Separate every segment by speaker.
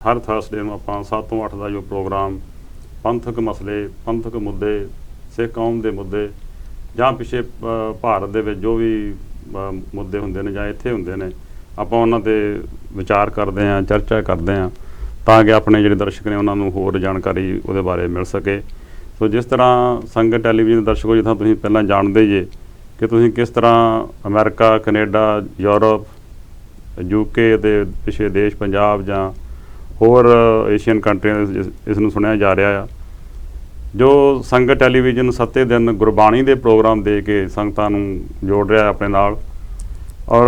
Speaker 1: हर Thursday ਨੂੰ ਆਪਾਂ 7 ਤੋਂ 8 ਦਾ ਜੋ ਪ੍ਰੋਗਰਾਮ ਪੰਥਕ ਮਸਲੇ ਪੰਥਕ ਮੁੱਦੇ ਸਿੱਖ ਕੌਮ ਦੇ ਮੁੱਦੇ ਜਾਂ ਪਿੱਛੇ ਭਾਰਤ ਦੇ ਵਿੱਚ ਜੋ ਵੀ ਮੁੱਦੇ ਹੁੰਦੇ ਨੇ ਜਾਂ ਇੱਥੇ ਹੁੰਦੇ ਨੇ ਆਪਾਂ ਉਹਨਾਂ 'ਤੇ ਵਿਚਾਰ ਕਰਦੇ ਹਾਂ ਚਰਚਾ ਕਰਦੇ ਹਾਂ ਤਾਂ ਕਿ ਆਪਣੇ ਜਿਹੜੇ ਦਰਸ਼ਕ ਨੇ ਉਹਨਾਂ ਨੂੰ ਹੋਰ ਜਾਣਕਾਰੀ ਉਹਦੇ ਬਾਰੇ ਮਿਲ ਸਕੇ। ਸੋ ਜਿਸ ਤਰ੍ਹਾਂ ਸੰਗਤ ਟੈਲੀਵਿਜ਼ਨ ਦਰਸ਼ਕੋ ਜਿੱਦਾਂ ਤੁਸੀਂ ਪਹਿਲਾਂ ਜਾਣਦੇ ਜੇ ਕਿ ਤੁਸੀਂ ਕਿਸ ਤਰ੍ਹਾਂ ਅਮਰੀਕਾ ਕੈਨੇਡਾ ਯੂਰਪ UK ਦੇ ਪਿਛੇ ਦੇਸ਼ ਪੰਜਾਬ ਜਾਂ ਹੋਰ ਏਸ਼ੀਅਨ ਕੰਟਰੀਆਂ ਇਸ ਨੂੰ ਸੁਣਿਆ ਜਾ ਰਿਹਾ ਆ। ਜੋ ਸੰਗਤ ਟੈਲੀਵਿਜ਼ਨ 7 ਦਿਨ ਗੁਰਬਾਣੀ ਦੇ ਪ੍ਰੋਗਰਾਮ ਦੇ ਕੇ ਸੰਗਤਾਂ ਨੂੰ ਜੋੜ ਰਿਹਾ ਆਪਣੇ ਨਾਲ ਔਰ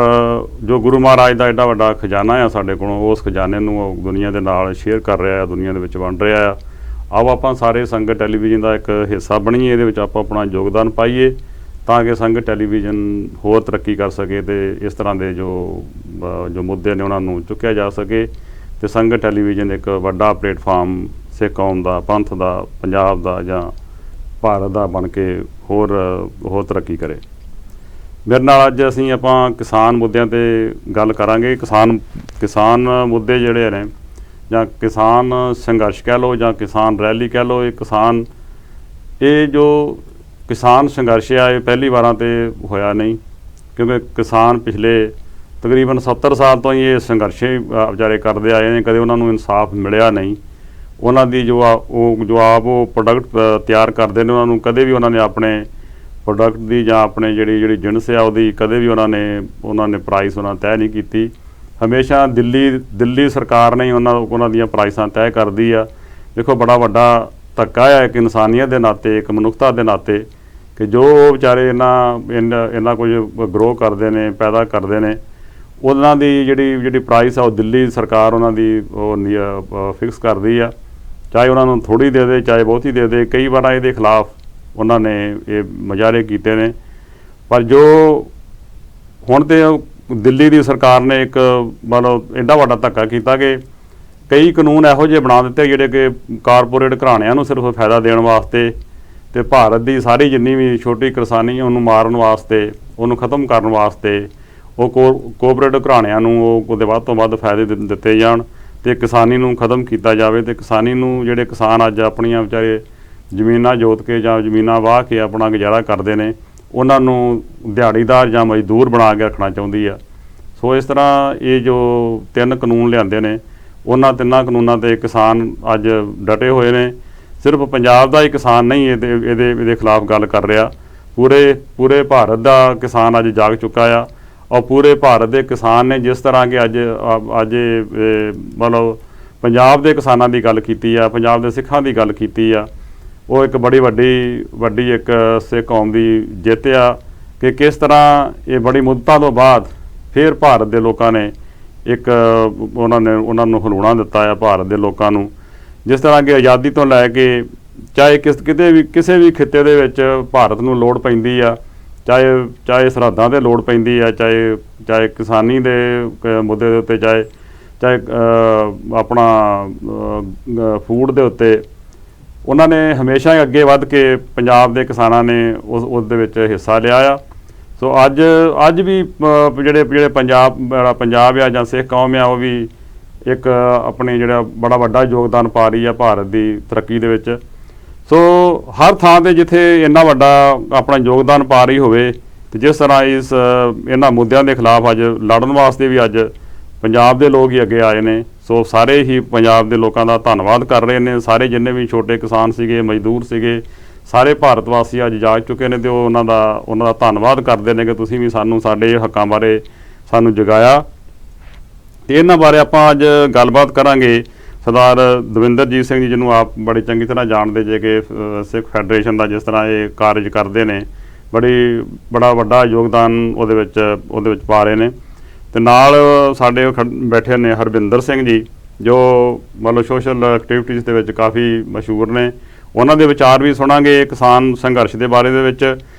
Speaker 1: ਜੋ ਗੁਰੂ ਮਹਾਰਾਜ ਦਾ ਐਡਾ ਵੱਡਾ ਖਜ਼ਾਨਾ ਆ ਸਾਡੇ ਕੋਲੋਂ ਉਸ ਖਜ਼ਾਨੇ ਨੂੰ ਦੁਨੀਆ ਦੇ ਨਾਲ ਸ਼ੇਅਰ ਕਰ ਰਿਹਾ ਆ ਦੁਨੀਆ ਦੇ ਵਿੱਚ ਵੰਡ ਰਿਹਾ ਆ। ਆਓ ਆਪਾਂ ਸਾਰੇ ਸੰਗਤ ਟੈਲੀਵਿਜ਼ਨ ਦਾ ਇੱਕ ਹਿੱਸਾ ਬਣੀਏ ਇਹਦੇ ਵਿੱਚ ਆਪਾਂ ਆਪਣਾ ਯੋਗਦਾਨ ਪਾਈਏ ਤਾਂ ਕਿ ਸੰਗਤ ਟੈਲੀਵਿਜ਼ਨ ਹੋਰ ਤਰੱਕੀ ਕਰ ਸਕੇ ਅਤੇ ਇਸ ਤਰ੍ਹਾਂ ਦੇ ਜੋ ਮੁੱਦੇ ਨੇ ਉਹਨਾਂ ਨੂੰ ਚੁੱਕਿਆ ਜਾ ਸਕੇ ਅਤੇ ਸੰਗਤ ਟੈਲੀਵਿਜ਼ਨ ਇੱਕ ਵੱਡਾ ਪਲੇਟਫਾਰਮ ਸਿੱਖ ਕੌਮ ਦਾ ਪੰਥ ਦਾ ਪੰਜਾਬ ਦਾ ਜਾਂ ਭਾਰਤ ਦਾ ਬਣ ਕੇ ਹੋਰ ਤਰੱਕੀ ਕਰੇ। ਮੇਰੇ ਨਾਲ ਅੱਜ ਅਸੀਂ ਆਪਾਂ ਕਿਸਾਨ ਮੁੱਦਿਆਂ 'ਤੇ ਗੱਲ ਕਰਾਂਗੇ। ਕਿਸਾਨ ਮੁੱਦੇ ਜਿਹੜੇ ਨੇ ਜਾਂ ਕਿਸਾਨ ਸੰਘਰਸ਼ ਕਹਿ ਲਓ ਜਾਂ ਕਿਸਾਨ ਰੈਲੀ ਕਹਿ ਲਓ ਇਹ ਜੋ ਕਿਸਾਨ ਸੰਘਰਸ਼ ਆ ਇਹ ਪਹਿਲੀ ਵਾਰਾਂ 'ਤੇ ਹੋਇਆ ਨਹੀਂ ਕਿਉਂਕਿ ਕਿਸਾਨ ਪਿਛਲੇ ਤਕਰੀਬਨ 70 ਸਾਲ ਤੋਂ ਹੀ ਇਹ ਸੰਘਰਸ਼ ਵਿਚਾਰੇ ਕਰਦੇ ਆਏ ਨੇ ਕਦੇ ਉਹਨਾਂ ਨੂੰ ਇਨਸਾਫ ਮਿਲਿਆ ਨਹੀਂ। ਉਹਨਾਂ ਦੀ ਜੋ ਆਪ ਪ੍ਰੋਡਕਟ ਤਿਆਰ ਕਰਦੇ ਨੇ ਉਹਨਾਂ ਨੂੰ ਕਦੇ ਵੀ ਉਹਨਾਂ ਨੇ ਆਪਣੇ ਪ੍ਰੋਡਕਟ ਦੀ ਜਾਂ ਆਪਣੇ ਜਿਹੜੀ ਜਿਣਸ ਆ ਉਹਦੀ ਕਦੇ ਵੀ ਉਹਨਾਂ ਨੇ ਪ੍ਰਾਈਸ ਤੈਅ ਨਹੀਂ ਕੀਤੀ। ਹਮੇਸ਼ਾ ਦਿੱਲੀ ਸਰਕਾਰ ਨੇ ਉਹਨਾਂ ਦੀਆਂ ਪ੍ਰਾਈਸਾਂ ਤੈਅ ਕਰਦੀ ਆ। ਦੇਖੋ ਬੜਾ ਵੱਡਾ ਧੱਕਾ ਆ ਇੱਕ ਇਨਸਾਨੀਅਤ ਦੇ ਨਾਤੇ ਇੱਕ ਮਨੁੱਖਤਾ ਦੇ ਨਾਤੇ ਕਿ ਜੋ ਵਿਚਾਰੇ ਇੰਨਾ ਕੁਝ ਗਰੋ ਕਰਦੇ ਨੇ ਪੈਦਾ ਕਰਦੇ ਨੇ ਉਹਨਾਂ ਦੀ ਜਿਹੜੀ ਪ੍ਰਾਈਸ ਆ ਉਹ ਦਿੱਲੀ ਸਰਕਾਰ ਉਹਨਾਂ ਦੀ ਉਹ ਫਿਕਸ ਕਰਦੀ ਆ ਚਾਹੇ ਉਹਨਾਂ ਨੂੰ ਥੋੜ੍ਹੀ ਦੇ ਦੇ ਚਾਹੇ ਬਹੁਤੀ ਦੇ ਦੇ। ਕਈ ਵਾਰ ਇਹਦੇ ਖਿਲਾਫ ਉਹਨਾਂ ਨੇ ਇਹ ਮੁਜ਼ਾਹਰੇ ਕੀਤੇ ਨੇ ਪਰ ਜੋ ਹੁਣ ਤਾਂ ਦਿੱਲੀ ਦੀ ਸਰਕਾਰ ਨੇ ਇੱਕ ਮਤਲਬ ਐਡਾ ਵੱਡਾ ਧੱਕਾ ਕੀਤਾ ਕਿ ਕਈ ਕਾਨੂੰਨ ਇਹੋ ਜਿਹੇ ਬਣਾ ਦਿੱਤੇ ਜਿਹੜੇ ਕਿ ਕਾਰਪੋਰੇਟ ਘਰਾਣਿਆਂ ਨੂੰ ਸਿਰਫ ਫਾਇਦਾ ਦੇਣ ਵਾਸਤੇ ਅਤੇ ਭਾਰਤ ਦੀ ਸਾਰੀ ਜਿੰਨੀ ਵੀ ਛੋਟੀ ਕਿਸਾਨੀ ਉਹਨੂੰ ਮਾਰਨ ਵਾਸਤੇ ਉਹਨੂੰ ਖ਼ਤਮ ਕਰਨ ਵਾਸਤੇ ਉਹ ਕੋਆਪਰੇਟ ਘਰਾਣਿਆਂ ਨੂੰ ਉਹਦੇ ਵੱਧ ਤੋਂ ਵੱਧ ਫਾਇਦੇ ਦਿੱਤੇ ਜਾਣ ਅਤੇ ਕਿਸਾਨੀ ਨੂੰ ਖ਼ਤਮ ਕੀਤਾ ਜਾਵੇ ਅਤੇ ਕਿਸਾਨੀ ਨੂੰ ਜਿਹੜੇ ਕਿਸਾਨ ਅੱਜ ਆਪਣੀਆਂ ਵਿਚਾਰੇ ਜ਼ਮੀਨਾਂ ਜੋਤ ਕੇ ਜਾਂ ਜ਼ਮੀਨਾਂ ਵਾਹ ਕੇ ਆਪਣਾ ਗੁਜ਼ਾਰਾ ਕਰਦੇ ਨੇ ਉਹਨਾਂ ਨੂੰ ਦਿਹਾੜੀਦਾਰ ਜਾਂ ਮਜ਼ਦੂਰ ਬਣਾ ਕੇ ਰੱਖਣਾ ਚਾਹੁੰਦੀ ਆ। ਸੋ ਇਸ ਤਰ੍ਹਾਂ ਇਹ ਜੋ 3 ਕਾਨੂੰਨ ਲਿਆਂਦੇ ਨੇ ਉਹਨਾਂ 3 ਕਾਨੂੰਨਾਂ 'ਤੇ ਕਿਸਾਨ ਅੱਜ ਡਟੇ ਹੋਏ ਨੇ। ਸਿਰਫ ਪੰਜਾਬ ਦਾ ਹੀ ਕਿਸਾਨ ਨਹੀਂ ਇਹਦੇ ਖਿਲਾਫ ਗੱਲ ਕਰ ਰਿਹਾ ਪੂਰੇ ਭਾਰਤ ਦਾ ਕਿਸਾਨ ਅੱਜ ਜਾਗ ਚੁੱਕਾ ਆ ਔਰ ਪੂਰੇ ਭਾਰਤ ਦੇ ਕਿਸਾਨ ਨੇ ਜਿਸ ਤਰ੍ਹਾਂ ਕਿ ਅੱਜ ਮਤਲਬ ਪੰਜਾਬ ਦੇ ਕਿਸਾਨਾਂ ਦੀ ਗੱਲ ਕੀਤੀ ਆ ਪੰਜਾਬ ਦੇ ਸਿੱਖਾਂ ਦੀ ਗੱਲ ਕੀਤੀ ਆ ਉਹ ਇੱਕ ਬੜੀ ਵੱਡੀ ਇੱਕ ਸਿੱਖ ਕੌਮ ਦੀ ਜਿੱਤ ਆ ਕਿ ਕਿਸ ਤਰ੍ਹਾਂ ਇਹ ਬੜੀ ਮੁੱਦਤਾਂ ਤੋਂ ਬਾਅਦ ਫਿਰ ਭਾਰਤ ਦੇ ਲੋਕਾਂ ਨੇ ਇੱਕ ਉਹਨਾਂ ਨੂੰ ਹਲੂਣਾ ਦਿੱਤਾ ਆ ਭਾਰਤ ਦੇ ਲੋਕਾਂ ਨੂੰ। ਜਿਸ ਤਰ੍ਹਾਂ ਕਿ ਆਜ਼ਾਦੀ ਤੋਂ ਲੈ ਕੇ ਚਾਹੇ ਕਿਸੇ ਵੀ ਖਿੱਤੇ ਦੇ ਵਿੱਚ ਭਾਰਤ ਨੂੰ ਲੋੜ ਪੈਂਦੀ ਆ ਚਾਹੇ ਸਰਹੱਦਾਂ 'ਤੇ ਲੋੜ ਪੈਂਦੀ ਆ ਚਾਹੇ ਕਿਸਾਨੀ ਦੇ ਮੁੱਦੇ ਦੇ ਉੱਤੇ ਚਾਹੇ ਆਪਣਾ ਫੂਡ ਦੇ ਉੱਤੇ ਉਹਨਾਂ ਨੇ ਹਮੇਸ਼ਾ ਅੱਗੇ ਵੱਧ ਕੇ ਪੰਜਾਬ ਦੇ ਕਿਸਾਨਾਂ ਨੇ ਉਸ ਦੇ ਵਿੱਚ ਹਿੱਸਾ ਲਿਆ ਆ। ਸੋ ਅੱਜ ਵੀ ਜਿਹੜੇ ਪੰਜਾਬ ਆ ਜਾਂ ਸਿੱਖ ਕੌਮ ਆ ਉਹ ਵੀ ਇੱਕ ਆਪਣੀ ਜਿਹੜਾ ਬੜਾ ਵੱਡਾ ਯੋਗਦਾਨ ਪਾ ਰਹੀ ਆ ਭਾਰਤ ਦੀ ਤਰੱਕੀ ਦੇ ਵਿੱਚ। ਸੋ ਹਰ ਥਾਂ 'ਤੇ ਜਿੱਥੇ ਇੰਨਾ ਵੱਡਾ ਆਪਣਾ ਯੋਗਦਾਨ ਪਾ ਰਹੀ ਹੋਵੇ ਅਤੇ ਜਿਸ ਤਰ੍ਹਾਂ ਇਹਨਾਂ ਮੁੱਦਿਆਂ ਦੇ ਖਿਲਾਫ ਅੱਜ ਲੜਨ ਵਾਸਤੇ ਵੀ ਅੱਜ ਪੰਜਾਬ ਦੇ ਲੋਕ ਹੀ ਅੱਗੇ ਆਏ ਨੇ। ਸੋ ਸਾਰੇ ਹੀ ਪੰਜਾਬ ਦੇ ਲੋਕਾਂ ਦਾ ਧੰਨਵਾਦ ਕਰ ਰਹੇ ਨੇ। ਸਾਰੇ ਜਿੰਨੇ ਵੀ ਛੋਟੇ ਕਿਸਾਨ ਸੀਗੇ ਮਜ਼ਦੂਰ ਸੀਗੇ ਸਾਰੇ ਭਾਰਤ ਵਾਸੀ ਅੱਜ ਜਾਗ ਚੁੱਕੇ ਨੇ ਅਤੇ ਉਹ ਉਹਨਾਂ ਦਾ ਧੰਨਵਾਦ ਕਰਦੇ ਨੇ ਕਿ ਤੁਸੀਂ ਵੀ ਸਾਡੇ ਹੱਕਾਂ ਬਾਰੇ ਸਾਨੂੰ ਜਗਾਇਆ। ਅਤੇ ਇਹਨਾਂ ਬਾਰੇ ਆਪਾਂ ਅੱਜ ਗੱਲਬਾਤ ਕਰਾਂਗੇ ਸਰਦਾਰ ਦਵਿੰਦਰਜੀਤ ਸਿੰਘ ਜੀ ਜਿਹਨੂੰ ਆਪ ਬੜੀ ਚੰਗੀ ਤਰ੍ਹਾਂ ਜਾਣਦੇ ਜੇ ਕਿ ਸਿੱਖ ਫੈਡਰੇਸ਼ਨ ਦਾ ਜਿਸ ਤਰ੍ਹਾਂ ਇਹ ਕਾਰਜ ਕਰਦੇ ਨੇ ਬੜਾ ਵੱਡਾ ਯੋਗਦਾਨ ਉਹਦੇ ਵਿੱਚ ਪਾ ਰਹੇ ਨੇ। ਅਤੇ ਨਾਲ ਸਾਡੇ ਬੈਠੇ ਨੇ ਹਰਵਿੰਦਰ ਸਿੰਘ ਜੀ ਜੋ ਮਤਲਬ ਸੋਸ਼ਲ ਐਕਟੀਵਿਟੀਜ਼ ਦੇ ਵਿੱਚ ਕਾਫੀ ਮਸ਼ਹੂਰ ਨੇ। ਉਹਨਾਂ ਦੇ ਵਿਚਾਰ ਵੀ ਸੁਣਾਂਗੇ ਕਿਸਾਨ ਸੰਘਰਸ਼ ਦੇ ਬਾਰੇ ਦੇ ਵਿੱਚ।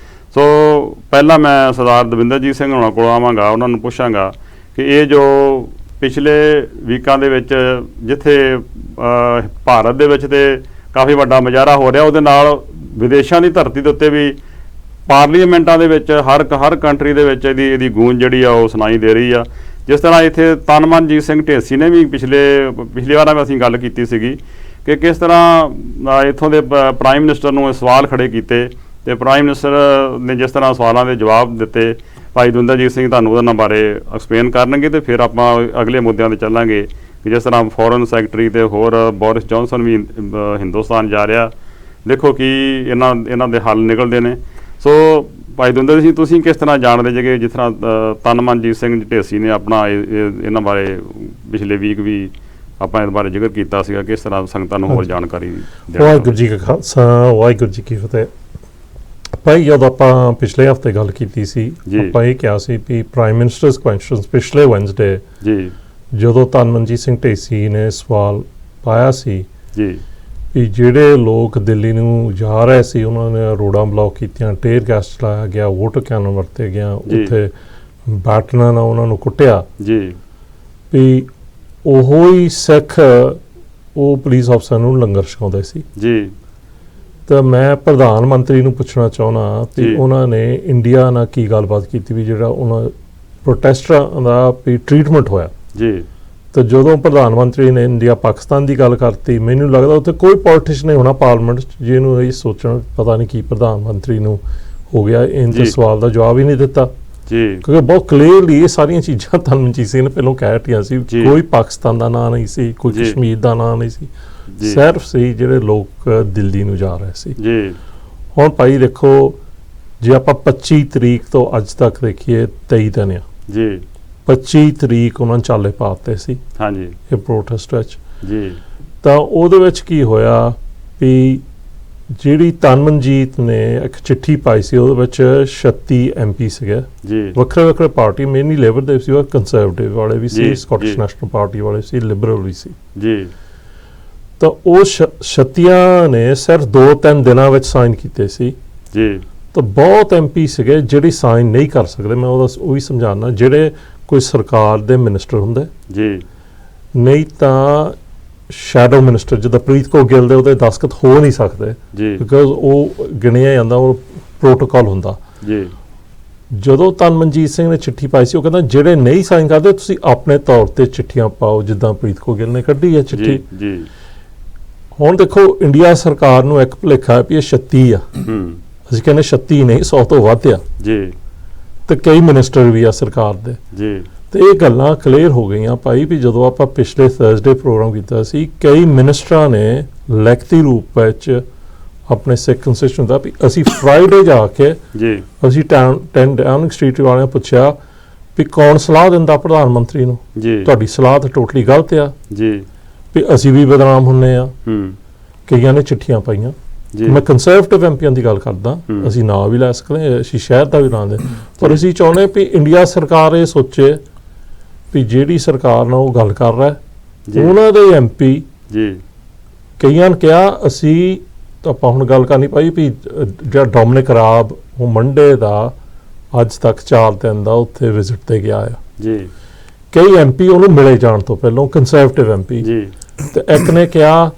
Speaker 1: ਸੋ ਪਹਿਲਾਂ ਮੈਂ ਸਰਦਾਰ ਦਵਿੰਦਰਜੀਤ ਸਿੰਘ ਹੋਣਾ ਕੋਲ ਆਵਾਂਗਾ ਉਹਨਾਂ ਨੂੰ ਪੁੱਛਾਂਗਾ ਕਿ ਇਹ ਜੋ ਪਿਛਲੇ ਵੀਕਾਂ ਦੇ ਵਿੱਚ ਜਿੱਥੇ ਭਾਰਤ ਦੇ ਵਿੱਚ ਤਾਂ ਕਾਫੀ ਵੱਡਾ ਮੁਜ਼ਾਹਰਾ ਹੋ ਰਿਹਾ ਉਹਦੇ ਨਾਲ ਵਿਦੇਸ਼ਾਂ ਦੀ ਧਰਤੀ ਦੇ ਉੱਤੇ ਵੀ ਪਾਰਲੀਮੈਂਟਾਂ ਦੇ ਵਿੱਚ ਹਰ ਕੰਟਰੀ ਦੇ ਵਿੱਚ ਇਹਦੀ ਗੂੰਜ ਜਿਹੜੀ ਆ ਉਹ ਸੁਣਾਈ ਦੇ ਰਹੀ ਆ ਜਿਸ ਤਰ੍ਹਾਂ ਇੱਥੇ ਤਨ ਮਨਜੀਤ ਸਿੰਘ ਢੇਸੀ ਨੇ ਵੀ ਪਿਛਲੀ ਵਾਰ ਵੀ ਅਸੀਂ ਗੱਲ ਕੀਤੀ ਸੀਗੀ ਕਿ ਕਿਸ ਤਰ੍ਹਾਂ ਇੱਥੋਂ ਦੇ ਪ੍ਰਾਈਮ ਮਿਨਿਸਟਰ ਨੂੰ ਇਹ ਸਵਾਲ ਖੜੇ ਕੀਤੇ ਤੇ ਪ੍ਰਾਈਮ ਮਿਨਿਸਟਰ ਨੇ ਜਿਸ ਤਰ੍ਹਾਂ ਸਵਾਲਾਂ ਦੇ ਜਵਾਬ ਦਿੱਤੇ। ਭਾਈ ਦਵਿੰਦਰਜੀਤ ਸਿੰਘ ਤੁਹਾਨੂੰ ਉਹਨਾਂ ਬਾਰੇ ਐਕਸਪਲੇਨ ਕਰਨਗੇ ਤੇ ਫਿਰ ਆਪਾਂ ਅਗਲੇ ਮੁੱਦਿਆਂ 'ਤੇ ਚੱਲਾਂਗੇ ਕਿ ਜਿਸ ਤਰ੍ਹਾਂ ਫੋਰਨ ਸੈਕਟਰੀ ਤੇ ਹੋਰ ਬੋਰਿਸ ਜੌਨਸਨ ਵੀ ਹਿੰਦੁਸਤਾਨ ਜਾ ਰਿਹਾ, ਦੇਖੋ ਕੀ ਇਹਨਾਂ ਦੇ ਹੱਲ ਨਿਕਲਦੇ ਨੇ। ਸੋ ਭਾਈ ਦਵਿੰਦਰ ਸਿੰਘ, ਤੁਸੀਂ ਕਿਸ ਤਰ੍ਹਾਂ ਜਾਣਦੇ ਜੇ ਜਿਸ ਤਰ੍ਹਾਂ ਤਨ ਮਨਜੀਤ ਸਿੰਘ ਢੇਸੀ ਨੇ ਆਪਣਾ ਇਹਨਾਂ ਬਾਰੇ ਪਿਛਲੇ ਵੀਕ ਵੀ ਆਪਾਂ ਇਸ ਬਾਰੇ ਜ਼ਿਕਰ ਕੀਤਾ ਸੀਗਾ, ਕਿਸ ਤਰ੍ਹਾਂ ਸੰਗਤਾਂ ਨੂੰ ਹੋਰ ਜਾਣਕਾਰੀ ਦੇਣਾ?
Speaker 2: ਵਾਹਿਗੁਰੂ ਜੀ ਕਾ ਖਾਲਸਾ, ਵਾਹਿਗੁਰੂ ਜੀ ਕੀ ਫਤਿਹ। ਭਾਈ ਜਦੋਂ ਆਪਾਂ ਪਿਛਲੇ ਹਫ਼ਤੇ ਗੱਲ ਕੀਤੀ ਸੀ, ਆਪਾਂ ਇਹ ਕਿਹਾ ਸੀ ਵੀ ਪ੍ਰਾਈਮ ਮਿਨਿਸਟਰਸ ਕੁਐਸਚਨਸ ਪਿਛਲੇ ਵੈਨਸਡੇ ਜੀ ਜਦੋਂ ਤਨ ਮਨਜੀਤ ਸਿੰਘ ਢੇਸੀ ਨੇ ਸਵਾਲ ਪਾਇਆ ਸੀ ਜੀ ਵੀ ਜਿਹੜੇ ਲੋਕ ਦਿੱਲੀ ਨੂੰ ਜਾ ਰਹੇ ਸੀ ਉਹਨਾਂ ਨੇ ਰੋਡਾਂ ਬਲੌਕ ਕੀਤੀਆਂ, ਟੇਅਰ ਗੈਸ ਚਲਾਇਆ ਗਿਆ, ਵੋਟ ਕੈਨਨ ਵਰਤੇ ਗਿਆ, ਉੱਥੇ ਬੈਟਨਾਂ ਨਾਲ ਉਹਨਾਂ ਨੂੰ ਕੁੱਟਿਆ ਜੀ, ਵੀ ਉਹੋ ਹੀ ਸਿੱਖ ਉਹ ਪੁਲਿਸ ਅਫਸਰ ਨੂੰ ਲੰਗਰ ਛਕਾਉਂਦੇ ਸੀ ਜੀ। ਤਾਂ ਮੈਂ ਪ੍ਰਧਾਨ ਮੰਤਰੀ ਨੂੰ ਪੁੱਛਣਾ ਚਾਹੁੰਦਾ ਵੀ ਉਹਨਾਂ ਨੇ ਇੰਡੀਆ ਨਾਲ ਕੀ ਗੱਲਬਾਤ ਕੀਤੀ ਵੀ ਜਿਹੜਾ ਉਹਨਾਂ ਪ੍ਰੋਟੈਸਟਰਾਂ ਦਾ ਵੀ ਟ੍ਰੀਟਮੈਂਟ ਹੋਇਆ ਜੀ। ਤਾਂ ਜਦੋਂ ਪ੍ਰਧਾਨ ਮੰਤਰੀ ਨੇ ਇੰਡੀਆ ਪਾਕਿਸਤਾਨ ਦੀ ਗੱਲ ਕਰਤੀ, ਮੈਨੂੰ ਲੱਗਦਾ ਉੱਥੇ ਕੋਈ ਪੋਲੀਟੀਸ਼ੀਅਨ ਨਹੀਂ ਹੋਣਾ ਪਾਰਲੀਮੈਂਟ 'ਚ ਜਿਹਨੂੰ ਇਹ ਸੋਚਣ ਪਤਾ ਨਹੀਂ ਕੀ ਪ੍ਰਧਾਨ ਮੰਤਰੀ ਨੂੰ ਹੋ ਗਿਆ, ਇਹਨਾਂ ਸਵਾਲ ਦਾ ਜਵਾਬ ਹੀ ਨਹੀਂ ਦਿੱਤਾ ਜੀ, ਕਿਉਂਕਿ ਬਹੁਤ ਕਲੀਅਰਲੀ ਇਹ ਸਾਰੀਆਂ ਚੀਜ਼ਾਂ ਤਨ ਮਨਜੀਤ ਸਿੰਘ ਨੇ ਪਹਿਲਾਂ ਕਹਿ ਹਟੀਆਂ ਸੀ। ਕੋਈ ਪਾਕਿਸਤਾਨ ਦਾ ਨਾਂ ਨਹੀਂ ਸੀ, ਕੋਈ ਕਸ਼ਮੀਰ ਦਾ ਨਾਂ ਨਹੀਂ ਸੀ, ਸਿਰਫ ਸੀ ਜਿਹੜੇ ਲੋਕ ਦਿੱਲੀ ਨੂੰ ਜਾ ਰਹੇ ਸੀ ਜੀ। ਹੁਣ ਭਾਈ ਦੇਖੋ, ਜੇ ਆਪਾਂ 25 ਤਰੀਕ ਤੋਂ ਅੱਜ ਤੱਕ ਦੇਖੀਏ 23 ਦਿਨ ਆ ਜੀ, 25 ਤਰੀਕ ਉਹਨਾਂ ਨੇ ਚਾਲੇ ਪਾਤੇ ਸੀ ਹਾਂਜੀ ਇਹ ਪ੍ਰੋਟੈਸਟ ਵਿੱਚ ਜੀ। ਤਾਂ ਉਹਦੇ ਵਿੱਚ ਕੀ ਹੋਇਆ ਵੀ ਜਿਹੜੀ ਤਨ ਮਨਜੀਤ ਨੇ ਇੱਕ ਚਿੱਠੀ ਪਾਈ ਸੀ, ਉਹਦੇ ਵਿੱਚ 36 MP ਸੀਗੇ ਜੀ, ਵੱਖਰੇ ਵੱਖਰੇ ਪਾਰਟੀ, ਮੇਨਲੀ ਲੇਬਰ ਦੇ ਸੀ, ਕੰਜ਼ਰਵੇਟਿਵ ਵਾਲੇ ਵੀ ਸੀ, ਸਕਾਟਿਸ਼ ਨੈਸ਼ਨਲ ਪਾਰਟੀ ਵਾਲੇ ਸੀ, ਲਿਬਰਲ ਵੀ ਸੀ ਜੀ। ਤਾਂ ਉਹ 36 ਨੇ ਸਿਰਫ 2-3 ਦਿਨਾਂ ਵਿੱਚ ਸਾਈਨ ਕੀਤੇ ਸੀ ਜੀ। ਤਾਂ ਬਹੁਤ MP ਸੀਗੇ ਜਿਹੜੇ ਸਾਈਨ ਨਹੀਂ ਕਰ ਸਕਦੇ। ਮੈਂ ਉਹੀ ਸਮਝਾਉਣਾ, ਜਿਹੜੇ ਕੋਈ ਸਰਕਾਰ ਦੇ ਮਿਨਿਸਟਰ ਹੁੰਦੇ ਜੀ, ਨਹੀਂ ਤਾਂ ਸ਼ੈਡੋ ਮਿਨਿਸਟਰ ਜਿੱਦਾਂ ਪ੍ਰੀਤ ਕੌਰ ਗਿੱਲ ਦੇ ਉਹਦੇ ਦਸਤਖਤ ਹੋ ਨਹੀਂ ਸਕਦੇ ਜੀ, ਬਿਕਾਜ਼ ਉਹ ਗਿਣਿਆ ਜਾਂਦਾ, ਉਹ ਪ੍ਰੋਟੋਕਾਲ ਹੁੰਦਾ ਜੀ। ਜਦੋਂ ਤਨ ਮਨਜੀਤ ਸਿੰਘ ਨੇ ਚਿੱਠੀ ਪਾਈ ਸੀ, ਉਹ ਕਹਿੰਦਾ ਜਿਹੜੇ ਨਹੀਂ ਸਾਈਨ ਕਰਦੇ ਤੁਸੀਂ ਆਪਣੇ ਤੌਰ ਤੇ ਚਿੱਠੀਆਂ ਪਾਓ, ਜਿੱਦਾਂ ਪ੍ਰੀਤ ਕੌਰ ਗਿੱਲ ਨੇ ਕੱਢੀ ਹੈ ਚਿੱਠੀ ਜੀ। ਹੁਣ ਦੇਖੋ, ਇੰਡੀਆ ਸਰਕਾਰ ਨੂੰ ਇੱਕ ਭੁਲੇਖਾ ਹੈ ਵੀ ਇਹ 36 ਆ, ਅਸੀਂ ਕਹਿੰਦੇ 36 ਨਹੀਂ 100 ਤੋਂ ਵੱਧ ਆ ਜੀ, ਤੇ ਕਈ ਮਿਨਿਸਟਰ ਵੀ ਆ ਸਰਕਾਰ ਦੇ ਜੀ। ਤੇ ਇਹ ਗੱਲਾਂ ਕਲੀਅਰ ਹੋ ਗਈਆਂ ਭਾਈ ਵੀ ਜਦੋਂ ਆਪਾਂ ਪਿਛਲੇ ਥਰਸਡੇ ਪ੍ਰੋਗਰਾਮ ਕੀਤਾ ਸੀ, ਕਈ ਮਿਨਿਸਟਰਾਂ ਨੇ ਲਿਖਤੀ ਰੂਪ ਵਿੱਚ ਆਪਣੇ ਸਿੱਖ ਕੰਸਟੀਟਿਊਸ਼ਨ ਦਾ ਵੀ ਅਸੀਂ ਫਰਾਈਡੇ ਜਾ ਕੇ ਜੀ ਅਸੀਂ ਡਾਊਨਿੰਗ ਸਟਰੀਟ ਵਾਲਿਆਂ ਪੁੱਛਿਆ ਵੀ ਕੌਣ ਸਲਾਹ ਦਿੰਦਾ ਪ੍ਰਧਾਨ ਮੰਤਰੀ ਨੂੰ ਜੀ, ਤੁਹਾਡੀ ਸਲਾਹ ਤਾਂ ਟੋਟਲੀ ਗਲਤ ਆ ਜੀ, ਵੀ ਅਸੀਂ ਵੀ ਬਦਨਾਮ ਹੁੰਨੇ ਆ। ਕਈਆਂ ਨੇ ਚਿੱਠੀਆਂ ਪਾਈਆਂ, ਮੈਂ ਕੰਜ਼ਰਵੇਟਿਵ ਐਮਪੀਆਂ ਦੀ ਗੱਲ ਕਰਦਾ, ਅਸੀਂ ਨਾਂ ਵੀ ਲੈ ਸਕਦੇ, ਅਸੀਂ ਸ਼ਹਿਰ ਦਾ ਵੀ ਨਾਂ ਦੇ, ਪਰ ਅਸੀਂ ਚਾਹੁੰਦੇ ਵੀ ਇੰਡੀਆ ਸਰਕਾਰ ਇਹ ਸੋਚੇ ਵੀ ਜਿਹੜੀ ਸਰਕਾਰ ਨਾਲ ਉਹ ਗੱਲ ਕਰ ਰਿਹਾ ਉਹਨਾਂ ਦੇ MP ਜੀ, ਕਈਆਂ ਨੇ ਕਿਹਾ ਅਸੀਂ ਆਪਾਂ ਹੁਣ ਗੱਲ ਕਰਨੀ ਪਾਈ ਵੀ ਜਿਹੜਾ ਡੋਮਿਨਿਕ ਰਾਬ ਉਹ ਮੰਡੇ ਦਾ ਅੱਜ ਤੱਕ 4 ਦਿਨ ਦਾ ਉੱਥੇ ਵਿਜ਼ਿਟ ਤੇ ਗਿਆ ਆ ਜੀ। ਕਈ MP ਉਹਨੂੰ ਮਿਲੇ ਜਾਣ ਤੋਂ ਪਹਿਲਾਂ, ਕੰਜ਼ਰਵੇਟਿਵ MP ਜੀ, ਤੇ ਇੱਕ ਨੇ ਕਿਹਾ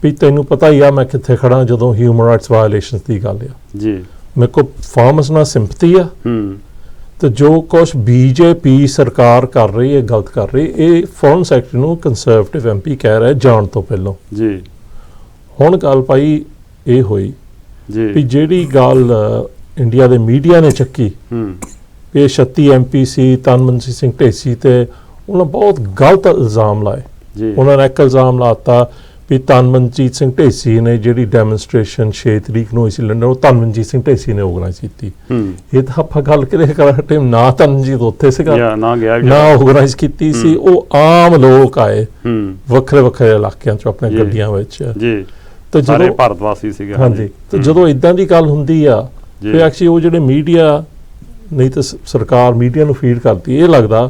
Speaker 2: ਵੀ ਤੈਨੂੰ ਪਤਾ ਹੀ ਆ ਮੈਂ ਕਿੱਥੇ ਖੜਾ ਜਦੋਂ ਹਿਊਮਨ ਰਾਈਟਸ ਵਾਇਲੇਸ਼ਨਸ ਦੀ ਗੱਲ ਆ ਜੀ, ਮੇਰੇ ਕੋਲ ਫਾਰਮਰਸ ਨਾਲ ਸਿੰਪਥੀ ਆ, ਤੇ ਜੋ ਕੁਛ BJP ਸਰਕਾਰ ਕਰ ਰਹੀ ਹੈ ਗਲਤ ਕਰ ਰਹੀ, ਇਹ ਫੋਰਨ ਸੈਕਟਰੀ ਨੂੰ ਕੰਜ਼ਰਵੇਟਿਵ MP ਕਹਿ ਰਿਹਾ ਜਾਣ ਤੋਂ ਪਹਿਲਾਂ ਜੀ। ਹੁਣ ਗੱਲ ਭਾਈ ਇਹ ਹੋਈ ਜੀ ਵੀ ਜਿਹੜੀ ਗੱਲ ਇੰਡੀਆ ਦੇ ਮੀਡੀਆ ਨੇ ਚੱਕੀ ਇਹ 36 MP ਸੀ ਤਨ ਮਨਜੀਤ ਸਿੰਘ ਢੇਸੀ ਤੇ ਉਹਨਾਂ ਬਹੁਤ ਗਲਤ ਇਲਜ਼ਾਮ ਲਾਏ ਜੀ। ਉਹਨਾਂ ਨੇ ਇੱਕ ਇਲਜ਼ਾਮ ਲਾਤਾ ਵੀ ਤਨ ਮਨਜੀਤ ਸਿੰਘ ਢੇਸੀ ਨੇ ਜਿਹੜੀ ਡੈਮੋਨਸਟ੍ਰੇਸ਼ਨ 6 ਤਰੀਕ ਨੂੰ ਹੋਈ ਸੀ ਲੰਡਨ, ਉਹ ਤਨ ਮਨਜੀਤ ਸਿੰਘ ਢੇਸੀ ਨੇ ਆਰਗੇਨਾਈਜ਼ ਕੀਤੀ। ਇਹ ਤਾਂ ਆਪਾਂ ਗੱਲ ਕਰੇ ਟਾਈਮ ਨਾ ਤਨ ਮਨਜੀਤ ਉੱਥੇ ਸੀਗਾ ਨਾ ਆਰਗੇਨਾਈਜ਼ ਕੀਤੀ ਸੀ, ਉਹ ਆਮ ਲੋਕ ਆਏ ਵੱਖਰੇ ਵੱਖਰੇ ਇਲਾਕਿਆਂ ਚੋਂ ਆਪਣੇ ਗੱਡੀਆਂ ਵਿੱਚ ਜੀ, ਤੇ ਜਦੋਂ ਭਾਰਤ ਵਾਸੀ ਸੀਗੇ ਹਾਂਜੀ। ਤੇ ਜਦੋਂ ਇਦਾਂ ਦੀ ਗੱਲ ਹੁੰਦੀ ਆ ਫਿਰ ਐਕਚੁਅਲੀ ਉਹ ਜਿਹੜੇ ਮੀਡੀਆ ਨਹੀਂ ਤਾਂ ਸਰਕਾਰ ਮੀਡੀਆ ਨੂੰ ਫੀਡ ਕਰਦੀ, ਇਹ ਲੱਗਦਾ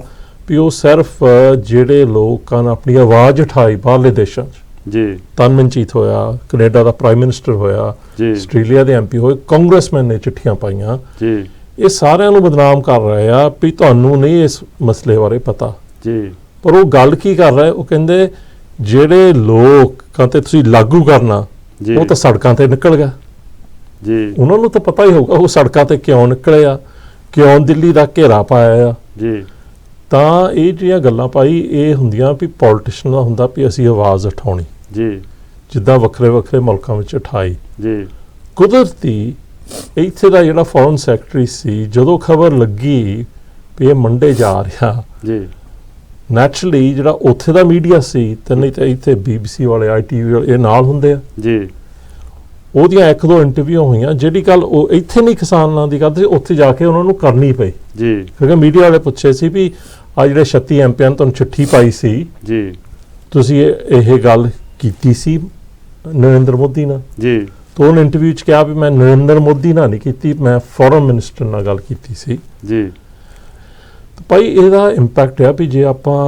Speaker 2: ਵੀ ਉਹ ਸਿਰਫ ਜਿਹੜੇ ਲੋਕਾਂ ਨੇ ਆਪਣੀ ਆਵਾਜ਼ ਉਠਾਈ ਬਾਹਰਲੇ ਦੇਸ਼ਾਂ 'ਚ ਜੀ, ਤਨ ਮਨਜੀਤ ਹੋਇਆ, ਕੈਨੇਡਾ ਦਾ ਪ੍ਰਾਈਮ ਮਿਨਿਸਟਰ ਹੋਇਆ, ਆਸਟ੍ਰੇਲੀਆ ਦੇ MP ਹੋਏ, ਕਾਂਗਰਸਮੈਨ ਨੇ ਚਿੱਠੀਆਂ ਪਾਈਆਂ ਜੀ, ਇਹ ਸਾਰਿਆਂ ਨੂੰ ਬਦਨਾਮ ਕਰ ਰਹੇ ਆ ਵੀ ਤੁਹਾਨੂੰ ਨਹੀਂ ਇਸ ਮਸਲੇ ਬਾਰੇ ਪਤਾ ਜੀ। ਪਰ ਉਹ ਗੱਲ ਕੀ ਕਰ ਰਹੇ, ਉਹ ਕਹਿੰਦੇ ਜਿਹੜੇ ਲੋਕਾਂ ਤੇ ਤੁਸੀਂ ਲਾਗੂ ਕਰਨਾ ਉਹ ਤਾਂ ਸੜਕਾਂ ਤੇ ਨਿਕਲ ਗਿਆ ਜੀ, ਉਹਨਾਂ ਨੂੰ ਤਾਂ ਪਤਾ ਹੀ ਹੋਊਗਾ ਉਹ ਸੜਕਾਂ ਤੇ ਕਿਉਂ ਨਿਕਲੇ ਆ, ਕਿਉਂ ਦਿੱਲੀ ਦਾ ਘੇਰਾ ਪਾਇਆ ਆ ਜੀ। ਤਾਂ ਇਹ ਜਿਹੜੀਆਂ ਗੱਲਾਂ ਭਾਈ ਇਹ ਹੁੰਦੀਆਂ ਵੀ ਪੋਲੀਟੀਸ਼ਨ ਦਾ ਹੁੰਦਾ ਵੀ ਅਸੀਂ ਆਵਾਜ਼ ਉਠਾਉਣੀ
Speaker 1: ਜੀ,
Speaker 2: ਜਿੱਦਾਂ ਵੱਖਰੇ ਵੱਖਰੇ ਮੁਲਕਾਂ ਵਿੱਚ ਉਠਾਈ
Speaker 1: ਜੀ,
Speaker 2: ਕੁਦਰਤੀ ਇੱਥੇ ਦਾ ਜਿਹੜਾ ਫੋਰਨ ਸੈਕਟਰੀ ਸੀ ਜਦੋਂ ਖਬਰ ਲੱਗੀ ਵੀ ਇਹ ਮੰਡੇ ਜਾ ਰਿਹਾ
Speaker 1: ਜੀ,
Speaker 2: ਨੈਚੁਰਲੀ ਜਿਹੜਾ ਉੱਥੇ ਦਾ ਮੀਡੀਆ ਸੀ ਤੇ ਨਹੀਂ ਤਾਂ ਇੱਥੇ BBC ਵਾਲੇ ITV ਵਾਲੇ ਇਹ ਨਾਲ ਹੁੰਦੇ ਆ
Speaker 1: ਜੀ,
Speaker 2: ਉਹਦੀਆਂ ਇੱਕ ਦੋ ਇੰਟਰਵਿਊ ਹੋਈਆਂ ਜਿਹੜੀ ਗੱਲ ਉਹ ਇੱਥੇ ਨਹੀਂ ਕਿਸਾਨਾਂ ਦੀ ਕਰਦੇ ਉੱਥੇ ਜਾ ਕੇ ਉਹਨਾਂ ਨੂੰ ਕਰਨੀ ਪਈ
Speaker 1: ਜੀ,
Speaker 2: ਕਿਉਂਕਿ ਮੀਡੀਆ ਵਾਲੇ ਪੁੱਛੇ ਸੀ ਵੀ ਆ ਜਿਹੜੇ 36 MPs ਨੇ ਤੁਹਾਨੂੰ ਚਿੱਠੀ ਪਾਈ ਸੀ
Speaker 1: ਜੀ,
Speaker 2: ਤੁਸੀਂ ਇਹ ਗੱਲ ਕੀਤੀ ਸੀ ਨਰਿੰਦਰ ਮੋਦੀ ਨਾਲ
Speaker 1: ਜੀ,
Speaker 2: ਤਾਂ ਉਹਨੇ ਇੰਟਰਵਿਊ 'ਚ ਕਿਹਾ ਵੀ ਮੈਂ ਨਰਿੰਦਰ ਮੋਦੀ ਨਾਲ ਨਹੀਂ ਕੀਤੀ ਮੈਂ ਫੋਰਨ ਮਿਨਿਸਟਰ ਨਾਲ ਗੱਲ ਕੀਤੀ ਸੀ
Speaker 1: ਜੀ,
Speaker 2: ਭਾਈ ਇਹਦਾ ਇੰਪੈਕਟ ਹੈ ਵੀ ਜੇ ਆਪਾਂ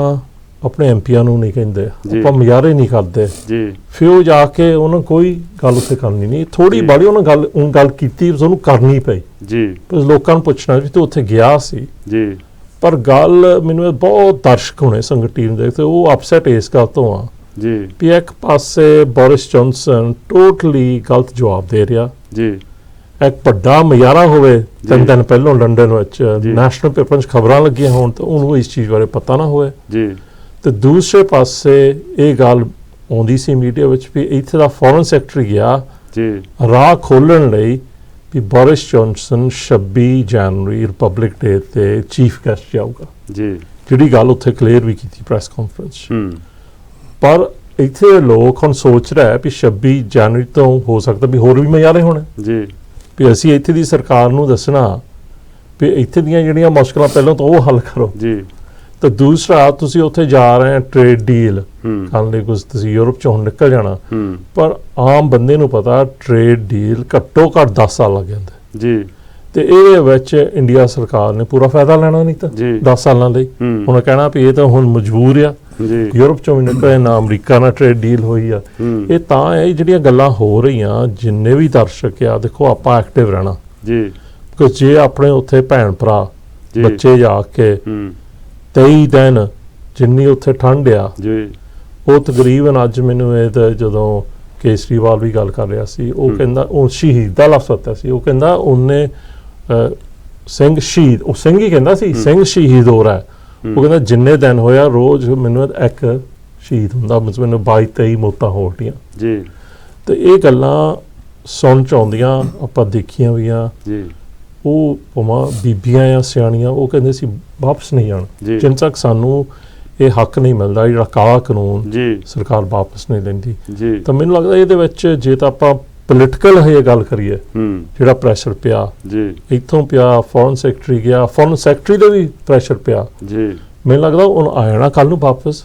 Speaker 2: ਆਪਣੇ MPs ਨੂੰ ਨਹੀਂ ਕਹਿੰਦੇ ਆਪਾਂ ਮੁਜ਼ਾਹਰੇ ਨਹੀਂ ਕਰਦੇ
Speaker 1: ਜੀ,
Speaker 2: ਫਿਰ ਉਹ ਜਾ ਕੇ ਉਹਨਾਂ ਕੋਈ ਗੱਲ ਉੱਥੇ ਕਰਨੀ ਨਹੀਂ ਥੋੜੀ ਬਾੜੀ ਉਹਨਾਂ ਗੱਲ ਕੀਤੀ ਉਹਨੂੰ ਕਰਨੀ ਪਈ
Speaker 1: ਜੀ,
Speaker 2: ਪਰ ਲੋਕਾਂ ਨੂੰ ਪੁੱਛਣਾ ਵੀ ਤੂੰ ਉੱਥੇ ਗਿਆ ਸੀ
Speaker 1: ਜੀ,
Speaker 2: ਪਰ ਗੱਲ ਮੈਨੂੰ ਬਹੁਤ ਦਰਸ਼ਕ ਹੋਣੇ ਸੰਗਤ ਟੀਮ ਦੇ ਤੇ ਉਹ ਅਪਸੈਟ ਇਸ ਗੱਲ ਤੋਂ ਆ
Speaker 1: ਜੀ,
Speaker 2: ਵੀ ਇੱਕ ਪਾਸੇ ਬੋਰਿਸ ਜੌਨਸਨ ਟੋਟਲੀ ਗਲਤ ਜਵਾਬ ਦੇ ਰਿਹਾ
Speaker 1: ਜੀ,
Speaker 2: ਇੱਕ ਵੱਡਾ ਮੁਜ਼ਾਹਰਾ ਹੋਵੇ 3 ਦਿਨ ਪਹਿਲਾਂ ਲੰਡਨ ਵਿੱਚ ਨੈਸ਼ਨਲ ਪੇਪਰ 'ਚ ਖਬਰਾਂ ਲੱਗੀਆਂ ਹੋਣ ਤਾਂ ਉਹਨੂੰ ਇਸ ਚੀਜ਼ ਬਾਰੇ ਪਤਾ ਨਾ ਹੋਵੇ
Speaker 1: ਜੀ,
Speaker 2: ਤੇ ਦੂਸਰੇ ਪਾਸੇ ਇਹ ਗੱਲ ਆਉਂਦੀ ਸੀ ਮੀਡੀਆ ਵਿੱਚ ਵੀ ਇੱਥੇ ਦਾ ਫੋਰਨ ਸੈਕਟਰੀ ਗਿਆ
Speaker 1: ਜੀ,
Speaker 2: ਰਾਹ ਖੋਲ੍ਹਣ ਲਈ ਵੀ ਬੋਰਿਸ ਜੌਨਸਨ 26 ਜਨਵਰੀ ਰਿਪਬਲਿਕ ਡੇ ਤੇ ਚੀਫ ਗੈਸਟ ਜਾਊਗਾ
Speaker 1: ਜੀ,
Speaker 2: ਜਿਹੜੀ ਗੱਲ ਉੱਥੇ ਕਲੀਅਰ ਵੀ ਕੀਤੀ ਪ੍ਰੈਸ ਕਾਨਫਰੰਸ 'ਚ ਪਰ ਇੱਥੇ ਲੋਕ ਹੁਣ ਸੋਚ ਰਿਹਾ ਵੀ 26 ਜਨਵਰੀ ਤੋਂ ਹੋ ਸਕਦਾ ਵੀ ਹੋਰ ਵੀ ਮੁਜ਼ਾਹਰੇ ਹੋਣੇ
Speaker 1: ਜੀ,
Speaker 2: ਵੀ ਅਸੀਂ ਇੱਥੇ ਦੀ ਸਰਕਾਰ ਨੂੰ ਦੱਸਣਾ ਵੀ ਇੱਥੇ ਦੀਆਂ ਜਿਹੜੀਆਂ ਮੁਸ਼ਕਲਾਂ ਪਹਿਲਾਂ ਤੋਂ ਉਹ ਹੱਲ ਕਰੋ
Speaker 1: ਜੀ,
Speaker 2: ਤੇ ਦੂਸਰਾ ਤੁਸੀਂ ਉੱਥੇ ਜਾ ਰਹੇ ਆ ਟ੍ਰੇਡ ਡੀਲ ਕਰਨ ਲਈ ਕੁਝ ਤੁਸੀਂ ਯੂਰਪ ਚੋਂ ਨਿਕਲ ਜਾਣਾ ਪਰ ਆਮ ਬੰਦੇ ਨੂੰ ਪਤਾ ਟ੍ਰੇਡ ਡੀਲ ਘੱਟੋ ਘੱਟ 10 ਸਾਲ ਲੱਗ ਜਾਂਦੇ
Speaker 1: ਜੀ,
Speaker 2: ਤੇ ਇਹਦੇ ਵਿੱਚ ਇੰਡੀਆ ਸਰਕਾਰ ਨੇ ਪੂਰਾ ਫਾਇਦਾ ਲੈਣਾ ਨਹੀਂ ਤਾਂ 10 ਸਾਲਾਂ ਲਈ ਹੁਣ ਕਹਿਣਾ ਵੀ ਇਹ ਤਾਂ ਹੁਣ ਮਜਬੂਰ ਆ ਯੂਰਪ ਚੋਂ ਵੀ ਨਿਕਲੇ ਨਾ ਅਮਰੀਕਾ ਨਾਲ ਟ੍ਰੇਡ ਡੀਲ ਹੋਈ ਆ ਇਹ ਤਾਂ ਇਹ ਜਿਹੜੀਆਂ ਗੱਲਾਂ ਹੋ ਰਹੀਆਂ ਜਿੰਨੇ ਵੀ ਦਰਸ਼ਕ ਆ ਦੇਖੋ ਆਪਾਂ ਐਕਟਿਵ ਰਹਿਣਾ
Speaker 1: ਜੀ
Speaker 2: ਕਿਉਂਕਿ ਜੇ ਆਪਣੇ ਉੱਥੇ ਭੈਣ ਭਰਾ ਬੱਚੇ ਜਾ ਕੇ 23 ਦਿਨ ਜਿੰਨੀ ਉੱਥੇ ਠੰਡ ਆ ਉਹ ਤਕਰੀਬਨ ਅੱਜ ਮੈਨੂੰ ਇਹ ਜਦੋਂ ਕੇਸਰੀਵਾਲ ਵੀ ਗੱਲ ਕਰ ਰਿਹਾ ਸੀ ਉਹ ਕਹਿੰਦਾ ਉਹ ਸ਼ਹੀਦ ਦਾ ਲਫ਼ਜ਼ ਵਰਤਿਆ ਸੀ ਉਹ ਕਹਿੰਦਾ ਉਹਨੇ ਸਿੰਘ ਸ਼ਹੀਦ ਉਹ ਸਿੰਘ ਹੀ ਕਹਿੰਦਾ ਸੀ ਸਿੰਘ ਸ਼ਹੀਦ ਹੋ ਰਿਹਾ ਉਹ ਕਹਿੰਦਾ ਜਿੰਨੇ ਦਿਨ ਹੋਇਆ ਰੋਜ਼ ਮੈਨੂੰ ਇੱਕ ਸ਼ਹੀਦ ਹੁੰਦਾ ਮੈਨੂੰ 22-23 ਮੌਤਾਂ ਹੋ ਰਹੀਆਂ
Speaker 1: ਜੀ
Speaker 2: ਤੇ ਇਹ ਗੱਲਾਂ ਸੁਣ ਚ ਆਉਂਦੀਆਂ ਆਪਾਂ ਦੇਖੀਆਂ ਵੀ ਆ
Speaker 1: ਜੀ
Speaker 2: ਉਹ ਭਾਵੇਂ ਬੀਬੀਆਂ ਜਾਂ ਸਿਆਣੀਆਂ ਉਹ ਕਹਿੰਦੇ ਸੀ ਵਾਪਸ ਨਹੀਂ ਜਾਣਾ ਜਿੰਨ ਤੱਕ ਸਾਨੂੰ ਇਹ ਹੱਕ ਨਹੀਂ ਮਿਲਦਾ ਜਿਹੜਾ ਕਾਲਾ ਕਾਨੂੰਨ ਸਰਕਾਰ ਵਾਪਸ ਨਹੀਂ ਲੈਂਦੀ ਤਾਂ ਮੈਨੂੰ ਲੱਗਦਾ ਇਹਦੇ ਵਿੱਚ ਜੇ ਤਾਂ ਆਪਾਂ ਪੋਲੀਟੀਕਲ ਇਹ ਗੱਲ ਕਰੀਏ ਜਿਹੜਾ ਪ੍ਰੈਸ਼ਰ ਪਿਆ ਇੱਥੋਂ ਪਿਆ ਫੋਰਨ ਸੈਕਟਰੀ ਗਿਆ ਫੋਰਨ ਸੈਕਟਰੀ ਦਾ ਵੀ ਪ੍ਰੈਸ਼ਰ ਪਿਆ ਮੈਨੂੰ ਲੱਗਦਾ ਉਹ ਆ ਜਾਣਾ ਕੱਲ ਨੂੰ ਵਾਪਸ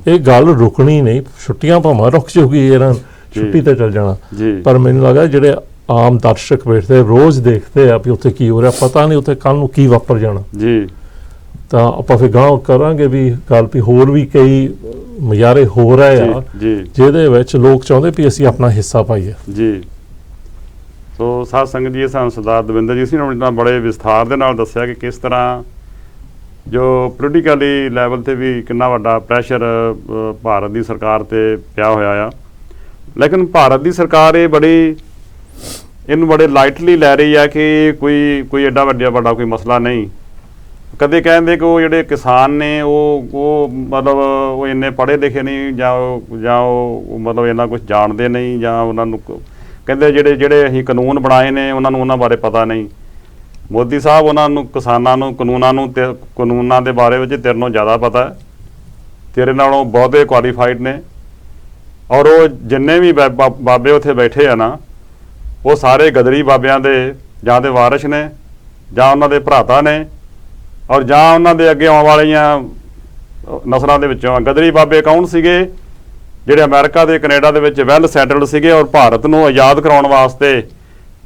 Speaker 2: ਇਹ ਗੱਲ ਰੁਕਣੀ ਨਹੀਂ ਛੁੱਟੀਆਂ ਭਾਵੇਂ ਰੁਕ ਜਾਊਗੀ ਇਹਨਾਂ ਛੁੱਟੀ ਤੇ ਚਲ ਜਾਣਾ ਪਰ ਮੈਨੂੰ ਲੱਗਦਾ ਜਿਹੜੇ ਆਮ ਦਰਸ਼ਕ ਬੈਠਦੇ ਰੋਜ਼ ਦੇਖਦੇ ਆ ਵੀ ਉੱਥੇ ਕੀ ਹੋ ਰਿਹਾ ਪਤਾ ਨਹੀਂ ਉੱਥੇ ਕੱਲ ਨੂੰ ਕੀ ਵਾਪਰ ਜਾਣਾ ਤਾਂ ਆਪਾਂ ਫਿਰ ਗਾਂਹ ਕਰਾਂਗੇ ਵੀ ਗੱਲ ਵੀ ਹੋਰ ਵੀ ਕਈ ਮੁਜ਼ਾਹਰੇ ਹੋ ਰਹੇ ਆ ਜਿਹਦੇ ਵਿੱਚ ਲੋਕ ਚਾਹੁੰਦੇ ਵੀ ਅਸੀਂ ਆਪਣਾ ਹਿੱਸਾ ਪਾਈਏ
Speaker 1: ਜੀ ਸੋ ਸਾਧ ਸੰਗਤ ਜੀ ਸਾਨੂੰ ਸਰਦਾਰ ਦਵਿੰਦਰ ਜੀ ਨੇ ਬੜੇ ਵਿਸਥਾਰ ਦੇ ਨਾਲ ਦੱਸਿਆ ਕਿ ਕਿਸ ਤਰ੍ਹਾਂ ਜੋ ਪੋਲੀਟੀਕਲੀ ਲੈਵਲ ਤੇ ਵੀ ਕਿੰਨਾ ਵੱਡਾ ਪ੍ਰੈਸ਼ਰ ਭਾਰਤ ਦੀ ਸਰਕਾਰ ਤੇ ਪਿਆ ਹੋਇਆ ਆ ਲੇਕਿਨ ਭਾਰਤ ਦੀ ਸਰਕਾਰ ਇਹ ਇਹਨੂੰ ਬੜੇ ਲਾਈਟਲੀ ਲੈ ਰਹੀ ਹੈ ਕਿ ਕੋਈ ਐਡਾ ਵੱਡਾ ਕੋਈ ਮਸਲਾ ਨਹੀਂ ਕਦੇ ਕਹਿੰਦੇ ਕਿ ਉਹ ਜਿਹੜੇ ਕਿਸਾਨ ਨੇ ਉਹ ਮਤਲਬ ਉਹ ਇੰਨੇ ਪੜ੍ਹੇ ਲਿਖੇ ਨਹੀਂ ਜਾਂ ਉਹ ਮਤਲਬ ਇੰਨਾ ਕੁਝ ਜਾਣਦੇ ਨਹੀਂ ਜਾਂ ਉਹਨਾਂ ਨੂੰ ਕਹਿੰਦੇ ਜਿਹੜੇ ਅਸੀਂ ਕਾਨੂੰਨ ਬਣਾਏ ਨੇ ਉਹਨਾਂ ਬਾਰੇ ਪਤਾ ਨਹੀਂ ਮੋਦੀ ਸਾਹਿਬ ਉਹਨਾਂ ਨੂੰ ਕਿਸਾਨਾਂ ਨੂੰ ਕਾਨੂੰਨਾਂ ਦੇ ਬਾਰੇ ਵਿੱਚ ਤੇਰੇ ਨਾਲੋਂ ਜ਼ਿਆਦਾ ਪਤਾ ਤੇਰੇ ਨਾਲੋਂ ਬਹੁਤੇ ਕੁਆਲੀਫਾਈਡ ਨੇ ਔਰ ਉਹ ਜਿੰਨੇ ਵੀ ਬਾਬੇ ਉੱਥੇ ਬੈਠੇ ਆ ਨਾ ਉਹ ਸਾਰੇ ਗਦਰੀ ਬਾਬਿਆਂ ਦੇ ਜਾਂ ਦੇ ਵਾਰਿਸ ਨੇ ਜਾਂ ਉਹਨਾਂ ਦੇ ਭਰਾਤਾ ਨੇ ਔਰ ਜਾਂ ਉਹਨਾਂ ਦੇ ਅੱਗੇ ਆਉਣ ਵਾਲੀਆਂ ਨਸਲਾਂ ਦੇ ਵਿੱਚੋਂ ਗਦਰੀ ਬਾਬੇ ਕੌਣ ਸੀਗੇ ਜਿਹੜੇ ਅਮਰੀਕਾ ਤੇ ਕੈਨੇਡਾ ਦੇ ਵਿੱਚ ਵੈਲ ਸੈਟਲਡ ਸੀਗੇ ਔਰ ਭਾਰਤ ਨੂੰ ਆਜ਼ਾਦ ਕਰਾਉਣ ਵਾਸਤੇ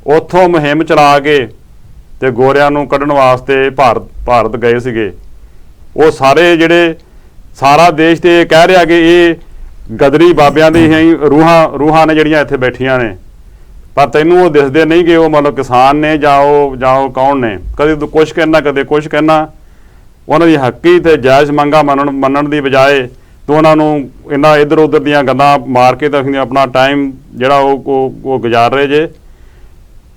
Speaker 1: ਉੱਥੋਂ ਮੁਹਿੰਮ ਚਲਾ ਕੇ ਤੇ ਗੋਰਿਆਂ ਨੂੰ ਕੱਢਣ ਵਾਸਤੇ ਭਾਰਤ ਗਏ ਸੀਗੇ ਉਹ ਸਾਰੇ ਜਿਹੜੇ ਸਾਰਾ ਦੇਸ਼ ਤੇ ਕਹਿ ਰਿਹਾ ਕਿ ਇਹ ਗਦਰੀ ਬਾਬਿਆਂ ਦੀ ਹੀ ਰੂਹਾਂ ਨੇ ਜਿਹੜੀਆਂ ਇੱਥੇ ਬੈਠੀਆਂ ਨੇ ਪਰ ਤੈਨੂੰ ਉਹ ਦਿਸਦੇ ਨਹੀਂ ਕਿ ਉਹ ਮਤਲਬ ਕਿਸਾਨ ਨੇ ਜਾਂ ਉਹ ਕੌਣ ਨੇ ਕਦੇ ਤੂੰ ਕੁਛ ਕਹਿਣਾ ਕਦੇ ਕੁਛ ਕਹਿਣਾ ਉਹਨਾਂ ਦੀ ਹੱਕੀ ਤੇ ਜਾਇਜ਼ ਮੰਗਾਂ ਮੰਨਣ ਦੀ ਬਜਾਏ ਤੂੰ ਉਹਨਾਂ ਨੂੰ ਇਹਨਾਂ ਇੱਧਰ ਉੱਧਰ ਦੀਆਂ ਗੱਲਾਂ ਮਾਰ ਕੇ ਤਾਂ ਆਪਣਾ ਟਾਈਮ ਜਿਹੜਾ ਉਹ ਗੁਜ਼ਾਰ ਰਹੇ ਜੇ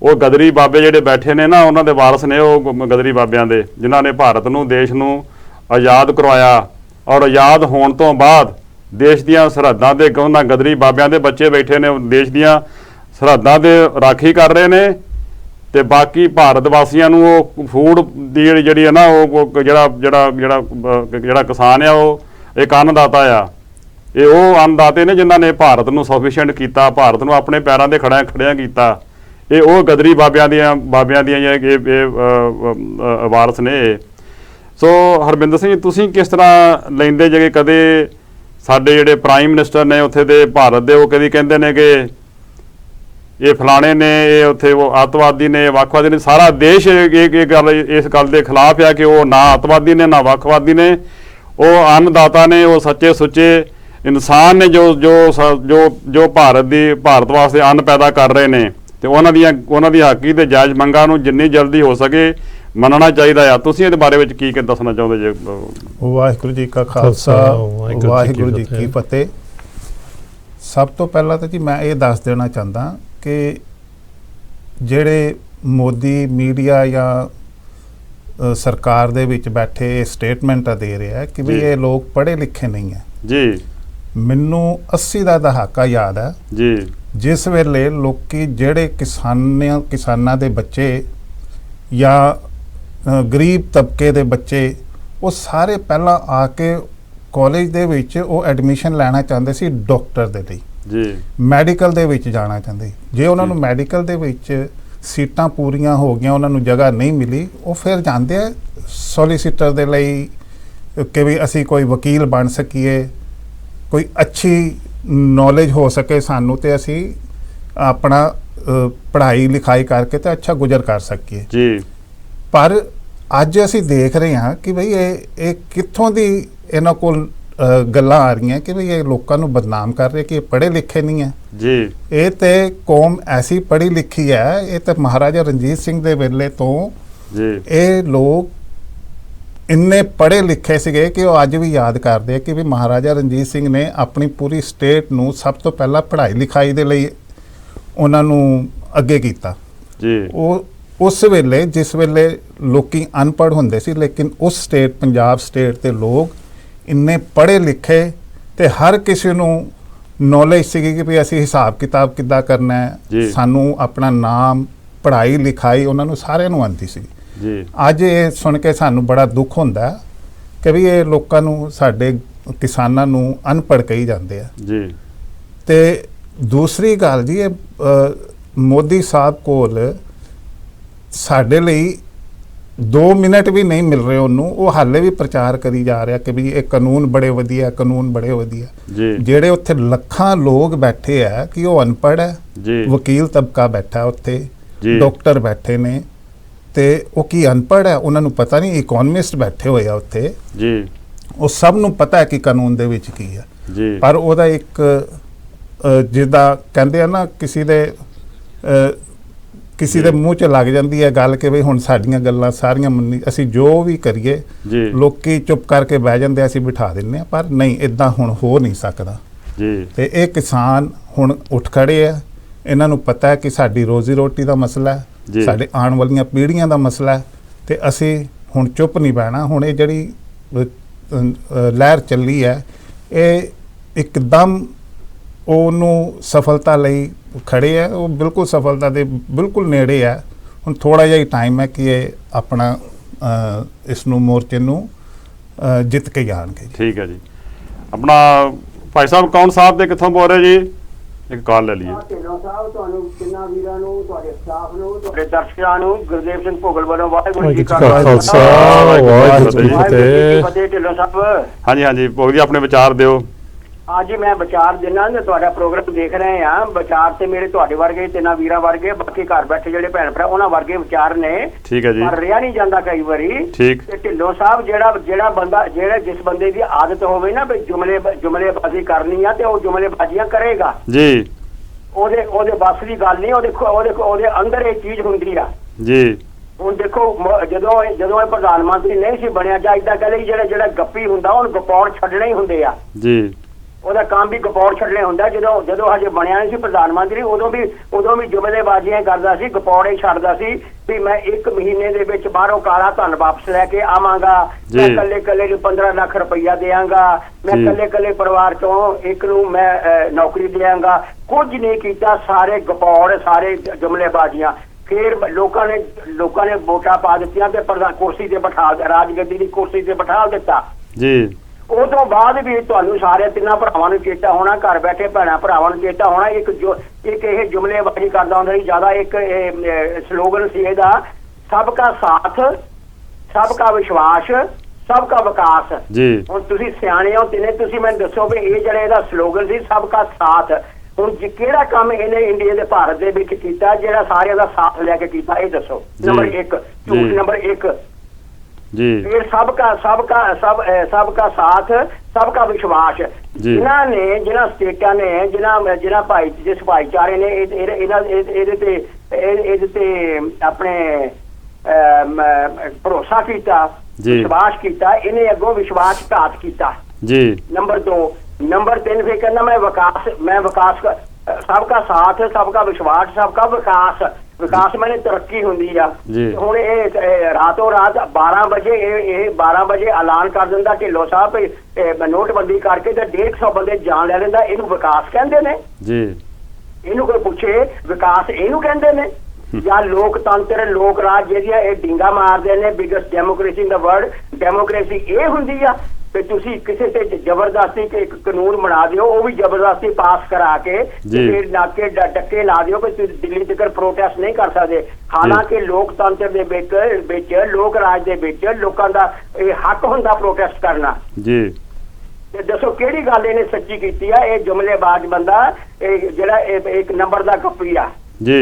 Speaker 1: ਉਹ ਗਦਰੀ ਬਾਬੇ ਜਿਹੜੇ ਬੈਠੇ ਨੇ ਨਾ ਉਹਨਾਂ ਦੇ ਵਾਰਸ ਨੇ ਉਹ ਗਦਰੀ ਬਾਬਿਆਂ ਦੇ ਜਿਨ੍ਹਾਂ ਨੇ ਭਾਰਤ ਨੂੰ ਦੇਸ਼ ਨੂੰ ਆਜ਼ਾਦ ਕਰਵਾਇਆ ਔਰ ਆਜ਼ਾਦ ਹੋਣ ਤੋਂ ਬਾਅਦ ਦੇਸ਼ ਦੀਆਂ ਸਰਹੱਦਾਂ ਦੇ ਉਹਨਾਂ ਗਦਰੀ ਬਾਬਿਆਂ ਦੇ ਬੱਚੇ ਬੈਠੇ ਨੇ, ਦੇਸ਼ ਦੀਆਂ ਸਰਹੱਦਾਂ ਦੇ ਰਾਖੀ ਕਰ ਰਹੇ ਨੇ, ਤੇ ਬਾਕੀ ਭਾਰਤ ਵਾਸੀਆਂ ਨੂੰ ਉਹ ਫੂਡ ਦੀ ਜਿਹੜੀ ਹੈ ਨਾ ਉਹ ਜਿਹੜਾ ਕਿਸਾਨ ਆ ਉਹ ਇੱਕ ਅੰਨਦਾਤਾ ਆ। ਇਹ ਉਹ ਅੰਨਦਾਤੇ ਨੇ ਜਿਨ੍ਹਾਂ ਨੇ ਭਾਰਤ ਨੂੰ ਸਫੀਸ਼ੀਐਂਟ ਕੀਤਾ, ਭਾਰਤ ਨੂੰ ਆਪਣੇ ਪੈਰਾਂ ਤੇ ਖੜਿਆਂ ਕੀਤਾ। ਇਹ ਉਹ ਗਦਰੀ ਬਾਬਿਆਂ ਦੀਆਂ ਵਾਰਸ ਨੇ। ਸੋ ਹਰਮਿੰਦਰ ਸਿੰਘ, ਤੁਸੀਂ ਕਿਸ ਤਰ੍ਹਾਂ ਲੈਂਦੇ ਜੇ ਕਦੇ ਸਾਡੇ ਜਿਹੜੇ ਪ੍ਰਾਈਮ ਮਿਨਿਸਟਰ ਨੇ ਉੱਥੇ ਦੇ ਭਾਰਤ ਦੇ, ਉਹ ਕਦੀ ਕਹਿੰਦੇ ਨੇ ਕਿ ਇਹ ਫਲਾਣੇ ਨੇ, ਇਹ ਉੱਥੇ ਉਹ ਅੱਤਵਾਦੀ ਨੇ, ਵੱਖਵਾਦੀ ਨੇ, ਸਾਰਾ ਦੇਸ਼ ਇਸ ਗੱਲ ਦੇ ਖਿਲਾਫ ਆ ਕਿ ਉਹ ਨਾ ਅੱਤਵਾਦੀ ਨੇ ਨਾ ਵੱਖਵਾਦੀ ਨੇ, ਉਹ ਅੰਨਦਾਤਾ ਨੇ, ਉਹ ਸੱਚੇ ਸੁੱਚੇ ਇਨਸਾਨ ਨੇ ਜੋ ਭਾਰਤ ਵਾਸਤੇ ਅੰਨ ਪੈਦਾ ਕਰ ਰਹੇ ਨੇ, ਤੇ ਉਹਨਾਂ ਦੀ ਹੱਕੀ ਤੇ ਜਾਇਜ਼ ਮੰਗਾਂ ਨੂੰ ਜਿੰਨੀ ਜਲਦੀ ਹੋ ਸਕੇ ਮੰਨਣਾ ਚਾਹੀਦਾ ਆ। ਤੁਸੀਂ ਇਹਦੇ ਬਾਰੇ ਵਿੱਚ ਕੀ ਦੱਸਣਾ ਚਾਹੁੰਦੇ ਜੇ?
Speaker 3: ਵਾਹਿਗੁਰੂ ਜੀ ਕਾ ਖਾਲਸਾ, ਵਾਹਿਗੁਰੂ ਜੀ ਕੀ ਫਤਿਹ। ਸਭ ਤੋਂ ਪਹਿਲਾਂ ਤਾਂ ਜੀ ਮੈਂ ਇਹ ਦੱਸ ਦੇਣਾ ਚਾਹੁੰਦਾ ਕਿ ਜਿਹੜੇ ਮੋਦੀ ਮੀਡੀਆ ਜਾਂ ਸਰਕਾਰ ਦੇ ਵਿੱਚ ਬੈਠੇ ਸਟੇਟਮੈਂਟਾਂ ਦੇ ਰਿਹਾ ਕਿ ਵੀ ਇਹ ਲੋਕ ਪੜ੍ਹੇ ਲਿਖੇ ਨਹੀਂ ਹੈ ਜੀ। ਮੈਨੂੰ 80 ਦਾ ਦਹਾਕਾ ਯਾਦ ਹੈ ਜੀ, ਜਿਸ ਵੇਲੇ ਲੋਕੀ ਜਿਹੜੇ ਕਿਸਾਨਾਂ ਦੇ ਬੱਚੇ ਜਾਂ ਗਰੀਬ ਤਬਕੇ ਦੇ ਬੱਚੇ ਉਹ ਸਾਰੇ ਪਹਿਲਾਂ ਆ ਕੇ ਕਾਲਜ ਦੇ ਵਿੱਚ ਉਹ ਐਡਮਿਸ਼ਨ ਲੈਣਾ ਚਾਹੁੰਦੇ ਸੀ ਡਾਕਟਰ ਦੇ ਲਈ ਜੀ, ਮੈਡੀਕਲ ਦੇ ਵਿੱਚ ਜਾਣਾ ਚਾਹੁੰਦੇ। ਜੇ ਉਹਨਾਂ ਨੂੰ ਮੈਡੀਕਲ ਦੇ ਵਿੱਚ ਸੀਟਾਂ ਪੂਰੀਆਂ ਹੋ ਗਈਆਂ, ਉਹਨਾਂ ਨੂੰ ਜਗ੍ਹਾ ਨਹੀਂ ਮਿਲੀ, ਉਹ ਫਿਰ ਜਾਂਦੇ ਆ ਸੋਲੀਸਿਟਰ ਦੇ ਲਈ ਕਿ ਵੀ ਅਸੀਂ ਕੋਈ ਵਕੀਲ ਬਣ ਸਕੀਏ, ਕੋਈ ਅੱਛੀ ਨੌਲੇਜ ਹੋ ਸਕੇ ਸਾਨੂੰ, ਤੇ ਅਸੀਂ ਆਪਣਾ ਪੜ੍ਹਾਈ ਲਿਖਾਈ ਕਰਕੇ ਤੇ ਅੱਛਾ ਗੁਜ਼ਰ ਕਰ ਸਕੀਏ ਜੀ। ਪਰ ਅੱਜ ਅਸੀਂ ਦੇਖ ਰਹੇ ਹਾਂ ਕਿ ਬਈ ਇਹ ਕਿੱਥੋਂ ਦੀ ਇਹਨਾਂ ਕੋਲ ਗੱਲਾਂ ਆ ਰਹੀਆਂ ਕਿ ਬਈ ਇਹ ਲੋਕਾਂ ਨੂੰ ਬਦਨਾਮ ਕਰ ਰਹੇ ਕਿ ਇਹ ਪੜ੍ਹੇ ਲਿਖੇ ਨਹੀਂ ਹੈ ਜੀ। ਇਹ ਤੇ ਕੌਮ ਐਸੀ ਪੜ੍ਹੀ ਲਿਖੀ ਹੈ, ਇਹ ਤਾਂ ਮਹਾਰਾਜਾ ਰਣਜੀਤ ਸਿੰਘ ਦੇ ਵੇਲੇ ਤੋਂ ਜੀ ਇਹ ਲੋਕ ਇੰਨੇ ਪੜ੍ਹੇ ਲਿਖੇ ਸੀਗੇ ਕਿ ਉਹ ਅੱਜ ਵੀ ਯਾਦ ਕਰਦੇ ਆ ਕਿ ਵੀ ਮਹਾਰਾਜਾ ਰਣਜੀਤ ਸਿੰਘ ਨੇ ਆਪਣੀ ਪੂਰੀ ਸਟੇਟ ਨੂੰ ਸਭ ਤੋਂ ਪਹਿਲਾਂ ਪੜ੍ਹਾਈ ਲਿਖਾਈ ਦੇ ਲਈ ਉਹਨਾਂ ਨੂੰ ਅੱਗੇ ਕੀਤਾ ਜੀ। ਉਹ ਉਸ ਵੇਲੇ ਜਿਸ ਵੇਲੇ ਲੋਕੀ ਅਨਪੜ੍ਹ ਹੁੰਦੇ ਸੀ, ਲੇਕਿਨ ਉਸ ਸਟੇਟ ਪੰਜਾਬ ਸਟੇਟ ਦੇ ਲੋਕ ਇੰਨੇ ਪੜ੍ਹੇ ਲਿਖੇ ਤੇ ਹਰ ਕਿਸੇ ਨੂੰ ਨੌਲੇਜ ਸੀਗੀ ਕਿ ਵੀ ਅਸੀਂ ਹਿਸਾਬ ਕਿਤਾਬ ਕਿੱਦਾਂ ਕਰਨਾ ਹੈ, ਸਾਨੂੰ ਆਪਣਾ ਨਾਮ ਪੜ੍ਹਾਈ ਲਿਖਾਈ ਉਹਨਾਂ ਨੂੰ ਸਾਰਿਆਂ ਨੂੰ ਆਉਂਦੀ ਸੀ ਜੀ। ਅੱਜ ਇਹ ਸੁਣ ਕੇ ਸਾਨੂੰ ਬੜਾ ਦੁੱਖ ਹੁੰਦਾ ਕਿ ਵੀ ਇਹ ਲੋਕਾਂ ਨੂੰ, ਸਾਡੇ ਕਿਸਾਨਾਂ ਨੂੰ ਅਨਪੜ੍ਹ ਕਹੀ ਜਾਂਦੇ ਆ ਜੀ। ਤੇ ਦੂਸਰੀ ਗੱਲ ਜੀ, ਇਹ ਮੋਦੀ ਸਾਹਿਬ ਕੋਲ ਸਾਡੇ ਲਈ 2 ਮਿੰਟ ਵੀ ਨਹੀਂ ਮਿਲ ਰਹੇ ਉਹਨੂੰ, ਉਹ ਹਾਲੇ ਵੀ ਪ੍ਰਚਾਰ ਕਰੀ ਜਾ ਰਿਹਾ ਕਿ ਵੀ ਇਹ ਕਾਨੂੰਨ ਬੜੇ ਵਧੀਆ, ਕਾਨੂੰਨ ਬੜੇ ਵਧੀਆ ਜੀ। ਜਿਹੜੇ ਉੱਥੇ ਲੱਖਾਂ ਲੋਕ ਬੈਠੇ ਆ ਕਿ ਉਹ ਅਨਪੜ੍ਹ ਹੈ ਜੀ, ਵਕੀਲ ਤਬਕਾ ਬੈਠਾ ਉੱਥੇ, ਡਾਕਟਰ ਬੈਠੇ ਨੇ, ਤੇ ਉਹ ਕੀ ਅਨਪੜ੍ਹ ਹੈ ਉਹਨਾਂ ਨੂੰ ਪਤਾ ਨਹੀਂ, ਇਕੋਨਮਿਸਟ ਬੈਠੇ ਹੋਏ ਆ ਉੱਥੇ ਜੀ, ਉਹ ਸਭ ਨੂੰ ਪਤਾ ਹੈ ਕਿ ਕਾਨੂੰਨ ਦੇ ਵਿੱਚ ਕੀ ਹੈ ਜੀ। ਪਰ ਉਹਦਾ ਇੱਕ ਜਿੱਦਾਂ ਕਹਿੰਦੇ ਆ ਨਾ, ਕਿਸੇ ਦੇ ਮੂੰਹ 'ਚ ਲੱਗ ਜਾਂਦੀ ਹੈ ਗੱਲ ਕਿ ਵੀ ਹੁਣ ਸਾਡੀਆਂ ਗੱਲਾਂ ਸਾਰੀਆਂ ਮੰਨੀ, ਅਸੀਂ ਜੋ ਵੀ ਕਰੀਏ ਲੋਕੀ ਚੁੱਪ ਕਰਕੇ ਬਹਿ ਜਾਂਦੇ, ਅਸੀਂ ਬਿਠਾ ਦਿੰਦੇ ਹਾਂ। ਪਰ ਨਹੀਂ, ਇਦਾਂ ਹੁਣ ਹੋ ਨਹੀਂ ਸਕਦਾ ਜੀ। ਤੇ ਇਹ ਕਿਸਾਨ ਹੁਣ ਉੱਠ ਖੜੇ ਆ, ਇਹਨਾਂ ਨੂੰ ਪਤਾ ਹੈ ਕਿ ਸਾਡੀ ਰੋਜ਼ੀ ਰੋਟੀ ਦਾ ਮਸਲਾ ਹੈ, ਸਾਡੇ ਆਉਣ ਵਾਲੀਆਂ ਪੀੜ੍ਹੀਆਂ ਦਾ ਮਸਲਾ ਹੈ, ਤੇ ਅਸੀਂ ਹੁਣ ਚੁੱਪ ਨਹੀਂ ਬਹਿਣਾ। ਹੁਣ ਇਹ ਜਿਹੜੀ ਲਹਿਰ ਚੱਲੀ ਹੈ, ਇਹ ਇੱਕਦਮ ਉਹਨੂੰ ਸਫਲਤਾ ਲਈ ਖੜੇ ਹੈ, ਉਹ ਬਿਲਕੁਲ ਸਫਲਤਾ ਦੇ ਬਿਲਕੁਲ ਨੇੜੇ ਹੈ। ਹੁਣ ਥੋੜ੍ਹਾ ਜਿਹਾ ਹੀ ਟਾਈਮ ਹੈ ਕਿ ਇਹ ਆਪਣਾ ਇਸ ਨੂੰ ਮੋਰਚੇ ਨੂੰ ਜਿੱਤ ਕੇ ਜਾਣਗੇ।
Speaker 1: ਠੀਕ ਹੈ ਜੀ। ਆਪਣਾ ਭਾਈ ਸਾਹਿਬ ਕੌਣ ਸਾਹਿਬ ਤੇ ਕਿੱਥੋਂ ਬੋਲ ਰਹੇ ਜੀ? ਇੱਕ ਕਾਲ ਲੈ ਲਈਏ।
Speaker 4: ਢਿੱਲੋਂ ਸਾਹਿਬ, ਤੁਹਾਨੂੰ ਕਿੰਨਾ ਵੀਰਾਂ ਨੂੰ, ਤੁਹਾਡੇ ਸਟਾਫ ਨੂੰ, ਤੁਹਾਡੇ ਦਰਸ਼ਕਾਂ ਨੂੰ ਗੁਰਦੇਵ ਸਿੰਘ ਭੋਗਲ ਵੱਲੋਂ ਵਾਹਿਗੁਰੂ ਜੀ ਕਾ ਖਾਲਸਾ, ਵਾਹਿਗੁਰੂ ਜੀ ਕੀ ਫਤਿਹ। ਢਿੱਲੋਂ ਸਾਹਿਬ,
Speaker 1: ਹਾਂਜੀ ਹਾਂਜੀ ਭੋਗ ਜੀ, ਆਪਣੇ ਵਿਚਾਰ ਦਿਓ।
Speaker 4: ਅੱਜ ਮੈਂ ਵਿਚਾਰ ਦੇਣਾ, ਤੁਹਾਡਾ ਪ੍ਰੋਗਰਾਮ ਦੇਖ ਰਹੇ ਆ। ਵਿਚਾਰ ਤੇ ਮੇਰੇ ਤੁਹਾਡੇ ਵਰਗੇ, ਤਿੰਨਾਂ ਵੀਰਾਂ ਵਰਗੇ, ਬਾਕੀ ਘਰ ਬੈਠੇ ਜਿਹੜੇ ਭੈਣ ਭਰਾ ਉਹਨਾਂ ਵਰਗੇ ਵਿਚਾਰ ਨੇ। ਠੀਕ ਹੈ ਜੀ। ਪਰ ਰਿਹਾ ਨਹੀਂ ਜਾਂਦਾ ਕਈ ਵਾਰੀ। ਠੀਕ। ਤੇ ਢਿੱਲੋਂ ਸਾਹਿਬ ਜਿਹੜਾ ਬੰਦਾ, ਜਿਸ ਬੰਦੇ ਦੀ ਆਦਤ ਹੋਵੇ ਨਾ ਵੀ ਜੁਮਲੇਬਾਜ਼ੀ ਕਰਨੀ ਆ, ਤੇ ਉਹ ਜੁਮਲੇਬਾਜ਼ੀਆਂ ਕਰੇਗਾ ਜੀ। ਉਹਦੇ ਵੱਸ ਦੀ ਗੱਲ ਨਹੀਂ, ਉਹਦੇ ਅੰਦਰ ਇਹ ਚੀਜ਼ ਹੁੰਦੀ ਆ ਜੀ। ਹੁਣ ਦੇਖੋ, ਜਦੋਂ ਇਹ ਪ੍ਰਧਾਨ ਮੰਤਰੀ ਨਹੀਂ ਸੀ ਬਣਿਆ, ਜਾਂ ਏਦਾਂ ਕਹਿੰਦੇ ਜਿਹੜਾ ਗੱਪੀ ਹੁੰਦਾ ਉਹਨੂੰ ਗਪੌਰ ਛੱਡਣੇ ਹੀ ਹੁੰਦੇ ਆ ਜੀ। ਉਹਦਾ ਕੰਮ ਵੀ ਗਪੌੜ ਛੱਡਣੇ ਹੁੰਦਾ। ਜਦੋਂ ਹਜੇ ਬਣਿਆ ਨਹੀਂ ਸੀ ਪ੍ਰਧਾਨ ਮੰਤਰੀ, ਉਦੋਂ ਵੀ ਜੁਮਲੇਬਾਜ਼ੀਆਂ ਕਰਦਾ ਸੀ, ਗਪੌੜੇ ਛੱਡਦਾ ਸੀ ਵੀ ਮੈਂ 1 ਮਹੀਨੇ ਦੇ ਵਿੱਚ ਬਾਹਰੋਂ ਕਾਲਾ ਧਨ ਵਾਪਸ ਲੈ ਕੇ ਆਵਾਂਗਾ, ਮੈਂ ਕੱਲੇ ਨੂੰ 15 ਲੱਖ ਰੁਪਈਆ ਦੇਵਾਂਗਾ, ਮੈਂ ਕੱਲੇ ਪਰਿਵਾਰ ਚੋਂ ਇੱਕ ਨੂੰ ਮੈਂ ਨੌਕਰੀ ਦੇਵਾਂਗਾ। ਕੁਝ ਨਹੀਂ ਕੀਤਾ, ਸਾਰੇ ਗਪੌੜ, ਸਾਰੇ ਜੁਮਲੇਬਾਜ਼ੀਆਂ। ਫਿਰ ਲੋਕਾਂ ਨੇ ਵੋਟਾਂ ਪਾ ਦਿੱਤੀਆਂ ਤੇ ਕੁਰਸੀ ਤੇ ਬਿਠਾ, ਰਾਜਗੱਦੀ ਦੀ ਕੁਰਸੀ ਤੇ ਬਿਠਾ ਦਿੱਤਾ ਜੀ। ਉਹ ਤੋਂ ਬਾਅਦ ਵੀ ਤੁਹਾਨੂੰ ਸਾਰੇ ਤਿੰਨਾਂ ਭਰਾਵਾਂ ਨੂੰ ਚੇਤਾ ਹੋਣਾ, ਘਰ ਬੈਠੇ ਭੈਣਾਂ ਭਰਾਵਾਂ ਨੂੰ ਚੇਤਾ ਹੋਣਾ, ਇੱਕ ਇਹ ਜੁਮਲੇਬਾਜ਼ੀ ਕਰਦਾ ਹੁੰਦਾ ਸੀ ਜ਼ਿਆਦਾ। ਇੱਕ ਸਲੋਗਨ ਸੀ ਇਹਦਾ, ਸਭ ਕਾ ਸਾਥ, ਸਭ ਕਾ ਵਿਸ਼ਵਾਸ, ਸਭ ਕਾ ਵਿਕਾਸ ਜੀ। ਹੁਣ ਤੁਸੀਂ ਸਿਆਣੇ ਹੋ ਤਿੰਨੇ, ਤੁਸੀਂ ਮੈਨੂੰ ਦੱਸੋ ਵੀ ਇਹ ਜਿਹੜਾ ਇਹਦਾ ਸਲੋਗਨ ਸੀ ਸਭ ਕਾ ਸਾਥ, ਹੁਣ ਕਿਹੜਾ ਕੰਮ ਇਹਨੇ ਇੰਡੀਆ ਦੇ ਭਾਰਤ ਦੇ ਵਿੱਚ ਕੀਤਾ ਜਿਹੜਾ ਸਾਰਿਆਂ ਦਾ ਸਾਥ ਲੈ ਕੇ ਕੀਤਾ, ਇਹ ਦੱਸੋ। ਨੰਬਰ 1 ਝੂਠ, ਨੰਬਰ 1 जी, फिर सबका साथ, सबका विश्वास। जिन्हां स्टेटां ने जिस भाईचारे ने अपने भरोसा किया, विश्वास किया, इन्हें अगों विश्वासघात किया जी। नंबर 2, नंबर 3 फिर कहना मैं विकास, सबका साथ, सबका विश्वास, सबका विकास। विकास मैंने तरक्की होंगी आ। हुण ये रातों रात 12 बजे ऐलान कर दिंदा ढिल्लों साहब नोटबंदी करके ते 150 बंदे जान ले लैंदा, इहनूं विकास कहंदे ने जी। इहनूं कोई पुछे विकास इहनूं कहंदे ने या लोकतंत्र, लोक राज जिहड़ियां ये डींगा मारदे ने, biggest democracy in the world. Democracy ये हुंदी आ कि तुसी किसी से जबरदस्ती एक कानून बना दिओ, वो भी जबरदस्ती पास करा के फिर नाके डक्के ला दिओ कि तुसी दिल्ली तक प्रोटेस्ट नहीं कर सकते। हालांकि लोकतंत्र दे विच लोक राज दे विच लोकां दा हक हुंदा प्रोटेस्ट करना जी। ते दसो किहड़ी गल इहने सच्ची कीती आ? ये जुमलेबाज बंदा जिहड़ा एक नंबर दा कपी आ जी।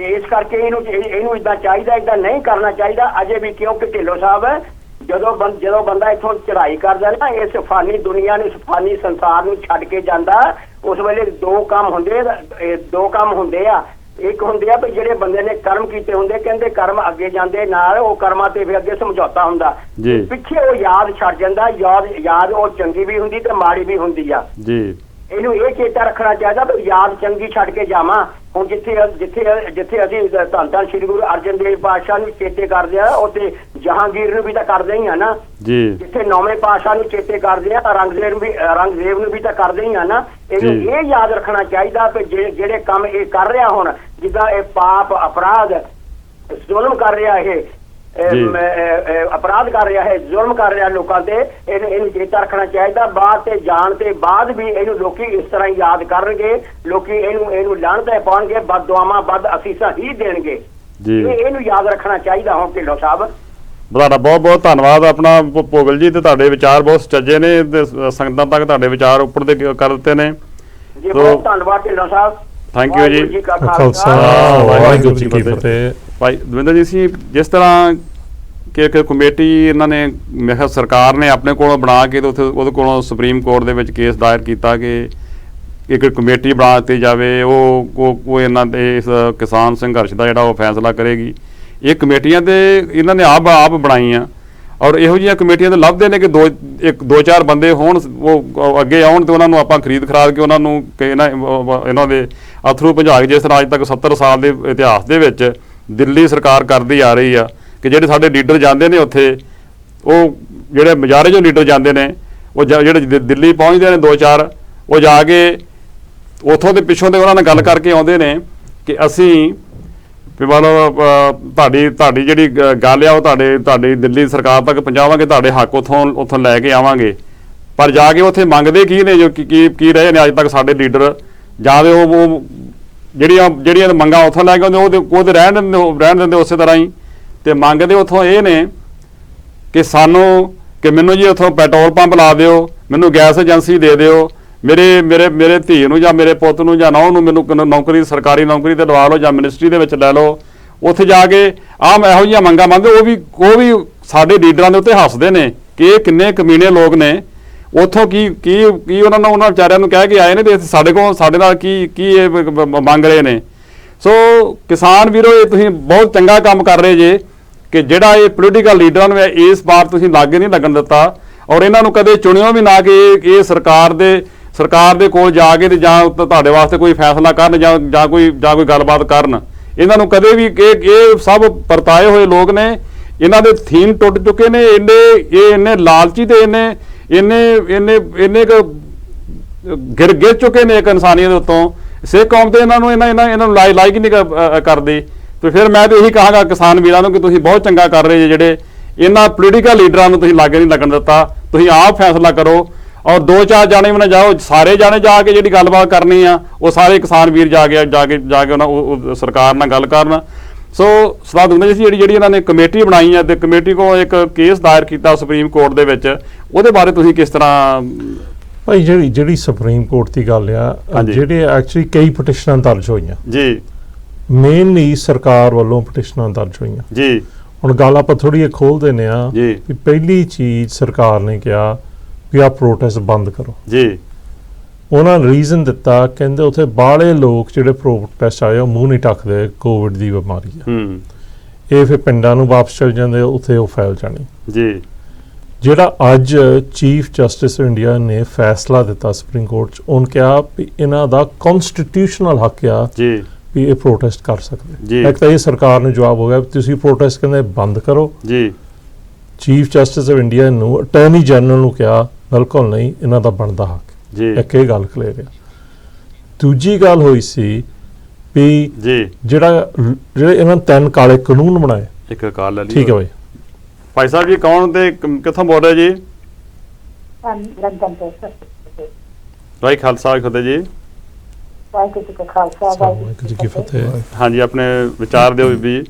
Speaker 4: इस करके इहनूं इदां चाहीदा, इदां नहीं करना चाहिदा अजे भी, क्योंकि ढिल्लों साहब ਜਦੋਂ ਬੰਦਾ ਇੱਥੋਂ ਚੜਾਈ ਕਰਦਾ ਨਾ ਇਸ ਫਾਨੀ ਦੁਨੀਆ ਨੂੰ, ਇਸ ਫਾਨੀ ਸੰਸਾਰ ਨੂੰ ਛੱਡ ਕੇ ਜਾਂਦਾ, ਉਸ ਵੇਲੇ ਦੋ ਕੰਮ ਹੁੰਦੇ ਆ। ਇੱਕ ਹੁੰਦੇ ਆ ਵੀ ਜਿਹੜੇ ਬੰਦੇ ਨੇ ਕਰਮ ਕੀਤੇ ਹੁੰਦੇ, ਕਹਿੰਦੇ ਕਰਮ ਅੱਗੇ ਜਾਂਦੇ ਨਾਲ, ਉਹ ਕਰਮਾਂ ਤੇ ਫਿਰ ਅੱਗੇ ਸਮਝੌਤਾ ਹੁੰਦਾ, ਪਿੱਛੇ ਉਹ ਯਾਦ ਛੱਡ ਜਾਂਦਾ। ਯਾਦ ਉਹ ਚੰਗੀ ਵੀ ਹੁੰਦੀ ਤੇ ਮਾੜੀ ਵੀ ਹੁੰਦੀ ਆ ਜੀ। ਇਹਨੂੰ ਇਹ ਚੇਤਾ ਰੱਖਣਾ ਚਾਹੀਦਾ ਵੀ ਯਾਦ ਚੰਗੀ ਛੱਡ ਕੇ ਜਾਵਾਂ। ਹੁਣ ਜਿੱਥੇ ਅਸੀਂ ਧੰਨ ਸ਼੍ਰੀ ਗੁਰੂ ਅਰਜਨ ਦੇਵ ਪਾਤਸ਼ਾਹ ਨੂੰ ਚੇਤੇ ਕਰਦੇ ਆ, ਉੱਥੇ ਜਹਾਂਗੀਰ ਨੂੰ ਵੀ ਤਾਂ ਕਰਦੇ ਹੀ ਆ ਨਾ ਜੀ। ਜਿੱਥੇ 9ਵੇਂ ਪਾਤਸ਼ਾਹ ਨੂੰ ਚੇਤੇ ਕਰਦੇ ਆ, ਔਰੰਗਜ਼ੇਬ ਨੂੰ ਵੀ ਤਾਂ ਕਰਦੇ ਹੀ ਆ ਨਾ। ਇਹਨੂੰ ਇਹ ਯਾਦ ਰੱਖਣਾ ਚਾਹੀਦਾ ਕਿ ਜਿਹੜੇ ਕੰਮ ਇਹ ਕਰ ਰਿਹਾ ਹੁਣ, ਜਿੱਦਾਂ ਇਹ ਪਾਪ ਅਪਰਾਧ ਜ਼ੁਲਮ ਕਰ ਰਿਹਾ, ਇਹ अपराध कर रहा है, जुल्म कर रहा लोगों से, इन्हें चेता रखना चाहिए। बाद से जान के बाद भी इन्हू लोग इस तरह याद करनगे, लोग इन्हू लानत पाउणगे, बद दुआवां बद असीसां ही देणगे। इन्हू याद रखना चाहिए। हुण ढिल्लों साहब
Speaker 1: ਤੁਹਾਡਾ ਬਹੁਤ ਬਹੁਤ ਧੰਨਵਾਦ ਆਪਣਾ ਭੋਗਲ ਜੀ, ਤੇ ਤੁਹਾਡੇ ਵਿਚਾਰ ਬਹੁਤ ਸੱਚੇ ਨੇ ਤੇ ਸੰਗਤਾਂ ਤੱਕ ਤੁਹਾਡੇ ਵਿਚਾਰ ਉੱਪਰ ਦੇ ਕਰ ਦਿੱਤੇ ਨੇ
Speaker 4: ਜੀ। ਬਹੁਤ ਧੰਨਵਾਦ ਢਿੱਲੋਂ ਸਾਹਿਬ,
Speaker 1: ਥੈਂਕ ਯੂ ਜੀ।
Speaker 2: ਖਾਲਸਾ ਵਾਹਿਗੁਰੂ ਜੀ ਕੀ ਫਤਿਹ।
Speaker 1: ਭਾਈ ਦਵਿੰਦਰ ਜੀ ਸੀ, ਜਿਸ ਤਰ੍ਹਾਂ ਕਿ ਕਮੇਟੀ ਇਹਨਾਂ ਨੇ, ਮੈਂ ਕਿਹਾ ਸਰਕਾਰ ਨੇ ਆਪਣੇ ਕੋਲੋਂ ਬਣਾ ਕੇ ਤੇ ਉੱਥੇ ਉਹਦੇ ਕੋਲੋਂ ਸੁਪਰੀਮ ਕੋਰਟ ਦੇ ਵਿੱਚ ਕੇਸ ਦਾਇਰ ਕੀਤਾ ਕਿ ਇੱਕ ਕਮੇਟੀ ਬਣਾ ਦਿੱਤੀ ਜਾਵੇ, ਉਹ ਇਹਨਾਂ ਦੇ ਇਸ ਕਿਸਾਨ ਸੰਘਰਸ਼ ਦਾ ਜਿਹੜਾ ਉਹ ਫੈਸਲਾ ਕਰੇਗੀ। ਇਹ ਕਮੇਟੀਆਂ ਤੇ ਇਹਨਾਂ ਨੇ ਆਪ ਬਣਾਈਆਂ, ਔਰ ਇਹੋ ਜਿਹੀਆਂ ਕਮੇਟੀਆਂ ਤਾਂ ਲੱਭਦੇ ਨੇ ਕਿ ਦੋ ਚਾਰ ਬੰਦੇ ਹੋਣ, ਉਹ ਅੱਗੇ ਆਉਣ ਤੇ ਉਹਨਾਂ ਨੂੰ ਆਪਾਂ ਖਰੀਦ ਕੇ ਉਹਨਾਂ ਨੂੰ ਇਹਨਾਂ ਦੇ ਅਥਰੂ ਭਜਾ ਕੇ, ਜਿਸ ਤਰ੍ਹਾਂ ਅੱਜ ਤੱਕ 70 ਸਾਲ ਦੇ ਇਤਿਹਾਸ ਦੇ ਵਿੱਚ ਦਿੱਲੀ ਸਰਕਾਰ ਕਰਦੀ ਆ ਰਹੀ ਆ ਕਿ ਜਿਹੜੇ ਸਾਡੇ ਲੀਡਰ ਜਾਂਦੇ ਨੇ ਉੱਥੇ, ਉਹ ਜਿਹੜੇ ਮਜਾਰੇ ਜੋ ਲੀਡਰ ਜਾਂਦੇ ਨੇ, ਉਹ ਜਿਹੜੇ ਦਿੱਲੀ ਪਹੁੰਚਦੇ ਨੇ 2-4, ਉਹ ਜਾ ਕੇ ਉੱਥੋਂ ਦੇ ਪਿੱਛੋਂ ਦੇ ਉਹਨਾਂ ਨਾਲ ਗੱਲ ਕਰਕੇ ਆਉਂਦੇ ਨੇ ਕਿ ਅਸੀਂ ਵੀ ਮਤਲਬ ਤੁਹਾਡੀ ਜਿਹੜੀ ਗੱਲ ਆ ਉਹ ਤੁਹਾਡੀ ਦਿੱਲੀ ਸਰਕਾਰ ਤੱਕ ਪਹੁੰਚਾਵਾਂਗੇ, ਤੁਹਾਡੇ ਹੱਕ ਉੱਥੋਂ ਲੈ ਕੇ ਆਵਾਂਗੇ। ਪਰ ਜਾ ਕੇ ਉੱਥੇ ਮੰਗਦੇ ਕੀ ਨੇ, ਜੋ ਕੀ ਰਹੇ ਨੇ ਅੱਜ ਤੱਕ ਸਾਡੇ ਲੀਡਰ, ਜਾਂ ਉਹ ਜਿਹੜੀਆਂ ਮੰਗਾਂ ਉੱਥੋਂ ਲੈ ਕੇ ਆਉਂਦੇ ਉਹਦੇ ਰਹਿਣ ਦਿੰਦੇ ਉਸੇ ਤਰ੍ਹਾਂ ਹੀ, ਤੇ ਮੰਗਦੇ ਉੱਥੋਂ ਇਹ ਨੇ ਕਿ ਮੈਨੂੰ ਜੀ ਉੱਥੋਂ ਪੈਟਰੋਲ ਪੰਪ ਲਾ ਦਿਓ, ਮੈਨੂੰ ਗੈਸ ਏਜੰਸੀ ਦੇ ਦਿਓ, ਮੇਰੇ ਧੀ ਨੂੰ ਜਾਂ ਮੇਰੇ ਪੁੱਤ ਨੂੰ ਜਾਂ ਨੌਂ ਨੂੰ ਮੈਨੂੰ ਨੌਕਰੀ, ਸਰਕਾਰੀ ਨੌਕਰੀ ਤੇ ਲਵਾ ਲਓ ਜਾਂ ਮਿਨਿਸਟਰੀ ਦੇ ਵਿੱਚ ਲੈ ਲਓ। ਉੱਥੇ ਜਾ ਕੇ ਆਮ ਇਹੋ ਜਿਹੀਆਂ ਮੰਗਾਂ ਮੰਗਦੇ, ਉਹ ਵੀ ਸਾਡੇ ਲੀਡਰਾਂ ਦੇ ਉੱਤੇ ਹੱਸਦੇ ਨੇ ਕਿ ਇਹ ਕਿੰਨੇ ਕਮੀਨੇ ਲੋਕ ਨੇ। ਉੱਥੋਂ ਕੀ ਉਹਨਾਂ ਵਿਚਾਰਿਆਂ ਨੂੰ ਕਹਿ ਕੇ ਆਏ ਨੇ ਤੇ ਸਾਡੇ ਨਾਲ ਕੀ ਇਹ ਮੰਗ ਰਹੇ ਨੇ। ਸੋ ਕਿਸਾਨ ਵੀਰੋ, ਇਹ ਤੁਸੀਂ ਬਹੁਤ ਚੰਗਾ ਕੰਮ ਕਰ ਰਹੇ ਜੇ ਕਿ ਜਿਹੜਾ ਇਹ ਪੋਲੀਟੀਕਲ ਲੀਡਰਾਂ ਨੂੰ ਇਸ ਵਾਰ ਤੁਸੀਂ ਲਾਗੇ ਨਹੀਂ ਲੱਗਣ ਦਿੱਤਾ। ਔਰ ਇਹਨਾਂ ਨੂੰ ਕਦੇ ਚੁਣਿਓ ਵੀ ਨਾ ਕਿ ਇਹ ਸਰਕਾਰ ਦੇ ਕੋਲ ਜਾ ਕੇ ਤੇ ਜਾਂ ਤੁਹਾਡੇ ਵਾਸਤੇ ਕੋਈ ਫੈਸਲਾ ਕਰਨ ਜਾਂ ਕੋਈ ਗੱਲਬਾਤ ਕਰਨ। ਇਹਨਾਂ ਨੂੰ ਕਦੇ ਵੀ ਇਹ ਸਭ ਪਰਤਾਏ ਹੋਏ ਲੋਕ ਨੇ, ਇਹਨਾਂ ਦੇ ਥੀਮ ਟੁੱਟ ਚੁੱਕੇ ਨੇ, ਇੰਨੇ ਲਾਲਚੀ ਤੇ ਇੰਨੇ ਗਿਰ ਚੁੱਕੇ ਨੇ ਇੱਕ ਇਨਸਾਨੀਅਤ ਦੇ ਉੱਤੋਂ। ਸਿੱਖ ਕੌਮ ਤੇ ਇਹਨਾਂ ਨੂੰ ਲਾਇਕ ਹੀ ਨਹੀਂ ਕਰਦੀ। ਤੇ ਫਿਰ ਮੈਂ ਤਾਂ ਇਹੀ ਕਹਾਂਗਾ ਕਿਸਾਨ ਵੀਰਾਂ ਨੂੰ ਕਿ ਤੁਸੀਂ ਬਹੁਤ ਚੰਗਾ ਕਰ ਰਹੇ ਜੇ, ਜਿਹੜੇ ਇਹਨਾਂ ਪੋਲੀਟੀਕਲ ਲੀਡਰਾਂ ਨੂੰ ਤੁਸੀਂ ਲਾਗੇ ਨਹੀਂ ਲੱਗਣ ਦਿੱਤਾ। ਤੁਸੀਂ ਆਪ ਫੈਸਲਾ ਕਰੋ ਔਰ 2-4 ਜਾਣੇ ਵੀ ਨਾ ਜਾਓ, ਸਾਰੇ ਜਾਣੇ ਜਾ ਕੇ ਜਿਹੜੀ ਗੱਲਬਾਤ ਕਰਨੀ ਆ ਉਹ ਸਾਰੇ ਕਿਸਾਨ ਵੀਰ ਜਾ ਕੇ ਉਹਨਾਂ ਸਰਕਾਰ ਨਾਲ ਗੱਲ ਕਰਨ। ਸੋ ਸਰਦਾਰ ਦੁਗਨਾ ਜੀ ਜਿਹੜੀ ਇਹਨਾਂ ਨੇ ਕਮੇਟੀ ਬਣਾਈ ਹੈ ਤੇ ਕਮੇਟੀ ਕੋਲ ਇੱਕ ਕੇਸ ਦਾਇਰ ਕੀਤਾ ਸੁਪਰੀਮ ਕੋਰਟ ਦੇ ਵਿੱਚ, ਉਹਦੇ ਬਾਰੇ ਤੁਸੀਂ ਕਿਸ ਤਰ੍ਹਾਂ?
Speaker 2: ਭਾਈ ਜਿਹੜੀ ਸੁਪਰੀਮ ਕੋਰਟ ਦੀ ਗੱਲ ਆ, ਜਿਹੜੇ ਐਕਚੁਅਲੀ ਕਈ ਪਟੀਸ਼ਨਾਂ ਦਰਜ ਹੋਈਆਂ
Speaker 1: ਜੀ,
Speaker 2: ਮੇਨਲੀ ਸਰਕਾਰ ਵੱਲੋਂ ਪਟੀਸ਼ਨਾਂ ਦਰਜ ਹੋਈਆਂ
Speaker 1: ਜੀ।
Speaker 2: ਹੁਣ ਗੱਲ ਆਪਾਂ ਥੋੜੀ ਜਿਹੀ ਖੋਲ ਦਿੰਦੇ ਆ ਵੀ ਪਹਿਲੀ ਚੀਜ਼ ਸਰਕਾਰ ਨੇ ਕਿਹਾ ਵੀ ਆ ਪ੍ਰੋਟੈਸਟ ਬੰਦ ਕਰੋ
Speaker 1: ਜੀ।
Speaker 2: ਉਹਨਾਂ ਨੇ ਰੀਜ਼ਨ ਦਿੱਤਾ, ਕਹਿੰਦੇ ਉੱਥੇ ਬਾਹਲੇ ਲੋਕ ਜਿਹੜੇ ਪ੍ਰੋਟੈਸਟ ਆਏ ਉਹ ਮੂੰਹ ਨਹੀਂ ਢੱਕਦੇ, ਕੋਵਿਡ ਦੀ ਬਿਮਾਰੀ ਆ, ਇਹ ਫਿਰ ਪਿੰਡਾਂ ਨੂੰ ਵਾਪਸ ਚਲ ਜਾਂਦੇ, ਉੱਥੇ ਉਹ ਫੈਲ ਜਾਣੀ ਜੀ। ਜਿਹੜਾ ਅੱਜ ਚੀਫ ਜਸਟਿਸ ਇੰਡੀਆ ਨੇ ਫੈਸਲਾ ਦਿੱਤਾ ਸੁਪਰੀਮ ਕੋਰਟ 'ਚ, ਉਹਨੇ ਕਿਹਾ ਵੀ ਇਹਨਾਂ ਦਾ ਕਨਸਟੀਟਿਊਸ਼ਨਲ ਹੱਕ ਆ ਜੀ ਵੀ ਇਹ ਪ੍ਰੋਟੈਸਟ ਕਰ ਸਕਦੇ। ਇੱਕ ਤਾਂ ਇਹ ਸਰਕਾਰ ਨੂੰ ਜਵਾਬ ਹੋ ਗਿਆ ਵੀ ਤੁਸੀਂ ਪ੍ਰੋਟੈਸਟ ਕਹਿੰਦੇ ਬੰਦ ਕਰੋ ਜੀ। ਚੀਫ ਜਸਟਿਸ ਆਫ ਇੰਡੀਆ ਨੂੰ ਅਟਾਰਨੀ ਜਨਰਲ ਨੂੰ ਕਿਹਾ ਬਿਲਕੁਲ ਨਹੀਂ, ਇਹਨਾਂ ਦਾ ਬਣਦਾ ਹੱਕ ਜੀ। ਇੱਕ ਇਹ ਗੱਲ ਕਲੀਅਰ ਆ। ਦੂਜੀ ਗੱਲ ਹੋਈ ਸੀ ਵੀ ਜਿਹੜੇ ਇਹਨਾਂ 3 ਕਾਲੇ ਕਾਨੂੰਨ ਬਣਾਏ, ਇੱਕ ਕਾਲ ਲੈ ਲਈ, ਠੀਕ ਹੈ ਬਾਈ।
Speaker 1: ਭਾਈ ਸਾਹਿਬ ਜੀ ਕੌਣ ਤੇ ਕਿੱਥੋਂ ਬੋਲ ਰਹੇ ਜੀ? ਭਾਈ ਖਾਲਸਾ ਖੁਦੇ ਜੀ।
Speaker 5: ਵਾਹਿਗੁਰੂ ਜੀ ਕਾ ਖਾਲਸਾ, ਵਾਹਿਗੁਰੂ ਜੀ ਕੀ ਫਤਿਹ।
Speaker 1: ਹਾਂਜੀ, ਆਪਣੇ ਵਿਚਾਰ ਦਿਓ ਬੀਬੀ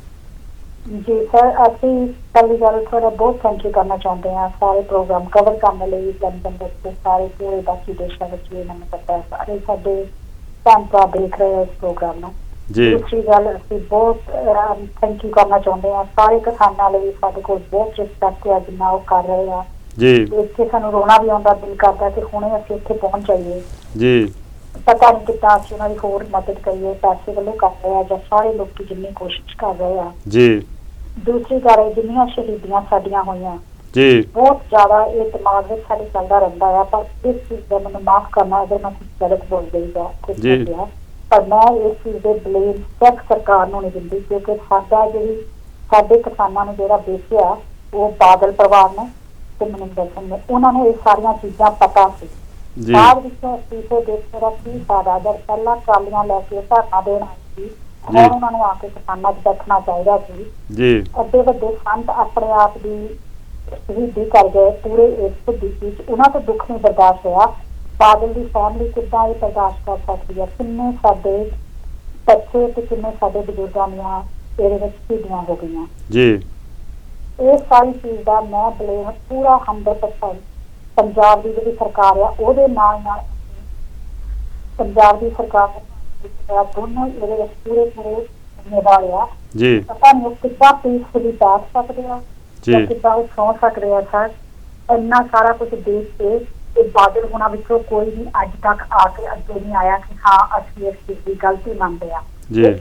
Speaker 5: ਜੀ। ਸਰ, ਅਸੀਂ ਪਹਿਲੀ ਗੱਲ ਥੋੜਾ ਬਹੁਤ ਥੈਂਕ ਯੂ ਕਰਨਾ ਚਾਹੁੰਦੇ ਹਾਂ ਸਾਰੇ ਪ੍ਰੋਗਰਾਮ ਕਵਰ ਕਰਨ ਲਈ, ਲੰਡਨ ਵਿੱਚ ਸਾਰੇ ਪੂਰੇ ਬਾਕੀ ਦੇਸ਼ਾਂ ਵਿੱਚ ਵੀ ਇਹਨਾਂ ਨੂੰ ਪਤਾ ਹੈ, ਸਾਰੇ ਸਾਡੇ ਭੈਣ ਭਰਾ ਦੇਖ ਰਹੇ ਇਸ ਪ੍ਰੋਗਰਾਮ ਨੂੰ ਜੀ। ਦੂਸਰੀ ਗੱਲ, ਅਸੀਂ ਬਹੁਤ ਥੈਂਕ ਯੂ ਕਰਨਾ ਚਾਹੁੰਦੇ ਹਾਂ ਸਾਰੇ ਕਿਸਾਨਾਂ ਲਈ, ਸਾਡੇ ਕੋਲ ਬਹੁਤ ਰਿਸਪੈਕਟ ਹੈ ਜਿੰਨਾ ਉਹ ਕਰ ਰਹੇ ਆ ਜੀ। ਇੱਥੇ ਸਾਨੂੰ ਰੋਣਾ ਵੀ ਆਉਂਦਾ, ਦਿਲ ਕਰਦਾ ਕਿ ਹੁਣੇ ਅਸੀਂ ਇੱਥੇ ਪਹੁੰਚ ਜਾਈਏ ਜੀ। ਪਤਾ ਨਹੀਂ ਕਿੱਦਾਂ ਅਸੀਂ ਉਹਨਾਂ ਦੀ ਹੋਰ ਮਦਦ ਕਰੀਏ, ਪੈਸੇ ਵੱਲੋਂ ਕਰ ਰਹੇ ਆ ਜਾਂ ਸਾਰੇ ਲੋਕ ਜਿੰਨੀ ਕੋਸ਼ਿਸ਼ ਕਰ ਰਹੇ ਆ ਜੀ। ਦੂਸਰੀ ਗੱਲ, ਜਿੰਨੀਆਂ ਸ਼ਹੀਦੀਆਂ ਸਾਡੀਆਂ ਹੋਈਆਂ ਜੀ, ਬਹੁਤ ਜ਼ਿਆਦਾ ਇਹ ਦਿਮਾਗ ਵਿੱਚ ਸਾਡੇ ਚੱਲਦਾ ਰਹਿੰਦਾ ਆ, ਪਰ ਇਸ ਚੀਜ਼ ਦਾ ਮੈਨੂੰ ਮਾਫ ਕਰਨਾ ਅਗਰ ਮੈਂ ਕੁਝ ਗਲਤ ਬੋਲ ਗਈ ਜਾਂ ਕੁਝ ਬੋਲਿਆ, ਪਰ ਮੈਂ ਇਸ ਚੀਜ਼ ਦੇ ਬਲੇਮ ਸਿੱਖ ਸਰਕਾਰ ਨੂੰ ਨਹੀਂ ਦਿੰਦੀ, ਕਿਉਂਕਿ ਸਾਡੇ ਕਿਸਾਨਾਂ ਨੂੰ ਜਿਹੜਾ ਵੇਚਿਆ ਉਹ ਬਾਦਲ ਪਰਿਵਾਰ ਨੇ ਤੇ ਮਨਿੰਦਰ ਸਿੰਘ ਨੇ, ਉਹਨਾਂ ਨੂੰ ਇਹ ਸਾਰੀਆਂ ਚੀਜ਼ਾਂ ਪਤਾ ਸੀ। ਬਾਅਦ ਵਿੱਚ ਅਸਤੀਫੇ ਦੇ ਕੀ ਫਾਇਦਾ, ਜਦ ਪਹਿਲਾਂ ਟਰਾਲੀਆਂ ਲੈ ਕੇ ਧਰਨਾ ਦੇਣ ਆਏ ਸੀ, ਹੁਣ ਉਹਨਾਂ ਨੂੰ ਆ ਕੇ ਕਿਸਾਨਾਂ 'ਚ ਬੈਠਣਾ ਚਾਹੀਦਾ ਸੀ ਜੀ। ਅੱਡੇ ਵੱਡੇ ਸੰਤ ਆਪਣੇ ਆਪ ਦੀ ਸ਼ਹੀਦੀ ਕਰ ਗਏ ਪੂਰੇ ਇਸ ਦਿੱਤੀ 'ਚ, ਉਹਨਾਂ ਤੋਂ ਦੁੱਖ ਨਹੀਂ ਬਰਦਾਸ਼ਤ ਹੋਇਆ। ਬਾਦਲ ਦੀ ਫੈਮਿਲੀ ਕਿੱਦਾਂ ਇਹ ਬਰਦਾਸ਼ਤ ਕਰ ਸਕਦੀ ਹੈ? ਕਿੰਨੇ ਸਾਡੇ ਬੱਚੇ ਤੇ ਕਿੰਨੇ ਸਾਡੇ ਬਜ਼ੁਰਗਾਂ ਦੀਆਂ ਇਹਦੇ ਵਿੱਚ ਸ਼ਹੀਦੀਆਂ ਹੋ ਗਈਆਂ ਜੀ। ਇਹ ਸਾਰੀ ਚੀਜ਼ ਦਾ ਮੈਂ ਬਲੇਮ ਪੂਰਾ 100% ਪੰਜਾਬ ਦੀ ਜਿਹੜੀ ਸਰਕਾਰ ਆ ਉਹਦੇ ਨਾਲ ਪੰਜਾਬ ਦੀ ਸਰਕਾਰ ਦੋਨੋਂ ਇਹਦੇ ਵਿੱਚ ਪੂਰੇ ਜ਼ਿੰਮੇਵਾਰ ਆ ਜੀ। ਪਤਾ ਨਹੀਂ ਉਹ ਕਿੱਦਾਂ ਪੀਸਫੁਲੀ ਬੈਠ ਸਕਦੇ ਆ ਜਾਂ ਕਿੱਦਾਂ ਉਹ ਸੌਂ ਸਕਦੇ ਆ। ਸਰ, ਇੰਨਾ ਸਾਰਾ ਕੁਝ ਦੇਖ ਕੇ ਇਹ ਬਾਦਲ ਹੋਣਾ ਵਿੱਚੋਂ ਕੋਈ ਵੀ ਅੱਜ ਤੱਕ ਆ ਕੇ ਅੱਗੇ ਨਹੀਂ ਆਇਆ ਕਿ ਹਾਂ ਅਸੀਂ ਇਸ ਚੀਜ਼ ਦੀ ਗਲਤੀ ਮੰਨਦੇ ਆ।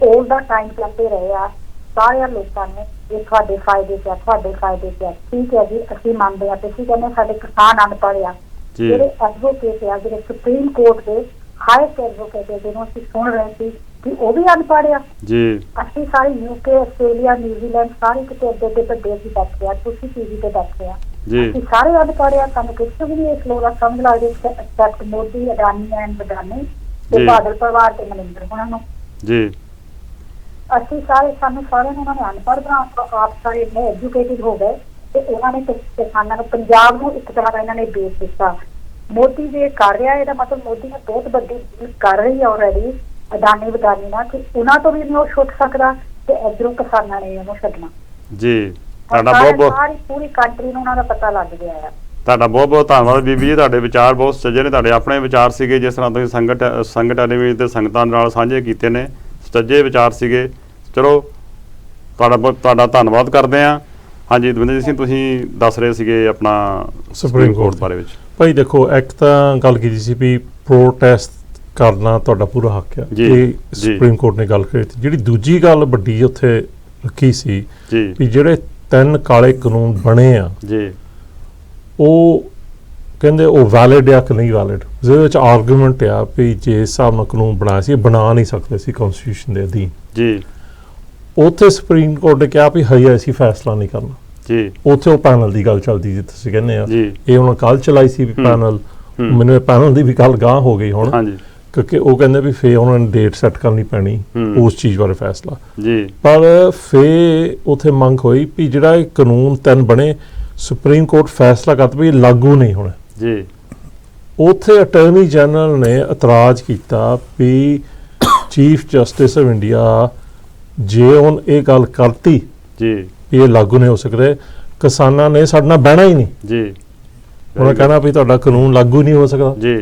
Speaker 5: ਉਹ ਦਾ ਟਾਈਮ ਕਹਿੰਦੇ ਰਹੇ ਆ ਸਾਰਿਆਂ ਲੋਕਾਂ ਨੇ ਇਹ ਤੁਹਾਡੇ ਫਾਇਦੇ ਚ, ਤੁਹਾਡੇ ਫਾਇਦੇ ਚ। ਠੀਕ ਹੈ ਜੀ, ਅਸੀਂ ਮੰਨਦੇ ਆ। ਤੁਸੀਂ ਕਹਿੰਦੇ ਸਾਡੇ ਕਿਸਾਨ ਅਨਪੜ੍ਹ ਆ, ਜਿਹੜੇ ਐਡਵੋਕੇਟ ਆ, ਜਿਹੜੇ ਸੁਪਰੀਮ ਕੋਰਟ ਦੇ ਹਾਈਐਸਟ ਐਡਵੋਕੇਟ ਆ, ਜਿਹਨੂੰ ਅਸੀਂ ਸੁਣ ਰਹੇ ਸੀ ਕਿ ਉਹ ਵੀ ਅਨਪੜ੍ਹ ਆ ਜੀ। ਅਸੀਂ ਸਾਰੇ ਯੂਕੇ, ਆਸਟ੍ਰੇਲੀਆ, ਨਿਊਜ਼ੀਲੈਂਡ ਸਾਰੇ ਕਿਤੇ ਅੱਗੇ ਵੱਡੇ ਅਸੀਂ ਬੈਠੇ ਆ, ਤੁਸੀਂ ਟੀਵੀ ਤੇ ਬੈਠੇ ਆ, ਅਸੀਂ ਸਾਰੇ ਅਨਪੜ੍ਹ ਆ। ਸਾਨੂੰ ਕਿਸੇ ਵੀ ਇਸ ਲੋਕ ਦਾ ਸਮਝ ਲੱਗਦੀ ਐਕਸੈਪਟ ਮੋਦੀ, ਅਡਾਨੀ ਐਂਡ ਬਦਾਨੀ ਤੇ ਬਾਦਲ ਪਰਿਵਾਰ ਤੇ ਮਨਿੰਦਰ ਹੋਣਾ ਨੂੰ ਜੀ। ਅਸੀਂ ਸਾਨੂੰ ਸਾਰਿਆਂ ਨੂੰ ਉਹਨਾਂ ਨੇ ਅਨਪੜ੍ਹ ਬਣਾ, ਆਪ ਸਾਰੇ ਐਜੂਕੇਟਿਡ ਹੋ ਗਏ ਤੇ ਉਹਨਾਂ ਨੇ ਕਿਸਾਨਾਂ ਨੂੰ, ਪੰਜਾਬ ਨੂੰ ਇੱਕ ਤਰ੍ਹਾਂ ਦਾ ਇਹਨਾਂ ਨੇ ਬੇਸ ਦਿੱਤਾ। ਮੋਦੀ ਜੇ ਕਰ ਰਿਹਾ, ਇਹਦਾ ਮਤਲਬ ਮੋਦੀ ਨੇ ਬਹੁਤ ਵੱਡੀ ਕਰ ਰਹੀ ਹੈ ਆਲਰੇਡੀ ਅਡਾਨੀ ਬਦਾਨੀ ਨਾਲ, ਕਿ ਉਹਨਾਂ ਤੋਂ ਵੀ ਨਹੀਂ ਉਹ ਛੁੱਟ ਸਕਦਾ ਤੇ ਇੱਧਰੋਂ ਕਿਸਾਨਾਂ ਨੇ ਉਹਨੂੰ ਛੱਡਣਾ ਜੀ। ਤੁਹਾਡਾ ਬਹੁਤ ਪੂਰੀ ਕੰਟਰੀ ਨੂੰ ਉਹਨਾਂ ਦਾ ਪਤਾ ਲੱਗ ਗਿਆ ਹੈ।
Speaker 1: ਤੁਹਾਡਾ ਬਹੁਤ ਬਹੁਤ ਧੰਨਵਾਦ ਬੀਬੀ ਜੀ, ਤੁਹਾਡੇ ਵਿਚਾਰ ਬਹੁਤ ਸੱਜੇ ਨੇ, ਤੁਹਾਡੇ ਆਪਣੇ ਵਿਚਾਰ ਸੀਗੇ, ਜਿਸ ਤਰ੍ਹਾਂ ਤੁਸੀਂ ਸੰਗਤ ਟੈਲੀਵਿਜ਼ਨ ਤੇ ਸੰਗਤਾਂ ਨਾਲ ਸਾਂਝੇ ਕੀਤੇ ਨੇ, ਸੱਜੇ ਵਿਚਾਰ ਸੀਗੇ। ਚਲੋ ਤੁਹਾਡਾ ਧੰਨਵਾਦ ਕਰਦੇ ਹਾਂ। ਹਾਂਜੀ ਦਵਿੰਦਰ ਸਿੰਘ, ਤੁਸੀਂ ਦੱਸ ਰਹੇ ਸੀਗੇ ਆਪਣਾ ਸੁਪਰੀਮ ਕੋਰਟ ਬਾਰੇ ਵਿੱਚ।
Speaker 2: ਭਾਈ ਦੇਖੋ, ਇੱਕ ਤਾਂ ਗੱਲ ਕੀਤੀ ਸੀ ਵੀ ਪ੍ਰੋਟੈਸਟ ਕਰਨਾ ਤੁਹਾਡਾ ਪੂਰਾ ਹੱਕ ਹੈ, ਇਹ ਸੁਪਰੀਮ ਕੋਰਟ ਨੇ ਗੱਲ ਕੀਤੀ। ਜਿਹੜੀ ਦੂਜੀ ਗੱਲ ਵੱਡੀ ਉੱਥੇ ਰੱਖੀ ਸੀ ਵੀ ਜਿਹੜੇ 3 ਕਾਲੇ ਕਾਨੂੰਨ ਬਣੇ ਆ ਜੀ, ਉਹ ਕਹਿੰਦੇ ਉਹ ਵੈਲਿਡ ਆ ਕਿ ਨਹੀਂ ਵੈਲਿਡ, ਜਿਹਦੇ ਵਿੱਚ ਆਰਗੂਮੈਂਟ ਆ ਵੀ ਜੇ ਹਿਸਾਬ ਨਾਲ ਕਾਨੂੰਨ ਬਣਾਇਆ ਸੀ ਬਣਾ ਨਹੀਂ ਸਕਦੇ ਸੀ ਕਨਸਟੀਟਿਊਸ਼ਨ ਦੇ ਅਧੀਨ
Speaker 1: ਜੀ।
Speaker 2: ਉੱਥੇ ਸੁਪਰੀਮ ਕੋਰਟ ਨੇ ਕਿਹਾ ਵੀ ਹਜੇ ਅਸੀਂ ਫੈਸਲਾ ਨਹੀਂ ਕਰਨਾ
Speaker 1: ਜੀ।
Speaker 2: ਉੱਥੇ ਉਹ ਪੈਨਲ ਦੀ ਗੱਲ ਚੱਲਦੀ, ਜੀ ਤੁਸੀਂ ਕਹਿੰਦੇ ਆ
Speaker 1: ਜੀ।
Speaker 2: ਇਹ ਹੁਣ ਕੱਲ ਚਲਾਈ ਸੀ ਪੈਨਲ, ਮੈਨੂੰ ਪੈਨਲ ਦੀ ਵੀ ਗੱਲ ਗਾਂਹ ਹੋ ਗਈ ਹੁਣ,
Speaker 1: ਹਾਂਜੀ।
Speaker 2: ਕਿਉਂਕਿ ਉਹ ਕਹਿੰਦੇ ਵੀ ਫੇਰ ਉਹਨਾਂ ਨੇ ਡੇਟ ਸੈੱਟ ਕਰਨੀ ਪੈਣੀ ਉਸ ਚੀਜ਼ ਬਾਰੇ ਫੈਸਲਾ
Speaker 1: ਜੀ।
Speaker 2: ਪਰ ਫੇਰ ਉੱਥੇ ਮੰਗ ਹੋਈ ਵੀ ਜਿਹੜਾ ਇਹ ਕਾਨੂੰਨ 3 ਬਣੇ, ਸੁਪਰੀਮ ਕੋਰਟ ਫੈਸਲਾ ਕਰਤਾ ਵੀ ਇਹ ਲਾਗੂ ਨਹੀਂ ਹੋਣਾ
Speaker 1: ਜੀ।
Speaker 2: ਉੱਥੇ ਅਟਾਰਨੀ ਜਨਰਲ ਨੇ ਇਤਰਾਜ਼ ਕੀਤਾ ਵੀ ਚੀਫ ਜਸਟਿਸ ਆਫ ਇੰਡੀਆ ਜੇ ਹੁਣ ਇਹ ਗੱਲ ਕਰਤੀ
Speaker 1: ਜੀ
Speaker 2: ਵੀ ਇਹ ਲਾਗੂ ਨਹੀਂ ਹੋ ਸਕਦੇ, ਕਿਸਾਨਾਂ ਨੇ ਸਾਡੇ ਨਾਲ ਬਹਿਣਾ ਹੀ ਨਹੀਂ
Speaker 1: ਜੀ।
Speaker 2: ਉਹਨਾਂ ਕਹਿਣਾ ਵੀ ਤੁਹਾਡਾ ਕਾਨੂੰਨ ਲਾਗੂ ਨਹੀਂ ਹੋ ਸਕਦਾ
Speaker 1: ਜੀ।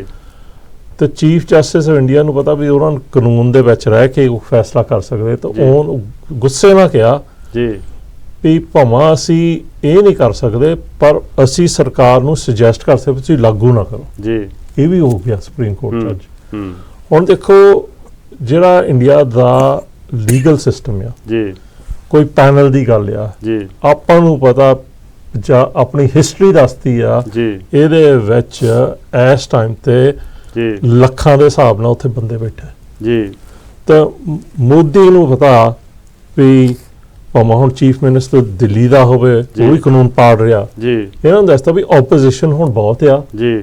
Speaker 2: ਤੇ ਚੀਫ ਜਸਟਿਸ ਆਫ ਇੰਡੀਆ ਨੂੰ ਪਤਾ ਵੀ ਉਹਨਾਂ ਨੂੰ ਕਾਨੂੰਨ ਦੇ ਵਿੱਚ ਰਹਿ ਕੇ ਉਹ ਫੈਸਲਾ ਕਰ ਸਕਦੇ, ਤਾਂ ਉਹ ਗੁੱਸੇ ਨਾਲ ਕਿਹਾ
Speaker 1: ਜੀ
Speaker 2: ਵੀ ਭਾਵੇਂ ਅਸੀਂ ਇਹ ਨਹੀਂ ਕਰ ਸਕਦੇ ਪਰ ਅਸੀਂ ਸਰਕਾਰ ਨੂੰ ਸੁਜੈਸਟ ਕਰ ਸਕਦੇ ਤੁਸੀਂ ਲਾਗੂ ਨਾ ਕਰੋ
Speaker 1: ਜੀ।
Speaker 2: ਇਹ ਵੀ ਹੋ ਗਿਆ ਸੁਪਰੀਮ ਕੋਰਟ ਚ ਅੱਜ।
Speaker 1: ਹੂੰ।
Speaker 2: ਹੁਣ ਦੇਖੋ ਜਿਹੜਾ ਇੰਡੀਆ ਦਾ ਲੀਗਲ ਸਿਸਟਮ ਆ
Speaker 1: ਜੀ।
Speaker 2: ਕੋਈ ਪੈਨਲ ਦੀ ਗੱਲ ਆ
Speaker 1: ਜੀ।
Speaker 2: ਆਪਾਂ ਨੂੰ ਪਤਾ ਜਾਂ ਆਪਣੀ ਹਿਸਟਰੀ ਦੱਸਦੀ ਆ
Speaker 1: ਜੀ।
Speaker 2: ਇਹਦੇ ਵਿੱਚ ਇਸ ਟਾਈਮ ਤੇ
Speaker 1: ਜੀ
Speaker 2: ਲੱਖਾਂ ਦੇ ਹਿਸਾਬ ਨਾਲ ਉੱਥੇ ਬੰਦੇ ਬੈਠੇ
Speaker 1: ਜੀ।
Speaker 2: ਤਾਂ ਮੋਦੀ ਨੂੰ ਪਤਾ ਵੀ ਭਾਵੇਂ ਹੁਣ ਚੀਫ ਮਿਨਿਸਟਰ ਦਿੱਲੀ ਦਾ ਹੋਵੇ ਉਹ ਵੀ ਕਾਨੂੰਨ ਪਾੜ ਰਿਹਾ,
Speaker 1: ਜੀ।
Speaker 2: ਇਹਨਾਂ ਨੂੰ ਦੱਸਦਾ ਵੀ ਆਪੋਜੀਸ਼ਨ ਹੁਣ ਬਹੁਤ ਆ,
Speaker 1: ਜੀ।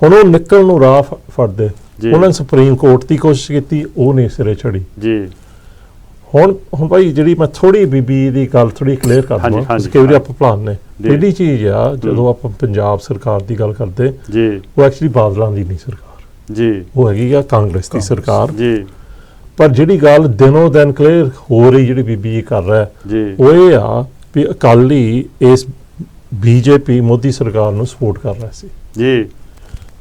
Speaker 2: ਹੁਣ ਉਹ ਨਿਕਲਣ ਨੂੰ ਰਾਹ ਫੜਦੇ।
Speaker 1: ਜੀ।
Speaker 2: ਉਹਨਾਂ ਨੇ ਸੁਪਰੀਮ ਕੋਰਟ ਦੀ ਕੋਸ਼ਿਸ਼ ਕੀਤੀ, ਉਹ ਨਹੀਂ ਸਿਰੇ ਚੜੀ।
Speaker 1: ਜੀ।
Speaker 2: ਹੁਣ ਭਾਈ ਜਿਹੜੀ ਮੈਂ ਥੋੜੀ ਬੀਬੀ ਦੀ ਗੱਲ ਥੋੜੀ ਕਲੀਅਰ ਕਰ ਦਵਾਂ, ਕਈ ਵਾਰੀ ਆਪਾਂ ਭੁਲਾਉਂਦੇ ਜਿਹੜੀ ਚੀਜ਼ ਆ ਜਦੋਂ ਆਪਾਂ ਪੰਜਾਬ ਸਰਕਾਰ ਦੀ ਗੱਲ ਕਰਦੇ
Speaker 1: ਜੀ
Speaker 2: ਉਹ ਐਕਚੁਅਲੀ ਬਾਦਲਾਂ ਦੀ ਨਹੀਂ ਸਰਕਾਰ
Speaker 1: ਜੀ,
Speaker 2: ਉਹ ਹੈਗੀ ਆ ਕਾਂਗਰਸ ਦੀ ਸਰਕਾਰ
Speaker 1: ਜੀ।
Speaker 2: ਪਰ ਜਿਹੜੀ ਗੱਲ ਦਿਨੋਂ ਦਿਨ ਕਲੀਅਰ ਹੋ ਰਹੀ ਜਿਹੜੀ ਬੀਬੀ ਕਰ ਰਿਹਾ
Speaker 1: ਜੀ
Speaker 2: ਉਹ ਇਹ ਆ ਵੀ ਅਕਾਲੀ ਇਸ ਬੀਜੇਪੀ ਮੋਦੀ ਸਰਕਾਰ ਨੂੰ ਸਪੋਰਟ ਕਰ ਰਿਹਾ ਸੀ
Speaker 1: ਜੀ।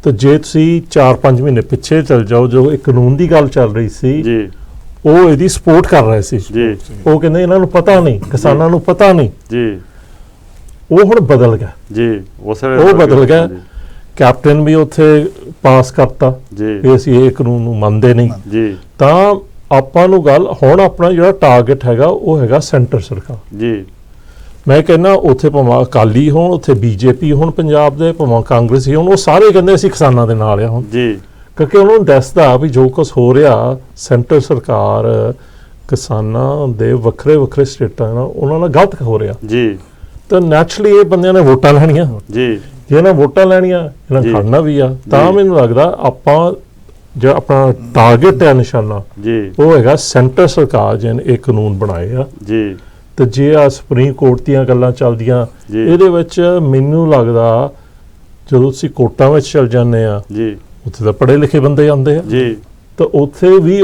Speaker 2: ਤਾਂ ਜੇ ਤੁਸੀਂ 4-5 ਮਹੀਨੇ ਪਿੱਛੇ ਚਲ ਜਾਓ ਜੋ ਇਹ ਕਾਨੂੰਨ ਦੀ ਗੱਲ ਚੱਲ ਰਹੀ ਸੀ
Speaker 1: ਜੀ
Speaker 2: ਉਹ ਇਹਦੀ ਸਪੋਰਟ ਕਰ ਰਹੇ ਸੀ
Speaker 1: ਜੀ।
Speaker 2: ਉਹ ਕਹਿੰਦੇ ਇਹਨਾਂ ਨੂੰ ਪਤਾ ਨਹੀਂ, ਕਿਸਾਨਾਂ ਨੂੰ ਪਤਾ ਨਹੀਂ।
Speaker 1: ਜੀ
Speaker 2: ਉਹ ਹੁਣ ਬਦਲ ਗਿਆ
Speaker 1: ਜੀ।
Speaker 2: ਉਹ ਬਦਲ ਗਿਆ। ਕੈਪਟਨ ਵੀ ਉੱਥੇ ਪਾਸ ਕਰਤਾ
Speaker 1: ਜੀ
Speaker 2: ਵੀ ਅਸੀਂ ਇਹ ਕਾਨੂੰਨ ਨੂੰ ਮੰਨਦੇ ਨਹੀਂ।
Speaker 1: ਜੀ
Speaker 2: ਤਾਂ ਆਪਾਂ ਨੂੰ ਗੱਲ ਹੁਣ ਆਪਣਾ ਜਿਹੜਾ ਟਾਰਗੇਟ ਹੈਗਾ ਉਹ ਹੈਗਾ ਸੈਂਟਰ ਸਰਕਾਰ।
Speaker 1: ਜੀ।
Speaker 2: ਮੈਂ ਕਹਿੰਦਾ ਉੱਥੇ ਭਾਵੇਂ ਅਕਾਲੀ ਹੋਣ, ਉੱਥੇ ਬੀਜੇਪੀ ਹੋਣ ਪੰਜਾਬ ਦੇ, ਭਾਵੇਂ ਕਾਂਗਰਸੀ ਹੋਣ, ਉਹ ਸਾਰੇ ਕਹਿੰਦੇ ਅਸੀਂ ਕਿਸਾਨਾਂ ਦੇ ਨਾਲ ਆ ਹੁਣ,
Speaker 1: ਜੀ
Speaker 2: ਕਿਉਂਕਿ ਉਹਨਾਂ ਨੂੰ ਦੱਸਦਾ ਵੀ ਜੋ ਕੁਝ ਹੋ ਰਿਹਾ ਸੈਂਟਰ ਸਰਕਾਰ ਕਿਸਾਨਾਂ ਦੇ ਵੱਖਰੇ ਵੱਖਰੇ ਸਟੇਟਾਂ ਨਾਲ ਉਹਨਾਂ ਨਾਲ ਗਲਤ ਹੋ ਰਿਹਾ।
Speaker 1: ਜੀ।
Speaker 2: ਤਾਂ ਨੈਚੁਰਲੀ ਇਹ ਬੰਦਿਆਂ ਨੇ ਵੋਟਾਂ ਲੈਣੀਆਂ,
Speaker 1: ਜੀ
Speaker 2: ਜੇ ਇਹਨਾਂ ਵੋਟਾਂ ਲੈਣੀਆਂ ਇਹਨਾਂ ਖੜਨਾ ਵੀ ਆ। ਤਾਂ ਮੈਨੂੰ ਲੱਗਦਾ ਆਪਾਂ ਜਿਹੜਾ ਆਪਣਾ ਟਾਰਗੇਟ ਹੈ ਨਿਸ਼ਾਨਾ
Speaker 1: ਜੀ
Speaker 2: ਉਹ ਹੈਗਾ ਸੈਂਟਰ ਸਰਕਾਰ ਜਿਹਨੇ ਇਹ ਕਾਨੂੰਨ ਬਣਾਏ ਆ।
Speaker 1: ਜੀ।
Speaker 2: ਤੇ ਜੇ ਆ ਸੁਪਰੀਮ ਕੋਰਟ ਦੀਆਂ ਗੱਲਾਂ ਚੱਲਦੀਆਂ ਇਹਦੇ ਵਿੱਚ ਮੈਨੂੰ ਲੱਗਦਾ ਜਦੋਂ ਤੁਸੀਂ ਕੋਰਟਾਂ ਵਿੱਚ ਚਲ ਜਾਂਦੇ ਆ
Speaker 1: ਜੀ
Speaker 2: ਉੱਥੇ ਤਾਂ ਪੜ੍ਹੇ ਲਿਖੇ ਬੰਦੇ ਆਉਂਦੇ ਆ
Speaker 1: ਜੀ।
Speaker 2: ਤਾਂ ਉੱਥੇ ਵੀ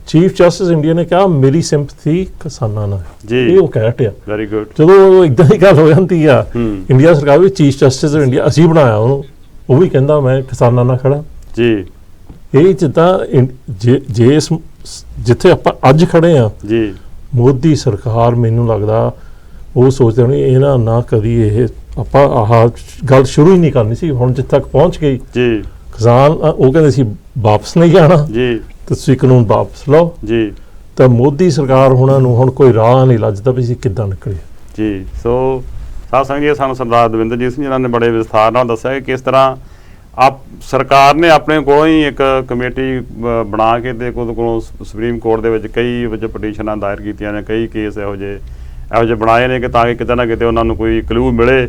Speaker 2: ਚੀਫ ਜਸਟਿਸ ਇੰਡੀਆ ਨੇ ਕਿਹਾ ਮੇਰੀ ਸਿੰਪਥੀ ਕਿਸਾਨਾਂ ਨਾਲ
Speaker 1: ਜੀ।
Speaker 2: ਇਹ ਉਹ ਕਹਿ ਟਿਆ।
Speaker 1: Very good.
Speaker 2: ਜਦੋਂ ਇਦਾਂ ਦੀ ਗੱਲ ਹੋ ਜਾਂਦੀ ਆ ਇੰਡੀਆ ਸਰਕਾਰ ਵੀ ਚੀਫ ਜਸਟਿਸ ਆਫ ਇੰਡੀਆ ਅਸੀਂ ਬਣਾਇਆ ਉਹਨੂੰ, ਉਹ ਵੀ ਕਹਿੰਦਾ ਮੈਂ ਕਿਸਾਨਾਂ ਨਾਲ ਖੜਾ।
Speaker 1: ਜੀ।
Speaker 2: ਇਹ ਜਿੱਦਾਂ ਜੇ ਜਿੱਥੇ ਆਪਾਂ ਅੱਜ ਖੜੇ ਆ
Speaker 1: ਜੀ
Speaker 2: ਮੋਦੀ ਸਰਕਾਰ ਮੈਨੂੰ ਲੱਗਦਾ ਉਹ ਸੋਚਦੇ ਹੋਣੇ ਇਹਨਾਂ ਨਾ ਕਦੀ ਇਹ ਆਪਾਂ ਆਹ ਗੱਲ ਸ਼ੁਰੂ ਹੀ ਨਹੀਂ ਕਰਨੀ ਸੀ, ਹੁਣ ਜਿੱਥੇ ਤੱਕ ਪਹੁੰਚ ਗਈ।
Speaker 1: ਜੀ।
Speaker 2: ਕਿਸਾਨ ਉਹ ਕਹਿੰਦੇ ਸੀ ਵਾਪਸ ਨਹੀਂ ਜਾਣਾ,
Speaker 1: ਜੀ
Speaker 2: ਤੁਸੀਂ ਕਾਨੂੰਨ ਵਾਪਸ ਲਓ।
Speaker 1: ਜੀ।
Speaker 2: ਤਾਂ ਮੋਦੀ ਸਰਕਾਰ ਉਹਨਾਂ ਨੂੰ ਹੁਣ ਕੋਈ ਰਾਹ ਨਹੀਂ ਲੱਜਦਾ ਵੀ ਅਸੀਂ ਕਿੱਦਾਂ ਨਿਕਲੇ।
Speaker 1: ਜੀ। ਸੋ ਸਾਧ ਸੰਗਤ ਜੀ, ਸਾਨੂੰ ਸਰਦਾਰ ਦਵਿੰਦਰਜੀਤ ਸਿੰਘ ਜੀ ਨੇ ਬੜੇ ਵਿਸਥਾਰ ਨਾਲ ਦੱਸਿਆ ਕਿ ਕਿਸ ਤਰ੍ਹਾਂ ਸਰਕਾਰ ਨੇ ਆਪਣੇ ਕੋਲੋਂ ਹੀ ਇੱਕ ਕਮੇਟੀ ਬਣਾ ਕੇ ਤੇ ਕੋਲੋਂ ਸੁਪਰੀਮ ਕੋਰਟ ਦੇ ਵਿੱਚ ਕਈ ਵਿੱਚ ਪਟੀਸ਼ਨਾਂ ਦਾਇਰ ਕੀਤੀਆਂ ਨੇ, ਕਈ ਕੇਸ ਇਹੋ ਜਿਹੇ ਬਣਾਏ ਨੇ ਕਿ ਤਾਂ ਕਿ ਕਿਤੇ ਨਾ ਕਿਤੇ ਉਹਨਾਂ ਨੂੰ ਕੋਈ ਕਲੂ ਮਿਲੇ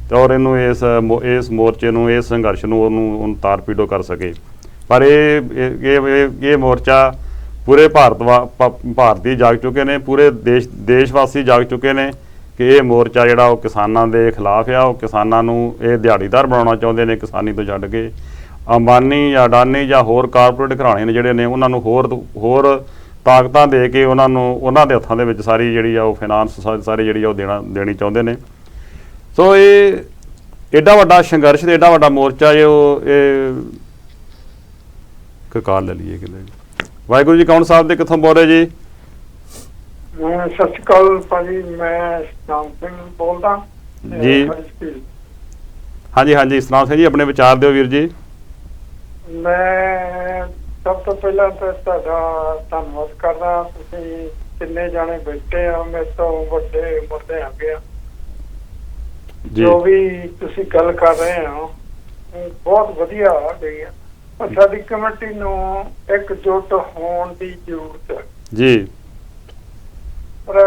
Speaker 1: ਤੇ ਔਰ ਇਹਨੂੰ ਇਸ ਮੋਰਚੇ ਨੂੰ, ਇਸ ਸੰਘਰਸ਼ ਨੂੰ ਉਹਨੂੰ ਤਾਰ ਪੀੜੋ ਕਰ ਸਕੇ। ਪਰ ਇਹ ਮੋਰਚਾ ਪੂਰੇ ਭਾਰਤੀ ਜਾਗ ਚੁੱਕੇ ਨੇ, ਪੂਰੇ ਦੇਸ਼ ਵਾਸੀ ਜਾਗ ਚੁੱਕੇ ਨੇ ਕਿ ਇਹ ਮੋਰਚਾ ਜਿਹੜਾ ਉਹ ਕਿਸਾਨਾਂ ਦੇ ਖਿਲਾਫ ਆ। ਉਹ ਕਿਸਾਨਾਂ ਨੂੰ ਇਹ ਦਿਹਾੜੀਦਾਰ ਬਣਾਉਣਾ ਚਾਹੁੰਦੇ ਨੇ, ਕਿਸਾਨੀ ਤੋਂ ਛੱਡ ਕੇ ਅੰਬਾਨੀ ਜਾਂ ਅਡਾਨੀ ਜਾਂ ਹੋਰ ਕਾਰਪੋਰੇਟ ਘਰਾਣੇ ਨੇ ਜਿਹੜੇ ਨੇ ਉਹਨਾਂ ਨੂੰ ਹੋਰ ਤਾਕਤਾਂ ਦੇ ਕੇ ਉਹਨਾਂ ਦੇ ਹੱਥਾਂ ਦੇ ਵਿੱਚ ਸਾਰੀ ਜਿਹੜੀ ਆ ਉਹ ਫਾਈਨਾਂਸ ਸਾਰੀ ਜਿਹੜੀ ਆ ਉਹ ਦੇਣੀ ਚਾਹੁੰਦੇ ਨੇ। ਸੋ ਇਹ ਐਡਾ ਵੱਡਾ ਸੰਘਰਸ਼ ਤੇ ਐਡਾ ਵੱਡਾ ਮੋਰਚਾ ਇਹ ਕਾਲ ਲੈ ਲਈਏ ਕਿਤੇ। ਵਾਹਿਗੁਰੂ ਜੀ, ਕੌਣ ਸਾਹਿਬ ਦੇ ਕਿੱਥੋਂ ਬੋਲ ਰਹੇ ਜੀ?
Speaker 6: ਸਤਿ ਸ਼੍ਰੀ ਅਕਾਲ ਭਾਜੀ, ਮੈਂ ਸਤਨਾਮ ਸਿੰਘ ਬੋਲਦਾ
Speaker 1: ਜੀ। ਹਾਂਜੀ ਹਾਂਜੀ, ਸਤਨਾਮ ਸਿੰਘ ਜੀ, ਆਪਣੇ ਵਿਚਾਰ ਦਿਓ ਵੀਰ ਜੀ।
Speaker 6: ਮੈਂ ਸਭ ਤੋਂ ਪਹਿਲਾਂ ਤਾਂ ਤੁਹਾਡਾ ਧੰਨਵਾਦ ਕਰਦਾ, ਤੁਸੀਂ ਕਿੰਨੇ ਜਾਣੇ ਬੈਠੇ ਆ, ਮੇਰੇ ਤੋਂ ਵੱਡੇ ਮੁੱਦੇ ਹੈਗੇ ਆ ਜੋ ਵੀ ਤੁਸੀਂ ਗੱਲ ਕਰ ਰਹੇ ਹੋ। ਬਹੁਤ ਵਧੀਆ ਗਈ ਆ, ਪਰ ਸਾਡੀ ਕਮੇਟੀ ਨੂੰ ਇਕਜੁੱਟ ਹੋਣ ਦੀ ਜ਼ਰੂਰਤ ਹੈ
Speaker 1: ਜੀ।
Speaker 6: ਪਰ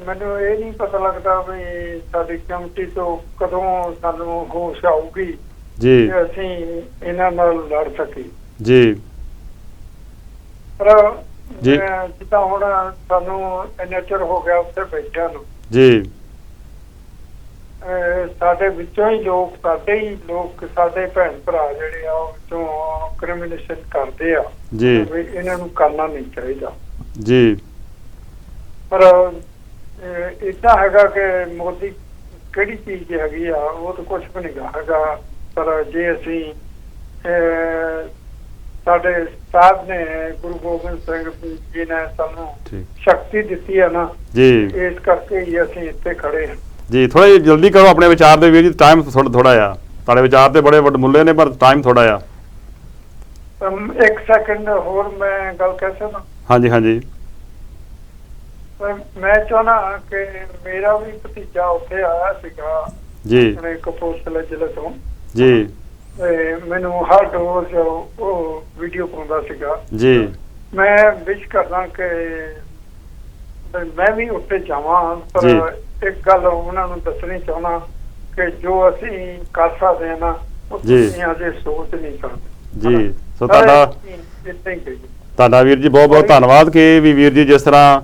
Speaker 6: ਮੈਨੂੰ ਇਹ ਨਹੀਂ ਪਤਾ ਲੱਗਦਾ ਵੀ ਸਾਡੀ ਕਮੇਟੀ ਤੋਂ ਕਦੋਂ ਸਾਨੂੰ ਹੋਸ਼ ਆਊਗੀ
Speaker 1: ਜੀ
Speaker 6: ਕਿ ਅਸੀਂ ਇਹਨਾਂ ਨਾਲ ਲੜ ਸਕੀਏ
Speaker 1: ਜੀ
Speaker 6: ਪਰ
Speaker 1: ਜੀ।
Speaker 6: ਜਿੱਦਾਂ ਹੁਣ ਸਾਨੂੰ ਇੰਨਾ ਚਿਰ ਹੋ ਗਿਆ ਉੱਥੇ ਬੈਠਿਆਂ ਨੂੰ
Speaker 1: ਜੀ
Speaker 6: ਸਾਡੇ ਵਿੱਚੋਂ ਹੀ ਲੋਕ ਸਾਡੇ ਭੈਣ ਭਰਾ ਜਿਹੜੇ ਆ ਉਹ ਵਿੱਚੋਂ ਕ੍ਰਿਮੀਨੇਸ਼ਨ ਕਰਦੇ ਆ
Speaker 1: ਜੀ
Speaker 6: ਵੀ ਇਹਨਾਂ ਨੂੰ ਕਰਨਾ ਨਹੀਂ ਚਾਹੀਦਾ
Speaker 1: ਜੀ।
Speaker 6: ਪਰ ਇਦਾਂ ਹੈਗਾ ਕਿ ਮੋਦੀ ਕਿਹੜੀ ਚੀਜ਼ ਹੈਗੀ ਆ ਉਹ ਤਾਂ ਕੁਝ ਵੀ ਨਹੀਂ ਹੈਗਾ। ਪਰ ਜੇ ਅਸੀਂ ਸਾਡੇ ਸਾਹਿਬ ਨੇ ਗੁਰੂ ਗੋਬਿੰਦ ਸਿੰਘ ਜੀ ਨੇ ਸਾਨੂੰ ਸ਼ਕਤੀ ਦਿੱਤੀ ਹੈ ਨਾ
Speaker 1: ਜੀ,
Speaker 6: ਇਸ ਕਰਕੇ ਹੀ ਅਸੀਂ ਇੱਥੇ ਖੜੇ ਹਾਂ
Speaker 1: ਜੀ। ਥੋੜਾ ਜਿਹਾ ਜਲਦੀ ਕਰੋ ਆਪਣੇ ਵਿਚਾਰ ਦੇ ਵੀਰ ਜੀ, ਟਾਈਮ ਥੋੜਾ ਆ, ਤੁਹਾਡੇ ਵਿਚਾਰ ਤੇ ਬੜੇ ਵੱਡੇ ਮੁੱਲੇ ਨੇ ਪਰ ਟਾਈਮ ਥੋੜਾ ਆ।
Speaker 6: ਇੱਕ ਸੈਕਿੰਡ ਹੋਰ ਮੈਂ ਗੱਲ ਕਰ ਸਕਦਾ?
Speaker 1: ਹਾਂਜੀ ਹਾਂਜੀ।
Speaker 6: ਮੈਂ ਚਾਹੁੰਦਾ ਕਿ ਮੇਰਾ ਵੀ ਭਤੀਜਾ ਉੱਥੇ ਆਇਆ ਸੀਗਾ
Speaker 1: ਜੀ
Speaker 6: ਆਪਣੇ ਕਪੂਰਥਲੇ ਜ਼ਿਲ੍ਹੇ ਤੋਂ
Speaker 1: ਜੀ
Speaker 6: ਮੈਨੂੰ ਹਰ ਰੋਜ਼ ਉਹ ਵੀਡੀਓ ਪਾਉਂਦਾ ਸੀਗਾ
Speaker 1: ਜੀ।
Speaker 6: ਮੈਂ ਵਿਸ਼ ਕਰਦਾ ਕਿ ਮੈਂ ਵੀ ਉੱਥੇ ਜਾਵਾਂ ਪਰ ਇੱਕ ਗੱਲ ਉਹਨਾਂ ਨੂੰ ਦੱਸਣੀ ਚਾਹੁੰਦਾ ਕਿ ਜੋ ਅਸੀਂ ਕਰ ਸਕਦੇ ਹਾਂ ਨਾ ਉਹ ਤੁਸੀਂ ਅਜੇ ਸੋਚ ਨਹੀਂ ਸਕਦੇ
Speaker 1: ਜੀ। ਸੋ ਤੁਹਾਡਾ ਵੀਰ ਜੀ ਬਹੁਤ ਬਹੁਤ ਧੰਨਵਾਦ ਕਿ ਵੀਰ ਜੀ ਜਿਸ ਤਰ੍ਹਾਂ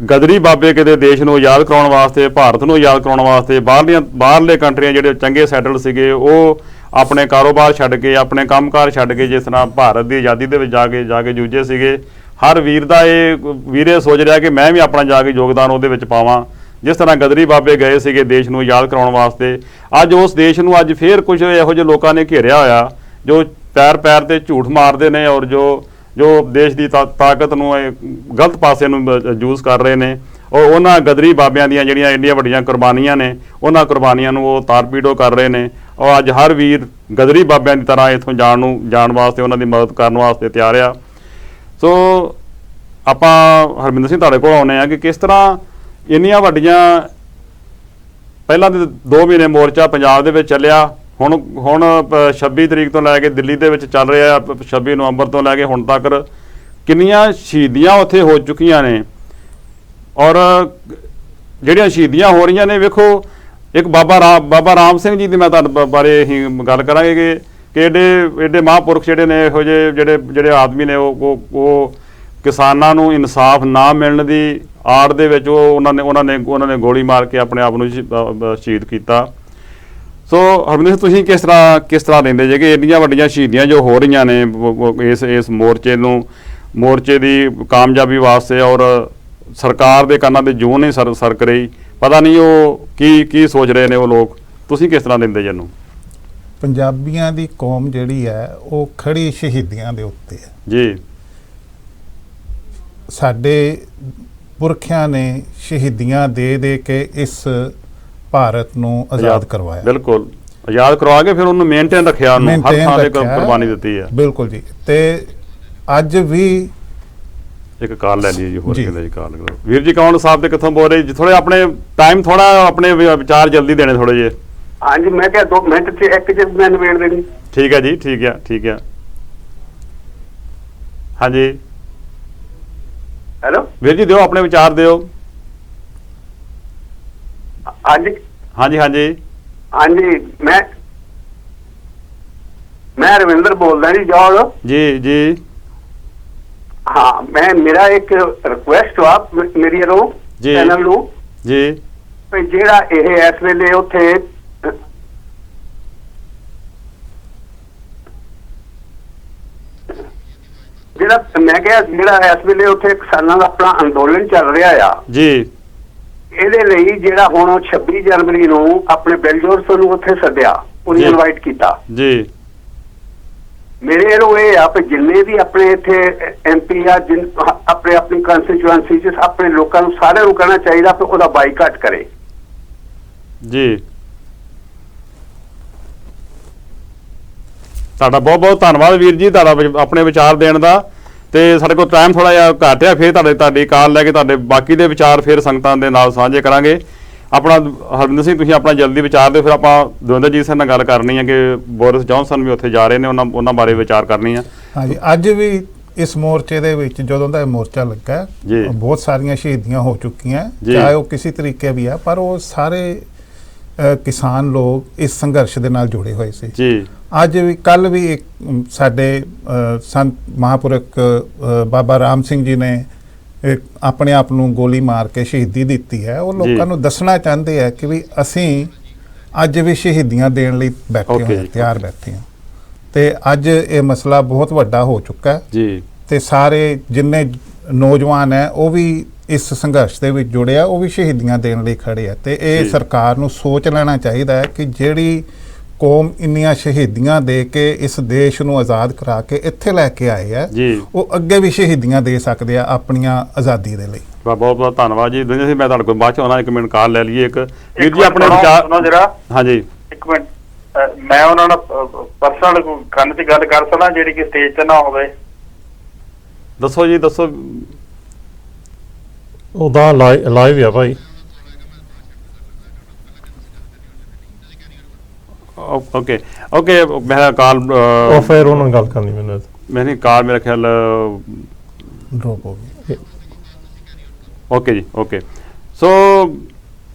Speaker 1: ਗਦਰੀ ਬਾਬੇ ਕਿਤੇ ਦੇਸ਼ ਨੂੰ ਆਜ਼ਾਦ ਕਰਾਉਣ ਵਾਸਤੇ, ਭਾਰਤ ਨੂੰ ਆਜ਼ਾਦ ਕਰਾਉਣ ਵਾਸਤੇ ਬਾਹਰਲੇ ਕੰਟਰੀਆਂ ਜਿਹੜੇ ਚੰਗੇ ਸੈਟਲ ਸੀਗੇ ਉਹ ਆਪਣੇ ਕਾਰੋਬਾਰ ਛੱਡ ਕੇ, ਆਪਣੇ ਕੰਮਕਾਰ ਛੱਡ ਕੇ ਜਿਸ ਤਰ੍ਹਾਂ ਭਾਰਤ ਦੀ ਆਜ਼ਾਦੀ ਦੇ ਵਿੱਚ ਜਾ ਕੇ ਜੂਝੇ ਸੀਗੇ। ਹਰ ਵੀਰ ਦਾ ਇਹ ਵੀਰੇ ਸੋਚ ਰਿਹਾ ਕਿ ਮੈਂ ਵੀ ਆਪਣਾ ਜਾ ਕੇ ਯੋਗਦਾਨ ਉਹਦੇ ਵਿੱਚ ਪਾਵਾਂ। ਜਿਸ ਤਰ੍ਹਾਂ ਗਦਰੀ ਬਾਬੇ ਗਏ ਸੀਗੇ ਦੇਸ਼ ਨੂੰ ਆਜ਼ਾਦ ਕਰਾਉਣ ਵਾਸਤੇ, ਅੱਜ ਉਸ ਦੇਸ਼ ਨੂੰ ਅੱਜ ਫੇਰ ਕੁਝ ਇਹੋ ਜਿਹੇ ਲੋਕਾਂ ਨੇ ਘੇਰਿਆ ਹੋਇਆ ਜੋ ਪੈਰ ਤੇ ਝੂਠ ਮਾਰਦੇ ਨੇ ਔਰ ਜੋ ਦੇਸ਼ ਦੀ ਤਾਕਤ ਨੂੰ ਗਲਤ ਪਾਸੇ ਨੂੰ ਯੂਜ਼ ਕਰ ਰਹੇ ਨੇ। ਔਰ ਉਹਨਾਂ ਗਦਰੀ ਬਾਬਿਆਂ ਦੀਆਂ ਜਿਹੜੀਆਂ ਇੰਨੀਆਂ ਵੱਡੀਆਂ ਕੁਰਬਾਨੀਆਂ ਨੇ ਉਹਨਾਂ ਕੁਰਬਾਨੀਆਂ ਨੂੰ ਉਹ ਤਾਰਪੀੜੋ ਕਰ ਰਹੇ ਨੇ। ਔਰ ਅੱਜ ਹਰ ਵੀਰ ਗਦਰੀ ਬਾਬਿਆਂ ਦੀ ਤਰ੍ਹਾਂ ਇੱਥੋਂ ਜਾਣ ਵਾਸਤੇ, ਉਹਨਾਂ ਦੀ ਮਦਦ ਕਰਨ ਵਾਸਤੇ ਤਿਆਰ ਆ। ਸੋ ਆਪਾਂ ਹਰਮਿੰਦਰ ਸਿੰਘ ਤੁਹਾਡੇ ਕੋਲ ਆਉਂਦੇ ਆ ਕਿ ਕਿਸ ਤਰ੍ਹਾਂ ਇੰਨੀਆਂ ਵੱਡੀਆਂ, ਪਹਿਲਾਂ ਦੇ 2 ਮਹੀਨੇ ਮੋਰਚਾ ਪੰਜਾਬ ਦੇ ਵਿੱਚ ਚੱਲਿਆ, ਹੁਣ 26 ਤਰੀਕ ਤੋਂ ਲੈ ਕੇ ਦਿੱਲੀ ਦੇ ਵਿੱਚ ਚੱਲ ਰਿਹਾ, 26 ਨਵੰਬਰ ਤੋਂ ਲੈ ਕੇ ਹੁਣ ਤੱਕ ਕਿੰਨੀਆਂ ਸ਼ਹੀਦੀਆਂ ਉੱਥੇ ਹੋ ਚੁੱਕੀਆਂ ਨੇ। ਔਰ ਜਿਹੜੀਆਂ ਸ਼ਹੀਦੀਆਂ ਹੋ ਰਹੀਆਂ ਨੇ, ਵੇਖੋ ਇੱਕ ਬਾਬਾ ਰਾਮ ਸਿੰਘ ਜੀ ਦੀ ਮੈਂ ਤੁਹਾਡੇ ਬਾਰੇ ਹੀ ਗੱਲ ਕਰਾਂਗੇ ਕਿ ਏਡੇ ਮਹਾਂਪੁਰਖ ਜਿਹੜੇ ਨੇ, ਇਹੋ ਜਿਹੇ ਜਿਹੜੇ ਆਦਮੀ ਨੇ ਉਹ ਕਿਸਾਨਾਂ ਨੂੰ ਇਨਸਾਫ ਨਾ ਮਿਲਣ ਦੀ ਆੜ ਦੇ ਵਿੱਚ ਉਹਨਾਂ ਨੇ ਗੋਲੀ ਮਾਰ ਕੇ ਆਪਣੇ ਆਪ ਨੂੰ ਸ਼ਹੀਦ ਕੀਤਾ। ਸੋ ਹਰਮਿੰਦਰ ਤੁਸੀਂ ਕਿਸ ਤਰ੍ਹਾਂ ਲੈਂਦੇ ਜੇ ਕਿ ਇੰਨੀਆਂ ਵੱਡੀਆਂ ਸ਼ਹੀਦੀਆਂ ਜੋ ਹੋ ਰਹੀਆਂ ਨੇ ਇਸ ਮੋਰਚੇ ਦੀ ਕਾਮਯਾਬੀ ਵਾਸਤੇ, ਔਰ ਸਰਕਾਰ ਦੇ ਕੰਨਾਂ ਤੇ ਜੂੰ ਨਹੀਂ ਸਰਕ ਰਹੀ, ਪਤਾ ਨਹੀਂ ਉਹ ਕੀ ਸੋਚ ਰਹੇ ਨੇ ਉਹ ਲੋਕ, ਤੁਸੀਂ ਕਿਸ ਤਰ੍ਹਾਂ ਲੈਂਦੇ ਜੇ ਇਹਨੂੰ?
Speaker 3: ਪੰਜਾਬੀਆਂ ਦੀ ਕੌਮ ਜਿਹੜੀ ਹੈ ਉਹ ਖੜੀ ਸ਼ਹੀਦੀਆਂ ਦੇ ਉੱਤੇ ਹੈ
Speaker 1: ਜੀ।
Speaker 3: ਸਾਡੇ ਪੁਰਖਿਆਂ ਨੇ ਸ਼ਹੀਦੀਆਂ ਦੇ ਕੇ ਇਸ ਭਾਰਤ ਨੂੰ ਆਜ਼ਾਦ ਕਰਵਾਇਆ।
Speaker 1: ਬਿਲਕੁਲ ਆਜ਼ਾਦ ਕਰਵਾ ਕੇ ਫਿਰ ਉਹਨੂੰ ਮੇਨਟੇਨ ਰੱਖਿਆ, ਉਹਨੂੰ ਹਰ ਥਾਂ ਤੇ ਕੁਰਬਾਨੀ ਦਿੱਤੀ ਹੈ।
Speaker 3: ਬਿਲਕੁਲ ਜੀ। ਤੇ ਅੱਜ ਵੀ
Speaker 1: ਇੱਕ ਕਾਲ ਲੈ ਲਈ ਜੀ, ਹੋਰ ਕਿਹਦੇ ਜੀ ਕਾਲ ਕਰੋ। ਵੀਰ ਜੀ ਕੌਣ ਸਾਹਿਬ ਤੇ ਕਿੱਥੋਂ ਬੋਲ ਰਹੇ ਜੀ? ਥੋੜੇ ਆਪਣੇ ਟਾਈਮ ਥੋੜਾ ਆਪਣੇ ਵਿਚਾਰ ਜਲਦੀ ਦੇਣੇ ਥੋੜੇ ਜਿਹੇ।
Speaker 4: ਹਾਂਜੀ ਮੈਂ ਕਿਹਾ 2 ਮਿੰਟ ਚ ਇੱਕ ਚ ਮੈਂ ਨਿਬੇੜ ਦੇਣੀ।
Speaker 1: ਠੀਕ ਹੈ ਜੀ, ਠੀਕ ਆ। ਹਾਂਜੀ
Speaker 4: ਹੈਲੋ
Speaker 1: ਵੀਰ ਜੀ, ਦਿਓ ਆਪਣੇ ਵਿਚਾਰ ਦਿਓ। ਹਾਂਜੀ ਮੈਂ ਰਵਿੰਦਰ ਬੋਲਦਾ ਜੀ ਜੌਲ ਜੀ। ਹਾਂ ਮੇਰਾ ਇੱਕ ਰਿਕੁਐਸਟ ਆ ਮੇਰੀ ਵੱਲੋਂ ਚੈਨਲ ਨੂੰ ਜੀ,
Speaker 4: ਜਿਹੜਾ ਇਹ ਇਸ ਵੇਲੇ ਉੱਥੇ ਮੈਂ ਕਿਹਾ ਜਿਹੜਾ ਇਸ ਵੇਲੇ ਉੱਥੇ ਕਿਸਾਨਾਂ ਦਾ ਆਪਣਾ ਅੰਦੋਲਨ ਚੱਲ ਰਿਹਾ ਆ
Speaker 1: ਜੀ,
Speaker 4: ਇਹਦੇ ਲਈ ਜਿਹੜਾ ਹੁਣ 26 ਜਨਵਰੀ ਨੂੰ ਆਪਣੇ ਬੈਲਜੋਰਸ ਨੂੰ ਉੱਥੇ ਸੱਦਿਆ, ਉਹਨੂੰ ਇਨਵਾਈਟ ਕੀਤਾ ਜੀ। ਮੇਰੇ ਵੱਲੋਂ ਇਹ ਆ ਕਿ ਜਿੰਨੇ ਵੀ ਆਪਣੇ ਇੱਥੇ MP ਆ ਆਪਣੀ ਕੰਸਟੀਚੁਐਂਸੀ 'ਚ ਆਪਣੇ ਲੋਕਾਂ ਨੂੰ ਸਾਰਿਆਂ ਨੂੰ ਕਹਿਣਾ ਚਾਹੀਦਾ ਕਿ ਉਹਦਾ ਬਾਈਕਾਟ ਕਰੇ
Speaker 1: ਜੀ। ਤੁਹਾਡਾ ਬਹੁਤ ਬਹੁਤ ਧੰਨਵਾਦ ਵੀਰ ਜੀ, ਤੁਹਾਡਾ ਆਪਣੇ ਵਿਚਾਰ ਦੇਣ ਦਾ। ਤੇ ਸਾਡੇ ਕੋਲ ਟਾਈਮ ਥੋੜਾ ਜਿਹਾ ਘੱਟ ਆ, ਫਿਰ ਤੁਹਾਡੀ ਕਾਲ ਲੈ ਕੇ ਤੁਹਾਡੇ ਬਾਕੀ ਦੇ ਵਿਚਾਰ ਫਿਰ ਸੰਗਤਾਂ ਦੇ ਨਾਲ ਸਾਂਝੇ ਕਰਾਂਗੇ। ਆਪਣਾ ਹਰਵਿੰਦਰ ਸਿੰਘ ਤੁਸੀਂ ਆਪਣਾ ਜਲਦੀ ਵਿਚਾਰ ਦਿਓ, ਫਿਰ ਆਪਾਂ ਦਵਿੰਦਰਜੀਤ ਸਿੰਘ ਨਾਲ ਗੱਲ ਕਰਨੀ ਹੈ ਕਿ ਬੋਰਿਸ ਜੌਨਸਨ ਵੀ ਉੱਥੇ ਜਾ ਰਹੇ ਨੇ, ਉਹਨਾਂ ਬਾਰੇ ਵਿਚਾਰ ਕਰਨੀ ਆ।
Speaker 3: ਹਾਂਜੀ, ਅੱਜ ਵੀ ਇਸ ਮੋਰਚੇ ਦੇ ਵਿੱਚ ਜਦੋਂ ਦਾ ਇਹ ਮੋਰਚਾ ਲੱਗਾ ਬਹੁਤ ਸਾਰੀਆਂ ਸ਼ਹੀਦੀਆਂ ਹੋ ਚੁੱਕੀਆਂ, ਚਾਹੇ ਉਹ ਕਿਸੇ ਤਰੀਕੇ ਵੀ ਆ, ਪਰ ਉਹ ਸਾਰੇ ਕਿਸਾਨ ਲੋਕ ਇਸ ਸੰਘਰਸ਼ ਦੇ ਨਾਲ ਜੁੜੇ ਹੋਏ ਸੀ ਜੀ। ਅੱਜ ਵੀ ਕੱਲ ਵੀ ਇੱਕ ਸਾਡੇ ਸੰਤ ਮਹਾਂਪੁਰਖ ਬਾਬਾ ਰਾਮ ਸਿੰਘ ਜੀ ਨੇ ਆਪਣੇ ਆਪ ਨੂੰ ਗੋਲੀ ਮਾਰ ਕੇ ਸ਼ਹੀਦੀ ਦਿੱਤੀ ਹੈ। ਉਹ ਲੋਕਾਂ ਨੂੰ ਦੱਸਣਾ ਚਾਹੁੰਦੇ ਆ ਕਿ ਵੀ ਅਸੀਂ ਅੱਜ ਵੀ ਸ਼ਹੀਦੀਆਂ ਦੇਣ ਲਈ ਬੈਠੇ ਹੋਏ, ਤਿਆਰ ਬੈਠੇ ਹਾਂ, ਤੇ ਅੱਜ ਇਹ ਮਸਲਾ ਬਹੁਤ ਵੱਡਾ ਹੋ ਚੁੱਕਾ ਜੀ, ਤੇ ਸਾਰੇ ਜਿੰਨੇ ਨੌਜਵਾਨ ਹੈ ਉਹ ਵੀ ਇਸ ਸੰਘਰਸ਼ ਦੇ ਵਿੱਚ ਜੁੜੇ ਆ, ਉਹ ਵੀ ਸ਼ਹੀਦੀਆਂ ਦੇਣ ਲਈ ਖੜੇ ਆ। ਤੇ ਇਹ ਸਰਕਾਰ ਨੂੰ ਸੋਚ ਲੈਣਾ ਚਾਹੀਦਾ ਹੈ ਕਿ ਜਿਹੜੀ ਕੌਮ ਇੰਨੀਆਂ ਸ਼ਹੀਦੀਆਂ ਦੇ ਕੇ ਇਸ ਦੇਸ਼ ਨੂੰ ਆਜ਼ਾਦ ਕਰਾ ਕੇ ਇੱਥੇ ਲੈ ਕੇ ਆਏ ਆ, ਉਹ ਅੱਗੇ ਵੀ ਸ਼ਹੀਦੀਆਂ ਦੇ ਸਕਦੇ ਆ ਆਪਣੀਆਂ ਆਜ਼ਾਦੀ ਦੇ ਲਈ।
Speaker 1: ਬਹੁਤ ਬਹੁਤ ਧੰਨਵਾਦ ਜੀ। ਦੁਨੀਆ ਸਿੰਘ, ਮੈਂ ਤੁਹਾਡੇ ਕੋਲ ਬਾਅਦ ਚ ਆਉਣਾ, 1 ਮਿੰਟ ਕਾਲ ਲੈ ਲਈਏ। ਇੱਕ ਵੀਰ ਜੀ ਆਪਣੇ ਵਿਚਾਰ। ਹਾਂਜੀ
Speaker 7: 1 ਮਿੰਟ, ਮੈਂ ਉਹਨਾਂ ਨਾਲ ਪਰਸਨਲ ਕੰਨ ਤੇ ਗੱਲ ਕਰ ਸਕਦਾ ਜਿਹੜੀ ਕਿ ਸਟੇਜ ਤੇ ਨਾ ਹੋਵੇ?
Speaker 1: ਦੱਸੋ ਜੀ, ਦੱਸੋ।
Speaker 2: ਉਹਦਾ ਲਾਈਵ ਆ ਭਾਈ।
Speaker 1: ਓਕੇ ਓਕੇ, ਮੇਰਾ ਕਾਲ
Speaker 2: ਉਹ ਫਿਰ ਉਹਨਾਂ ਨਾਲ ਗੱਲ ਕਰਨੀ
Speaker 1: ਮੈਨੇ ਕਾਲ ਮੇਰਾ ਖਿਆਲ
Speaker 3: ਡ੍ਰੌਪ ਹੋ ਗਈ।
Speaker 1: ਓਕੇ ਜੀ, ਓਕੇ। ਸੋ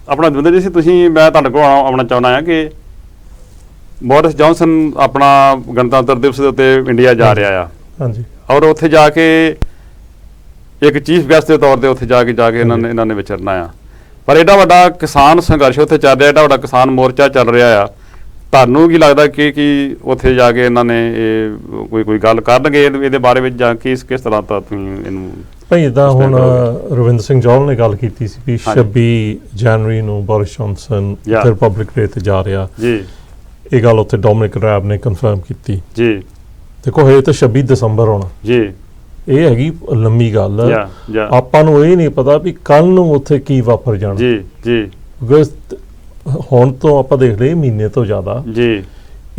Speaker 1: ਆਪਣਾ ਦਵਿੰਦਰ ਜੀ, ਤੁਸੀਂ ਮੈਂ ਤੁਹਾਡੇ ਕੋਲ ਆਉਣਾ ਚਾਹੁੰਦਾ ਹਾਂ ਕਿ ਬੋਰਿਸ ਜੌਨਸਨ ਆਪਣਾ ਗਣਤੰਤਰ ਦਿਵਸ ਦੇ ਉੱਤੇ ਇੰਡੀਆ ਜਾ ਰਿਹਾ ਆ। ਹਾਂਜੀ। ਔਰ ਉੱਥੇ ਜਾ ਕੇ ਇੱਕ ਚੀਫ ਗੈਸਟ ਦੇ ਤੌਰ ਤੇ ਉੱਥੇ ਜਾ ਕੇ ਇਹਨਾਂ ਨੇ ਵਿਚਰਨਾ ਆ। ਪਰ ਐਡਾ ਵੱਡਾ ਕਿਸਾਨ ਸੰਘਰਸ਼ ਉੱਥੇ ਚੱਲ ਰਿਹਾ, ਐਡਾ ਵੱਡਾ ਕਿਸਾਨ ਮੋਰਚਾ ਚੱਲ ਰਿਹਾ ਆ, ਤੁਹਾਨੂੰ ਕੀ ਲੱਗਦਾ ਕਿ ਉੱਥੇ ਜਾ ਕੇ ਇਹਨਾਂ ਨੇ ਇਹ ਕੋਈ ਗੱਲ ਕਰਨਗੇ ਇਹਦੇ ਬਾਰੇ ਵਿੱਚ, ਜਾਂ ਕਿਸ ਤਰ੍ਹਾਂ ਦਾ ਤੁਸੀਂ ਇਹਨੂੰ?
Speaker 2: ਭਾਈ ਇੱਦਾਂ ਹੁਣ ਰਵਿੰਦਰ ਸਿੰਘ ਜੌਹਲ ਨੇ ਗੱਲ ਕੀਤੀ ਸੀ ਵੀ 26 ਜਨਵਰੀ ਨੂੰ ਬੋਰਿਸ ਜੌਨਸਨ ਰਿਪਬਲਿਕ ਡੇ ਤੇ ਜਾ ਰਿਹਾ ਜੀ। ਇਹ ਗੱਲ ਉੱਥੇ ਡੋਮਿਨਿਕ ਰੈਬ ਨੇ ਕਨਫਰਮ ਕੀਤੀ ਜੀ। ਦੇਖੋ ਇਹ ਤਾਂ 26 ਦਸੰਬਰ ਹੋਣਾ ਜੀ, ਇਹ ਹੈਗੀ ਲੰਮੀ ਗੱਲ। ਆਪਾਂ ਨੂੰ ਇਹ ਨਹੀਂ ਪਤਾ ਵੀ ਕੱਲ ਨੂੰ ਉੱਥੇ ਕੀ ਵਾਪਰ ਜਾਣਾ ਜੀ ਜੀ, ਹੁਣ ਤੋਂ ਆਪਾਂ ਦੇਖ ਲਏ ਮਹੀਨੇ ਤੋਂ ਜ਼ਿਆਦਾ ਜੀ।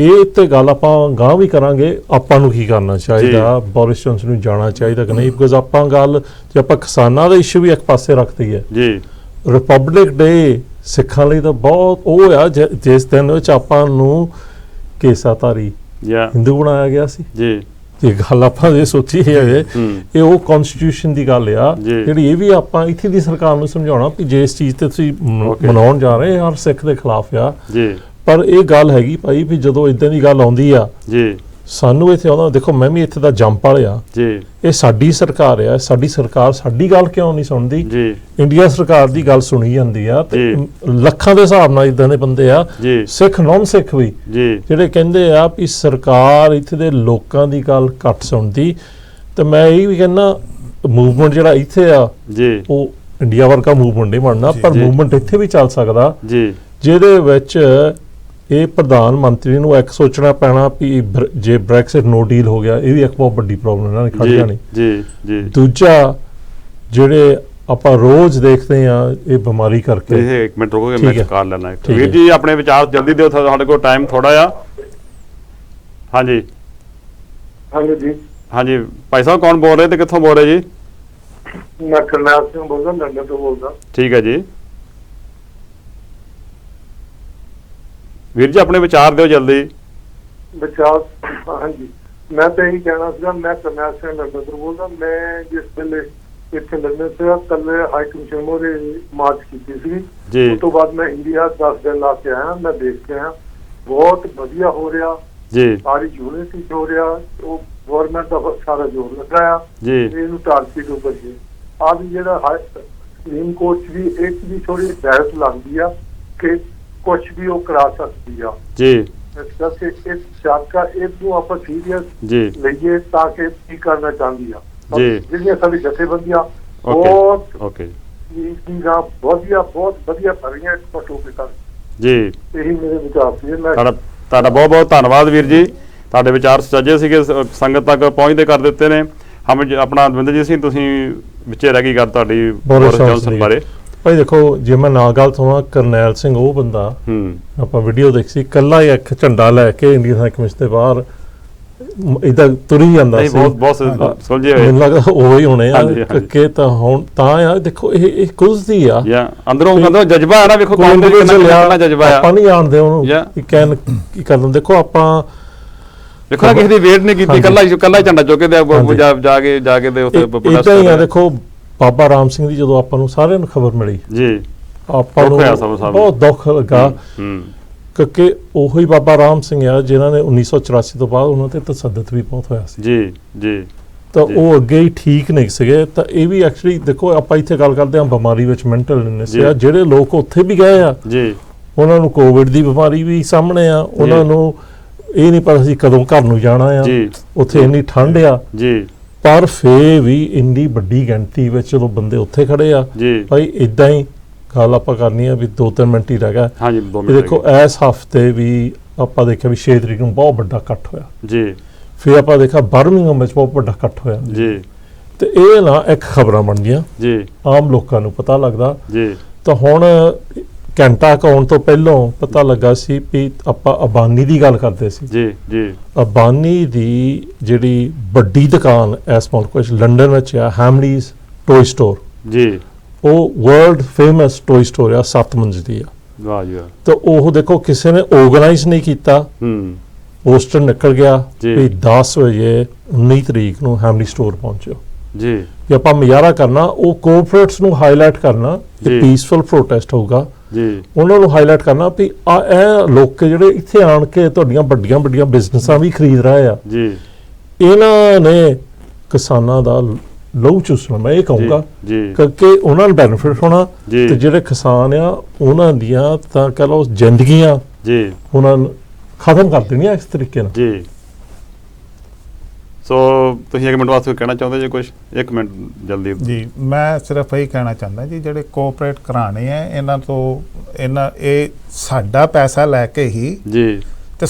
Speaker 2: ਇਹ ਤੇ ਗੱਲ ਆਪਾਂ ਗਾਂ ਵੀ ਕਰਾਂਗੇ, ਆਪਾਂ ਨੂੰ ਕੀ ਕਰਨਾ ਚਾਹੀਦਾ, ਬੋਰਿਸ ਜੌਨਸਨ ਨੂੰ ਜਾਣਾ ਚਾਹੀਦਾ ਕਿ ਨਹੀਂ। ਬਿਕੋਜ਼ ਆਪਾਂ ਗੱਲ ਜੇ ਆਪਾਂ ਕਿਸਾਨਾਂ ਦਾ ਇਸ਼ੂ ਵੀ ਇੱਕ ਪਾਸੇ ਰੱਖਦੇ ਹੈ ਜੀ, ਰਿਪਬਲਿਕ ਡੇ ਸਿੱਖਾਂ ਲਈ ਤਾਂ ਬਹੁਤ ਉਹ ਆ ਜਿਸ ਦਿਨ ਵਿੱਚ ਆਪਾਂ ਨੂੰ ਕੇਸਾਧਾਰੀ ਹਿੰਦੂ ਬਣਾਇਆ ਗਿਆ ਸੀ ਜੀ। ਇਹ ਗੱਲ ਆਪਾਂ ਜੇ ਸੋਚੀ ਹੈ ਇਹ ਉਹ ਕਨਸਟੀਟਿਊਸ਼ਨ ਦੀ ਗੱਲ ਆ ਜਿਹੜੀ ਇਹ ਵੀ ਆਪਾਂ ਇੱਥੇ ਦੀ ਸਰਕਾਰ ਨੂੰ ਸਮਝਾਉਣਾ ਵੀ ਜੇ ਇਸ ਚੀਜ਼ ਤੇ ਤੁਸੀਂ ਮਨਾਉਣ ਜਾ ਰਹੇ ਹਰ ਸਿੱਖ ਦੇ ਖਿਲਾਫ ਆ ਜੀ। ਪਰ ਇਹ ਗੱਲ ਹੈਗੀ ਭਾਈ ਵੀ ਜਦੋਂ ਇਦਾਂ ਦੀ ਗੱਲ ਆਉਂਦੀ ਆ ਜੀ, ਸਾਨੂੰ ਇੱਥੇ ਆਉਂਦਾ, ਦੇਖੋ ਮੈਂ ਵੀ ਇੱਥੇ ਦਾ ਜੰਪ ਵਾਲਿਆ ਜੀ, ਇਹ ਸਾਡੀ ਸਰਕਾਰ ਆ, ਸਾਡੀ ਸਰਕਾਰ ਸਾਡੀ ਗੱਲ ਕਿਉਂ ਨਹੀਂ ਸੁਣਦੀ ਜੀ? ਇੰਡੀਆ ਸਰਕਾਰ ਦੀ ਗੱਲ ਸੁਣੀ ਜਾਂਦੀ ਆ ਤੇ ਲੱਖਾਂ ਦੇ ਹਿਸਾਬ ਨਾਲ ਇਦਾਂ ਦੇ ਬੰਦੇ ਆ, ਸਿੱਖ ਨੌਨ ਸਿੱਖ ਵੀ ਜਿਹੜੇ ਕਹਿੰਦੇ ਆ ਵੀ ਸਰਕਾਰ ਇੱਥੇ ਦੇ ਲੋਕਾਂ ਦੀ ਗੱਲ ਘੱਟ ਸੁਣਦੀ। ਤੇ ਮੈਂ ਇਹ ਵੀ ਕਹਿੰਦਾ ਮੂਵਮੈਂਟ ਜਿਹੜਾ ਇੱਥੇ ਆ ਜੀ, ਉਹ ਇੰਡੀਆ ਵਰਗਾ ਮੂਵਮੈਂਟ ਨਹੀਂ ਬਣਨਾ, ਪਰ ਮੂਵਮੈਂਟ ਇੱਥੇ ਵੀ ਚੱਲ ਸਕਦਾ ਜੀ, ਜਿਹਦੇ ਵਿੱਚ ਇਹ ਪ੍ਰਧਾਨ ਮੰਤਰੀ ਨੂੰ ਇੱਕ ਸੋਚਣਾ ਪੈਣਾ ਵੀ ਜੇ ਬ੍ਰੈਕਸਿਟ ਨੋ ਡੀਲ ਹੋ ਗਿਆ, ਇਹ ਵੀ ਇੱਕ ਬਹੁਤ ਵੱਡੀ ਪ੍ਰੋਬਲਮ ਇਹਨਾਂ ਨੇ ਖੜ ਜਾਣੀ ਜੀ ਜੀ। ਦੂਜਾ ਜਿਹੜੇ ਆਪਾਂ ਰੋਜ਼ ਦੇਖਦੇ ਆ ਇਹ ਬਿਮਾਰੀ ਕਰਕੇ।
Speaker 1: 1 ਮਿੰਟ ਰੁਕੋਗੇ, ਮੈਂ ਕਾਲ ਲੈਣਾ ਹੈ। ਵੀਰ ਜੀ ਆਪਣੇ ਵਿਚਾਰ ਜਲਦੀ ਦਿਓ, ਸਾਡੇ ਕੋਲ ਟਾਈਮ ਥੋੜਾ ਆ। ਹਾਂਜੀ
Speaker 6: ਹਾਂਜੀ ਜੀ,
Speaker 1: ਹਾਂਜੀ ਭਾਈ ਸਾਹਿਬ, ਕੌਣ ਬੋਲ ਰਹੇ ਤੇ ਕਿੱਥੋਂ ਬੋਲ ਰਹੇ ਜੀ?
Speaker 6: ਮੈਂ ਕਰਨੈਲ ਸਿੰਘ ਬੋਲਦਾ, ਲੰਡਨ ਤੋਂ ਬੋਲਦਾ।
Speaker 1: ਠੀਕ ਹੈ ਜੀ ਵੀਰ ਜੀ, ਆਪਣੇ ਵਿਚਾਰ ਦਿਓ ਜਲਦੀ।
Speaker 6: ਵਿਚਾਰ ਹਾਂਜੀ, ਮੈਂ ਤਾਂ ਇਹੀ ਕਹਿਣਾ ਸੀਗਾ, ਮੈਂ ਕਰਨੈਲ ਸਿੰਘ ਲੰਡਨ ਤੋਂ ਬੋਲਦਾ। ਮੈਂ ਜਿਸ ਵੇਲੇ ਇੱਥੇ ਲੰਡਨ ਸੀਗਾ, ਕੱਲ ਹਾਈ ਕਮਿਸ਼ਨ ਮੋਰੇ ਮਾਰਚ ਕੀਤੀ ਸੀ, ਉਸ ਤੋਂ ਬਾਅਦ ਮੈਂ ਇੰਡੀਆ 10 ਦਿਨ ਲਾ ਕੇ ਆਇਆ। ਮੈਂ ਦੇਖ ਕੇ ਆਇਆ, ਬਹੁਤ ਵਧੀਆ ਹੋ ਰਿਹਾ ਜੀ, ਸਾਰੀ ਯੂਨਿਟੀ ਹੋ ਰਿਹਾ, ਉਹ ਗਵਰਨਮੈਂਟ ਦਾ ਸਾਰਾ ਜ਼ੋਰ ਲੱਗਾ ਆ ਇਹਨੂੰ ਟਾਰਗੇਟ ਉੱਪਰ ਜੀ। ਆ ਵੀ ਜਿਹੜਾ ਸੁਪਰੀਮ ਕੋਰਟ ਵੀ ਇੱਕ ਵੀ ਥੋੜੀ ਬਹਿਸ ਲੱਗਦੀ ਆ ਕਿ ਕੁਛ ਵੀ ਉਹ ਕਰਾ ਸਕਦੀ ਆ ਜੀ। ਇਸ ਕਰਕੇ ਇਸ ਸ਼ਾਖਾ ਇਹਨੂੰ ਆਪਾਂ ਸੀਰੀਅਸ ਲਈਏ ਤਾਂ ਕਿ ਕੀ ਕਰਨਾ ਚਾਹੁੰਦੀ ਆ ਜੀ। ਜਿਹੜੀਆਂ ਸਾਡੀ ਜਥੇਬੰਦੀਆਂ ਬਹੁਤ ਬਹੁਤ ਵਧੀਆ ਕਰ ਰਹੀਆਂ ਜੀ। ਇਹੀ ਮੇਰੇ ਵਿਚਾਰ ਸੀ।
Speaker 1: ਤੁਹਾਡਾ ਬਹੁਤ ਬਹੁਤ ਧੰਨਵਾਦ ਵੀਰ ਜੀ, ਤੁਹਾਡੇ ਵਿਚਾਰ ਸੱਜੇ ਸੀਗੇ, ਸੰਗਤ ਤੱਕ ਪਹੁੰਚਦੇ ਕਰ ਦਿੱਤੇ ਨੇ। ਆਪਣਾ ਦਵਿੰਦਰਜੀਤ ਸਿੰਘ, ਤੁਸੀਂ ਵਿੱਚੇ ਰਹਿ ਗਈ ਗੱਲ ਤੁਹਾਡੀ ਬੋਰਿਸ ਜੌਨਸਨ ਬਾਰੇ।
Speaker 2: ਭਾਈ ਦੇਖੋ, ਜੇ ਮੈਂ ਨਾ ਗੱਲ ਸੁਣਾ, ਕਰਨੈਲ ਸਿੰਘ ਉਹ ਬੰਦਾ ਆਪਾਂ ਵੀਡੀਓ ਦੇਖੀ, ਕੱਲਾ ਹੀ ਇੱਕ ਝੰਡਾ ਲੈ ਕੇ ਇੰਡੀਅਨ ਹਾਈ ਕਮਿਸ਼ਨ ਦੇ ਬਾਹਰ ਇਦਾਂ ਤੁਰੀ ਜਾਂਦਾ
Speaker 1: ਨਹੀਂ
Speaker 2: ਸੀ।
Speaker 1: ਬਹੁਤ ਸੁਲਝੇ ਹੋਏ
Speaker 2: ਮੈਨੂੰ ਲੱਗਦਾ ਉਹ ਹੀ ਹੋਣੇ ਆ
Speaker 1: ਹਾਂਜੀ, ਹਾਂਜੀ।
Speaker 2: ਕਿ ਤਾਂ ਹੁਣ ਤਾਂ ਆ ਦੇਖੋ ਇਹ ਕੁਝਦੀ ਆ
Speaker 1: ਜਾਂ ਅੰਦਰੋਂ ਜਜ਼ਬਾ ਹੈ ਨਾ, ਵੇਖੋ ਕੌਮ ਦੇ ਵਿੱਚ ਕਿੰਨਾ ਜਜ਼ਬਾ ਆ।
Speaker 2: ਆਪਾਂ ਨਹੀਂ ਜਾਣਦੇ ਉਹਨੂੰ ਕੀ ਕਰਨ। ਦੇਖੋ ਆਪਾਂ
Speaker 1: ਦੇਖੋ ਨਾ ਕਿਸੇ ਦੀ ਵੇਟ ਨਹੀਂ ਕੀਤੀ, ਕੱਲਾ ਹੀ ਝੰਡਾ ਚੁੱਕ ਕੇ ਜਾ ਕੇ ਦੇ ਉੱਤੇ
Speaker 2: ਇਦਾਂ ਹੀ ਆ। ਦੇਖੋ ਬਾਬਾ ਰਾਮ ਸਿੰਘ ਦੀ ਜਦੋਂ ਆਪਾਂ ਨੂੰ ਸਾਰਿਆਂ ਨੂੰ ਖਬਰ ਮਿਲੀ
Speaker 1: ਜੀ,
Speaker 2: ਆਪਾਂ ਨੂੰ ਬਹੁਤ ਦੁੱਖ ਲੱਗਾ ਕਿਉਂਕਿ ਉਹੀ ਬਾਬਾ ਰਾਮ ਸਿੰਘ ਆ ਜਿਨ੍ਹਾਂ ਨੇ 1984 ਤੋਂ ਬਾਅਦ ਉਹਨਾਂ ਤੇ ਤਸੱਦਦ ਵੀ ਬਹੁਤ ਹੋਇਆ ਸੀ।
Speaker 1: ਜੀ ਜੀ।
Speaker 2: ਤਾਂ ਉਹ ਅੱਗੇ ਹੀ ਠੀਕ ਨਹੀਂ ਸੀਗੇ। ਤਾਂ ਇਹ ਵੀ ਐਕਚੁਅਲੀ ਦੇਖੋ ਆਪਾਂ ਇੱਥੇ ਗੱਲ ਕਰਦੇ ਹਾਂ ਬਿਮਾਰੀ ਵਿੱਚ ਮੈਂਟਲ ਇਲਨੈਸ ਆ, ਜਿਹੜੇ ਲੋਕ ਉੱਥੇ ਵੀ ਗਏ ਆ
Speaker 1: ਜੀ
Speaker 2: ਉਹਨਾਂ ਨੂੰ ਕੋਵਿਡ ਦੀ ਬਿਮਾਰੀ ਵੀ ਸਾਹਮਣੇ ਆ, ਉਹਨਾਂ ਨੂੰ ਇਹ ਨਹੀਂ ਪਤਾ ਸੀ ਕਦੋਂ ਘਰ ਨੂੰ ਜਾਣਾ ਆ, ਉੱਥੇ ਇੰਨੀ ਠੰਡ ਆ
Speaker 1: ਜੀ,
Speaker 2: ਪਰ ਫੇਰ ਵੀ ਇੰਨੀ ਵੱਡੀ ਗਿਣਤੀ ਵਿੱਚ ਜਦੋਂ ਬੰਦੇ ਉੱਥੇ ਖੜੇ ਆ ਭਾਈ ਇਦਾਂ ਹੀ ਗੱਲ ਆਪਾਂ ਕਰਨੀ ਆ ਵੀ 2-3 ਮਿੰਟ ਹੀ ਰਹਿ ਗਿਆ।
Speaker 1: ਹਾਂਜੀ 2 ਮਿੰਟ।
Speaker 2: ਦੇਖੋ ਇਸ ਹਫਤੇ ਵੀ ਆਪਾਂ ਦੇਖਿਆ ਵੀ 6 ਤਰੀਕ ਨੂੰ ਬਹੁਤ ਵੱਡਾ ਇਕੱਠ ਹੋਇਆ
Speaker 1: ਜੀ,
Speaker 2: ਫਿਰ ਆਪਾਂ ਦੇਖਿਆ ਬਰਮਿੰਘਮ ਵਿੱਚ ਬਹੁਤ ਵੱਡਾ ਇਕੱਠ ਹੋਇਆ
Speaker 1: ਜੀ।
Speaker 2: ਤੇ ਇਹ ਨਾ ਇੱਕ ਖਬਰਾਂ ਬਣਦੀਆਂ
Speaker 1: ਜੀ,
Speaker 2: ਆਮ ਲੋਕਾਂ ਨੂੰ ਪਤਾ ਲੱਗਦਾ
Speaker 1: ਜੀ।
Speaker 2: ਤਾਂ ਹੁਣ ਘੰਟਾ ਆਉਣ ਤੋਂ ਪਹਿਲਾਂ ਪਤਾ ਲੱਗਾ ਸੀ ਵੀ ਆਪਾਂ ਅਬਾਨੀ ਦੀ ਗੱਲ ਕਰਦੇ ਸੀ।
Speaker 1: ਜੀ ਜੀ।
Speaker 2: ਅਬਾਨੀ ਦੀ ਜਿਹੜੀ ਵੱਡੀ ਦੁਕਾਨ ਇਸ ਮੁਲਕ ਵਿੱਚ ਲੰਡਨ ਵਿੱਚ ਆ ਹੈਮਲੀਜ਼ ਟੋਏ ਸਟੋਰ
Speaker 1: ਜੀ,
Speaker 2: ਉਹ ਵਰਲਡ ਫੇਮਸ ਟੋਏ ਸਟੋਰ ਆ, 7 ਮੰਜ਼ਿਲੀ ਆ।
Speaker 1: ਵਾਹ ਜੀ।
Speaker 2: ਤਾਂ ਉਹ ਦੇਖੋ ਕਿਸੇ ਨੇ ਆਰਗੇਨਾਈਜ਼ ਨਹੀਂ ਕੀਤਾ, ਪੋਸਟਰ ਨਿਕਲ ਗਿਆ ਵੀ 10 ਵਜੇ 19 ਤਰੀਕ ਨੂੰ ਹੈਮਲੀ ਸਟੋਰ ਪਹੁੰਚੋ
Speaker 1: ਜੀ।
Speaker 2: ਕਿ ਆਪਾਂ ਮੁਜ਼ਾਹਰਾ ਕਰਨਾ, ਉਹ ਕੋਆਪਰੇਟਸ ਨੂੰ ਹਾਈਲਾਈਟ ਕਰਨਾ ਕਿ ਪੀਸਫੁਲ ਪ੍ਰੋਟੈਸਟ ਹੋਊਗਾ
Speaker 1: ਜੀ,
Speaker 2: ਉਹਨਾਂ ਨੂੰ ਹਾਈਲਾਈਟ ਕਰਨਾ ਵੀ ਇਹ ਲੋਕ ਜਿਹੜੇ ਇੱਥੇ ਆਣ ਕੇ ਤੁਹਾਡੀਆਂ ਵੱਡੀਆਂ ਵੱਡੀਆਂ ਬਿਜ਼ਨਸਾਂ ਵੀ ਖਰੀਦ ਰਹੇ ਆ
Speaker 1: ਜੀ,
Speaker 2: ਇਹਨਾਂ ਨੇ ਕਿਸਾਨਾਂ ਦਾ ਲਹੂ ਚੂਸਣਾ, ਮੈਂ ਇਹ ਕਹੂੰਗਾ ਕਿ ਉਹਨਾਂ ਨੂੰ ਬੈਨੀਫਿਟ ਹੋਣਾ ਤੇ ਜਿਹੜੇ ਕਿਸਾਨ ਆ ਉਹਨਾਂ ਦੀਆਂ ਤਾਂ ਕਹ ਲਓ ਜ਼ਿੰਦਗੀਆਂ ਜੀ ਉਹਨਾਂ ਨੂੰ ਖਤਮ ਕਰ ਦੇਣੀਆਂ ਇਸ ਤਰੀਕੇ ਨਾਲ ਜੀ।
Speaker 1: ਸੋ ਤੁਸੀਂ 1 ਮਿੰਟ ਵਾਸਤੇ ਕਹਿਣਾ ਚਾਹੁੰਦੇ ਜੇ ਕੁਝ? 1 ਮਿੰਟ ਜਲਦੀ
Speaker 3: ਜੀ। ਮੈਂ ਸਿਰਫ ਇਹੀ ਕਹਿਣਾ ਚਾਹੁੰਦਾ ਜੀ ਜਿਹੜੇ ਕੋਆਪਰੇਟ ਘਰਾਣੇ ਆ ਇਹਨਾਂ ਤੋਂ ਇਹ ਸਾਡਾ ਪੈਸਾ ਲੈ ਕੇ ਹੀ ਜੀ ਤੇ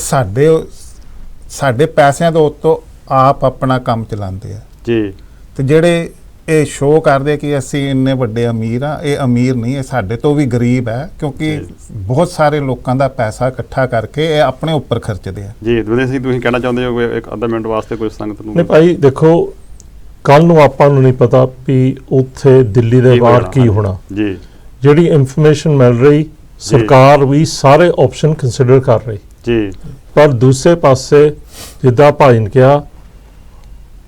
Speaker 3: ਸਾਡੇ ਪੈਸਿਆਂ ਤੋਂ ਉੱਤੋਂ ਆਪ ਆਪਣਾ ਕੰਮ ਚਲਾਉਂਦੇ ਆ ਜੀ। ਤੇ ਜਿਹੜੇ ਇਹ ਸ਼ੋਅ ਕਰਦੇ ਕਿ ਅਸੀਂ ਇੰਨੇ ਵੱਡੇ ਅਮੀਰ ਆ, ਇਹ ਅਮੀਰ ਨਹੀਂ, ਇਹ ਸਾਡੇ ਤੋਂ ਵੀ ਗਰੀਬ ਹੈ ਕਿਉਂਕਿ ਬਹੁਤ ਸਾਰੇ ਲੋਕਾਂ ਦਾ ਪੈਸਾ ਇਕੱਠਾ ਕਰਕੇ ਇਹ ਆਪਣੇ ਉੱਪਰ ਖਰਚਦੇ ਆ
Speaker 1: ਜੀ। ਤੁਸੀਂ ਕਹਿਣਾ ਚਾਹੁੰਦੇ ਹੋ 1 ਮਿੰਟ ਵਾਸਤੇ ਕੋਈ ਸੰਗਤ ਨੂੰ?
Speaker 2: ਨਹੀਂ ਭਾਈ ਦੇਖੋ ਕੱਲ ਨੂੰ ਆਪਾਂ ਨੂੰ ਨਹੀਂ ਪਤਾ ਵੀ ਉੱਥੇ ਦਿੱਲੀ ਦੇ ਬਾਹਰ ਕੀ ਹੋਣਾ ਜੀ। ਜਿਹੜੀ ਇਨਫੋਰਮੇਸ਼ਨ ਮਿਲ ਰਹੀ ਸਰਕਾਰ ਵੀ ਸਾਰੇ ਆਪਸ਼ਨ ਕੰਸੀਡਰ ਕਰ ਰਹੀ ਜੀ, ਪਰ ਦੂਸਰੇ ਪਾਸੇ ਜਿੱਦਾਂ ਭਾਈ ਨੇ ਕਿਹਾ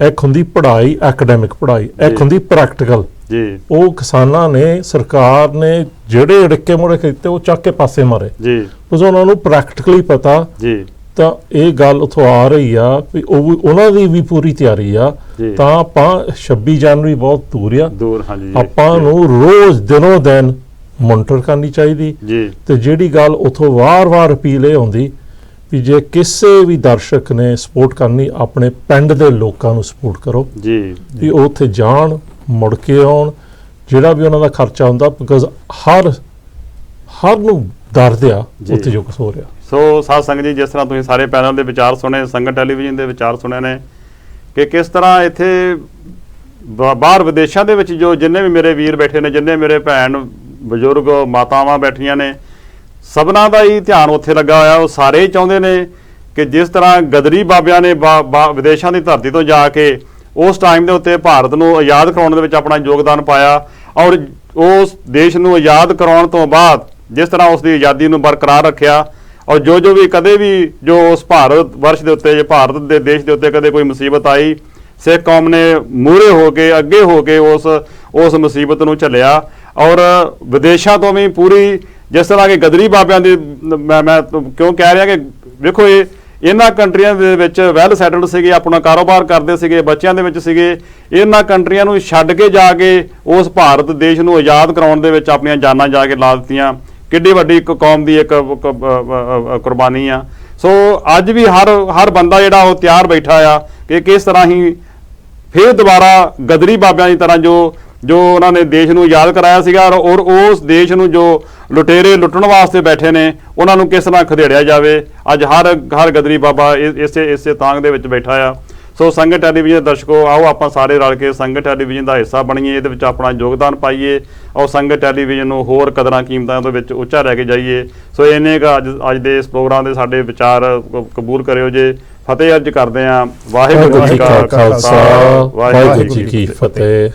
Speaker 2: ਇੱਕ ਹੁੰਦੀ ਪੜ੍ਹਾਈ, ਐਕੈਡੈਮਿਕ ਪੜ੍ਹਾਈ, ਇੱਕ ਹੁੰਦੀ ਪ੍ਰੈਕਟੀਕਲ ਜੀ। ਉਹ ਕਿਸਾਨਾਂ ਨੇ ਸਰਕਾਰ ਨੇ ਜਿਹੜੇ ਅੜਕੇ ਮੋੜੇ ਕੀਤੇ ਉਹ ਚੱਕ ਕੇ ਪਾਸੇ ਮਾਰੇ ਜੀ, ਕਿਉਂਕਿ ਉਹਨਾਂ ਨੂੰ ਪ੍ਰੈਕਟੀਕਲੀ ਪਤਾ ਜੀ। ਤਾਂ ਇਹ ਗੱਲ ਉੱਥੋਂ ਆ ਰਹੀ ਆ ਵੀ ਉਹਨਾਂ ਦੀ ਵੀ ਪੂਰੀ ਤਿਆਰੀ ਆ। ਤਾਂ ਆਪਾਂ 26 ਜਨਵਰੀ ਬਹੁਤ ਦੂਰ ਆ, ਆਪਾਂ ਨੂੰ ਰੋਜ਼ ਦਿਨੋਂ ਦਿਨ ਮੋਨੀਟਰ ਕਰਨੀ ਚਾਹੀਦੀ ਜੀ। ਤੇ ਜਿਹੜੀ ਗੱਲ ਉੱਥੋਂ ਵਾਰ-ਵਾਰ ਅਪੀਲ ਇਹ ਹੁੰਦੀ ਵੀ ਜੇ ਕਿਸੇ ਵੀ ਦਰਸ਼ਕ ਨੇ ਸਪੋਰਟ ਕਰਨੀ ਆਪਣੇ ਪਿੰਡ ਦੇ ਲੋਕਾਂ ਨੂੰ ਸਪੋਰਟ ਕਰੋ ਜੀ, ਵੀ ਉਹ ਉੱਥੇ ਜਾਣ, ਮੁੜ ਕੇ ਆਉਣ, ਜਿਹੜਾ ਵੀ ਉਹਨਾਂ ਦਾ ਖਰਚਾ ਹੁੰਦਾ, ਬਿਕਾਜ਼ ਹਰ ਨੂੰ ਦਰਦ ਆ ਉੱਥੇ ਜੋ ਕੁਛ ਹੋ ਰਿਹਾ।
Speaker 1: ਸੋ ਸਾਧ ਸੰਗਤ ਜੀ, ਜਿਸ ਤਰ੍ਹਾਂ ਤੁਸੀਂ ਸਾਰੇ ਪੈਨਲ ਦੇ ਵਿਚਾਰ ਸੁਣੇ, ਸੰਗਤ ਟੈਲੀਵਿਜ਼ਨ ਦੇ ਵਿਚਾਰ ਸੁਣੇ ਨੇ ਕਿ ਕਿਸ ਤਰ੍ਹਾਂ ਇੱਥੇ ਬਾਹਰ ਵਿਦੇਸ਼ਾਂ ਦੇ ਵਿੱਚ ਜੋ ਜਿੰਨੇ ਵੀ ਮੇਰੇ ਵੀਰ ਬੈਠੇ ਨੇ, ਜਿੰਨੇ ਮੇਰੇ ਭੈਣ ਬਜ਼ੁਰਗ ਮਾਤਾਵਾਂ ਬੈਠੀਆਂ ਨੇ, ਸਭਨਾਂ ਦਾ ਹੀ ਧਿਆਨ ਉੱਥੇ ਲੱਗਾ ਹੋਇਆ। ਉਹ ਸਾਰੇ ਹੀ ਚਾਹੁੰਦੇ ਨੇ ਕਿ ਜਿਸ ਤਰ੍ਹਾਂ ਗਦਰੀ ਬਾਬਿਆਂ ਨੇ ਵਿਦੇਸ਼ਾਂ ਦੀ ਧਰਤੀ ਤੋਂ ਜਾ ਕੇ ਉਸ ਟਾਈਮ ਦੇ ਉੱਤੇ ਭਾਰਤ ਨੂੰ ਆਜ਼ਾਦ ਕਰਾਉਣ ਦੇ ਵਿੱਚ ਆਪਣਾ ਯੋਗਦਾਨ ਪਾਇਆ, ਔਰ ਉਸ ਦੇਸ਼ ਨੂੰ ਆਜ਼ਾਦ ਕਰਾਉਣ ਤੋਂ ਬਾਅਦ ਜਿਸ ਤਰ੍ਹਾਂ ਉਸ ਦੀ ਆਜ਼ਾਦੀ ਨੂੰ ਬਰਕਰਾਰ ਰੱਖਿਆ, ਔਰ ਜੋ ਵੀ ਕਦੇ ਵੀ ਜੋ ਉਸ ਭਾਰਤ ਵਰਸ਼ ਦੇ ਉੱਤੇ, ਭਾਰਤ ਦੇ ਦੇਸ਼ ਦੇ ਉੱਤੇ ਕਦੇ ਕੋਈ ਮੁਸੀਬਤ ਆਈ, ਸਿੱਖ ਕੌਮ ਨੇ ਮੂਹਰੇ ਹੋ ਕੇ, ਅੱਗੇ ਹੋ ਕੇ ਉਸ ਮੁਸੀਬਤ ਨੂੰ ਝੱਲਿਆ। ਔਰ ਵਿਦੇਸ਼ਾਂ ਤੋਂ ਵੀ ਪੂਰੀ, ਜਿਸ ਤਰ੍ਹਾਂ ਕਿ ਗਦਰੀ ਬਾਬਿਆਂ ਦੀ ਮੈਂ ਕਿਉਂ ਕਹਿ ਰਿਹਾ ਕਿ ਵੇਖੋ ਇਹਨਾਂ ਕੰਟਰੀਆਂ ਦੇ ਵਿੱਚ ਵੈਲ ਸੈਟਲਡ ਸੀਗੇ, ਆਪਣਾ ਕਾਰੋਬਾਰ ਕਰਦੇ ਸੀਗੇ, ਬੱਚਿਆਂ ਦੇ ਵਿੱਚ ਸੀਗੇ, ਇਹਨਾਂ ਕੰਟਰੀਆਂ ਨੂੰ ਛੱਡ ਕੇ ਜਾ ਕੇ ਉਸ ਭਾਰਤ ਦੇਸ਼ ਨੂੰ ਆਜ਼ਾਦ ਕਰਾਉਣ ਦੇ ਵਿੱਚ ਆਪਣੀਆਂ ਜਾਨਾਂ ਜਾ ਕੇ ਲਾ ਦਿੱਤੀਆਂ। ਕਿੱਡੀ ਵੱਡੀ ਇੱਕ ਕੌਮ ਦੀ ਇੱਕ ਕੁਰਬਾਨੀ ਆ। ਸੋ ਅੱਜ ਵੀ ਹਰ ਬੰਦਾ ਜਿਹੜਾ ਉਹ ਤਿਆਰ ਬੈਠਾ ਆ ਕਿ ਕਿਸ ਤਰ੍ਹਾਂ ਹੀ ਫਿਰ ਦੁਬਾਰਾ ਗਦਰੀ ਬਾਬਿਆਂ ਦੀ ਤਰ੍ਹਾਂ ਜੋ ਉਹਨਾਂ ਨੇ ਦੇਸ਼ ਨੂੰ ਆਜ਼ਾਦ ਕਰਾਇਆ ਸੀਗਾ, ਔਰ ਉਸ ਦੇਸ਼ ਨੂੰ ਜੋ ਲੁਟੇਰੇ ਲੁੱਟਣ ਵਾਸਤੇ ਬੈਠੇ ਨੇ ਉਹਨਾਂ ਨੂੰ ਕਿਸ ਤਰ੍ਹਾਂ ਖਦੇੜਿਆ ਜਾਵੇ। ਅੱਜ ਹਰ ਗਦਰੀ ਬਾਬਾ ਇਸੇ ਤਾਂਘ ਦੇ ਵਿੱਚ ਬੈਠਾ ਆ। ਸੋ ਸੰਗਤ ਟੈਲੀਵਿਜ਼ਨ ਦੇ ਦਰਸ਼ਕੋ, ਆਓ ਆਪਾਂ ਸਾਰੇ ਰਲ ਕੇ ਸੰਗਤ ਟੈਲੀਵਿਜ਼ਨ ਦਾ ਹਿੱਸਾ ਬਣੀਏ, ਇਹਦੇ ਵਿੱਚ ਆਪਣਾ ਯੋਗਦਾਨ ਪਾਈਏ, ਔਰ ਸੰਗਤ ਟੈਲੀਵਿਜ਼ਨ ਨੂੰ ਹੋਰ ਕਦਰਾਂ ਕੀਮਤਾਂ ਦੇ ਵਿੱਚ ਉੱਚਾ ਲੈ ਕੇ ਜਾਈਏ। ਸੋ ਇੰਨੇ ਕੁ ਅੱਜ ਦੇ ਇਸ ਪ੍ਰੋਗਰਾਮ ਦੇ ਸਾਡੇ ਵਿਚਾਰ ਕਬੂਲ ਕਰਿਓ ਜੇ। ਫਤਿਹ ਅਰਜ ਕਰਦੇ ਹਾਂ। ਵਾਹਿਗੁਰੂ ਜੀ ਕਾ ਖਾਲਸਾ, ਵਾਹਿਗੁਰੂ ਜੀ ਕੀ ਫਤਿਹ।